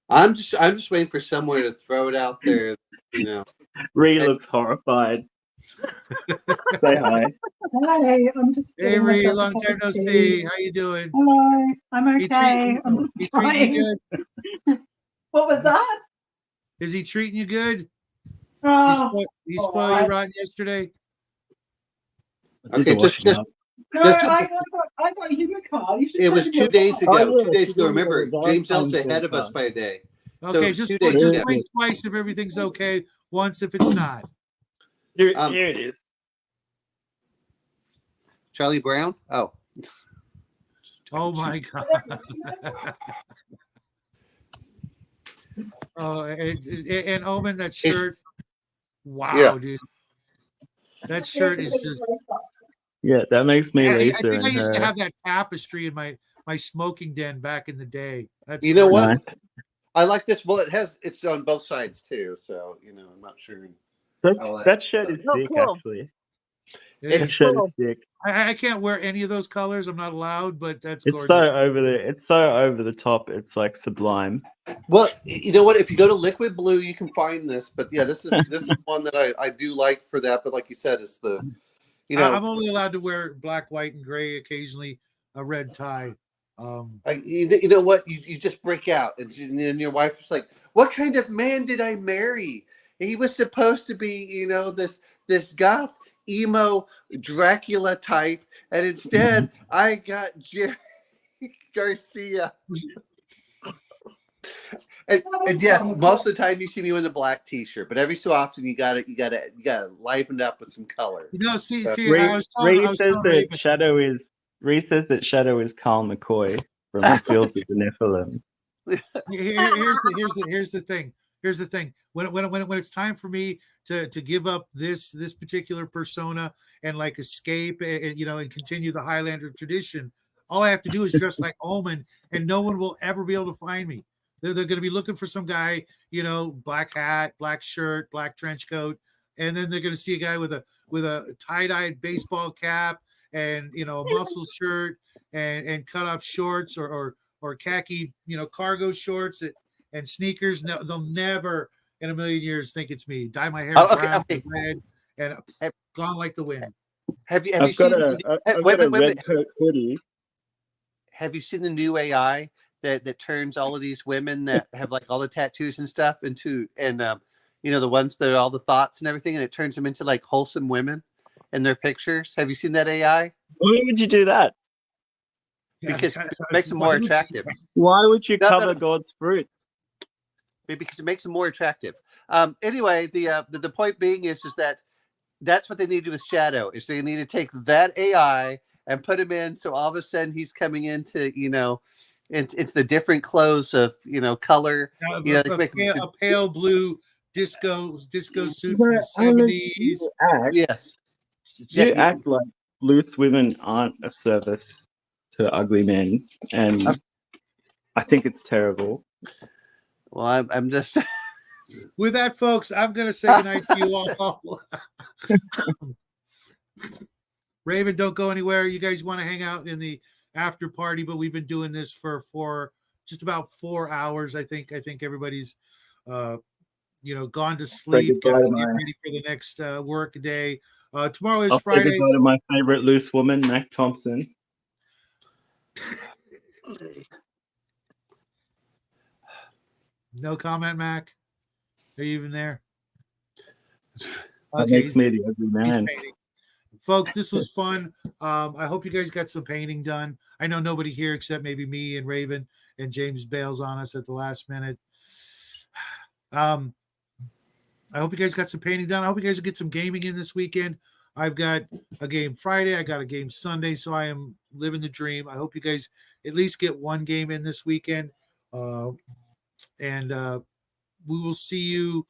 I'm just waiting for someone to throw it out there. Ree looks horrified. Say hi. Hi, I'm just. Hey, Ree, long time no see. How you doing? Hello, I'm okay. I'm just trying. You good? What was that? Is he treating you good? He spoiled you rotten yesterday. Okay, just No, I got you a card. You should it try was to 2 get days one. ago. Oh, yeah, 2 days she ago. gave me a Remember, James L's Valentine's ahead Day of us card. by a day. So Okay, it's just 2 blink, days just ago. blink twice if everything's okay. Once if it's not. Here it is. Charlie Brown. Oh, Oh my god. Oh, and Omen, that shirt. Wow, Yeah. dude. That shirt is just. Yeah, that makes me I Lisa think I and used to her. have that tapestry in my smoking den back in the day. That's you know what? Nice. I like this. Well, it's on both sides too. So I'm not sure. That shirt is Oh, sick, cool. actually. It That is. shirt is sick. I can't wear any of those colors. I'm not allowed, but that's It's gorgeous. It's so over the top. It's like sublime. Well, you know what? If you go to Liquid Blue, you can find this. But yeah, this is one that I do like for that. But like you said, it's the I'm only allowed to wear black, white, and gray. Occasionally, a red tie. you know what? You just break out, and your wife was like, "What kind of man did I marry? He was supposed to be, this goth emo Dracula type, and instead I got Jerry Garcia." And yes, most of the time you see me in a black T-shirt, but every so often you gotta liven it up with some color. See, Ree I was telling says that Raven. Shadow is Carl McCoy from the Fields of the Nephilim. Here's the thing. Here's the thing. When it's time for me to give up this particular persona and like escape and continue the Highlander tradition, all I have to do is dress like Omen, and no one will ever be able to find me. They're going to be looking for some guy, black hat, black shirt, black trench coat, and then they're going to see a guy with a tie-dyed baseball cap and a muscle shirt and cut off shorts or khaki cargo shorts and sneakers. No, they'll never in a million years think it's me. Dye my hair brown, red, and gone like the wind. Have you I've seen? got a red coat hoodie. Have you seen the new AI that turns all of these women that have like all the tattoos and stuff into the ones that are all the thoughts and everything, and it turns them into like wholesome women in their pictures? Have you seen that AI? Why would you do that? Because it makes them more attractive. Why would you cover God's fruit? Because it makes them more attractive. Anyway, the point being is that that's what they need to do with Shadow. Is they need to take that AI and put him in, so all of a sudden he's coming into it's the different clothes of color. A pale blue disco suit from the 70s. Yes. You act like loose women aren't a service to ugly men, and I think it's terrible. Well, I'm just. With that, folks, I'm going to say goodnight to you all. Raven, don't go anywhere. You guys want to hang out in the after party, but we've been doing this for just about 4 hours. I think everybody's gone to sleep, get ready for the next work day. Tomorrow is Friday. Say goodbye to my favorite loose woman, Mac Thompson. No comment, Mac. Are you even there? That makes me the ugly man. Folks, this was fun. I hope you guys got some painting done. I know nobody here except maybe me and Raven, and James bails on us at the last minute. I hope you guys got some painting done. I hope you guys will get some gaming in this weekend. I've got a game Friday. I got a game Sunday, so I am living the dream. I hope you guys at least get one game in this weekend. And we will see you.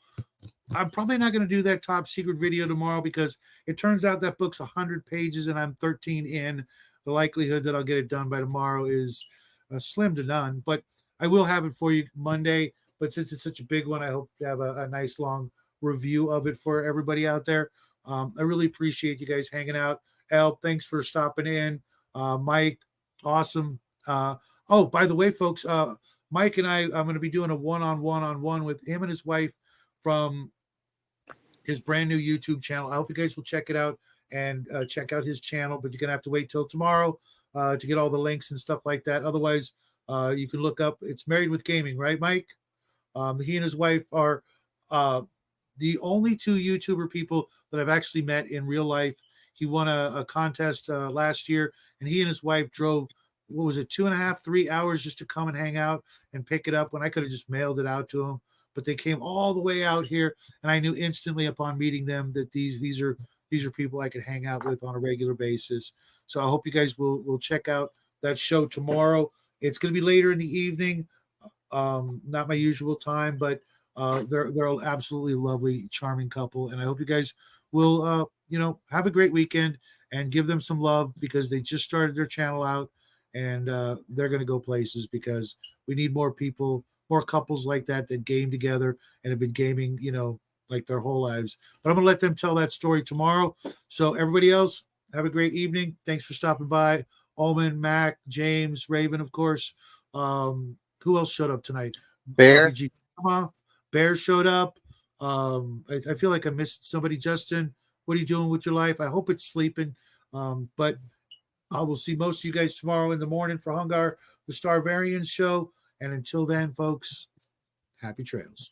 I'm probably not going to do that top secret video tomorrow because it turns out that book's 100 pages and I'm 13 in. The likelihood that I'll get it done by tomorrow is slim to none, but I will have it for you Monday. But since it's such a big one, I hope to have a nice long review of it for everybody out there. I really appreciate you guys hanging out. El, thanks for stopping in. Mike, awesome. Oh, by the way, folks, Mike and I'm going to be doing a one-on-one with him and his wife from his brand new YouTube channel. I hope you guys will check it out and check out his channel, but you're going to have to wait till tomorrow to get all the links and stuff like that. Otherwise, you can look up, it's Married with Gaming, right, Mike? He and his wife are the only two YouTuber people that I've actually met in real life. He won a contest last year, and he and his wife drove, what was it, 2.5, 3 hours just to come and hang out and pick it up when I could have just mailed it out to them. But they came all the way out here, and I knew instantly upon meeting them that these are people I could hang out with on a regular basis. So I hope you guys will check out that show tomorrow. It's going to be later in the evening, not my usual time, but they're an absolutely lovely, charming couple, and I hope you guys will have a great weekend and give them some love because they just started their channel out, and they're going to go places because we need more people, more couples like that game together and have been gaming, like their whole lives. But I'm going to let them tell that story tomorrow. So everybody else, have a great evening. Thanks for stopping by. Ullman, Mac, James, Raven, of course. Who else showed up tonight? Bear. RPG. Come on. Bear showed up. I feel like I missed somebody. Justin, what are you doing with your life? I hope it's sleeping. But I will see most of you guys tomorrow in the morning for Hungar, the Starvarians show. And until then, folks, happy trails.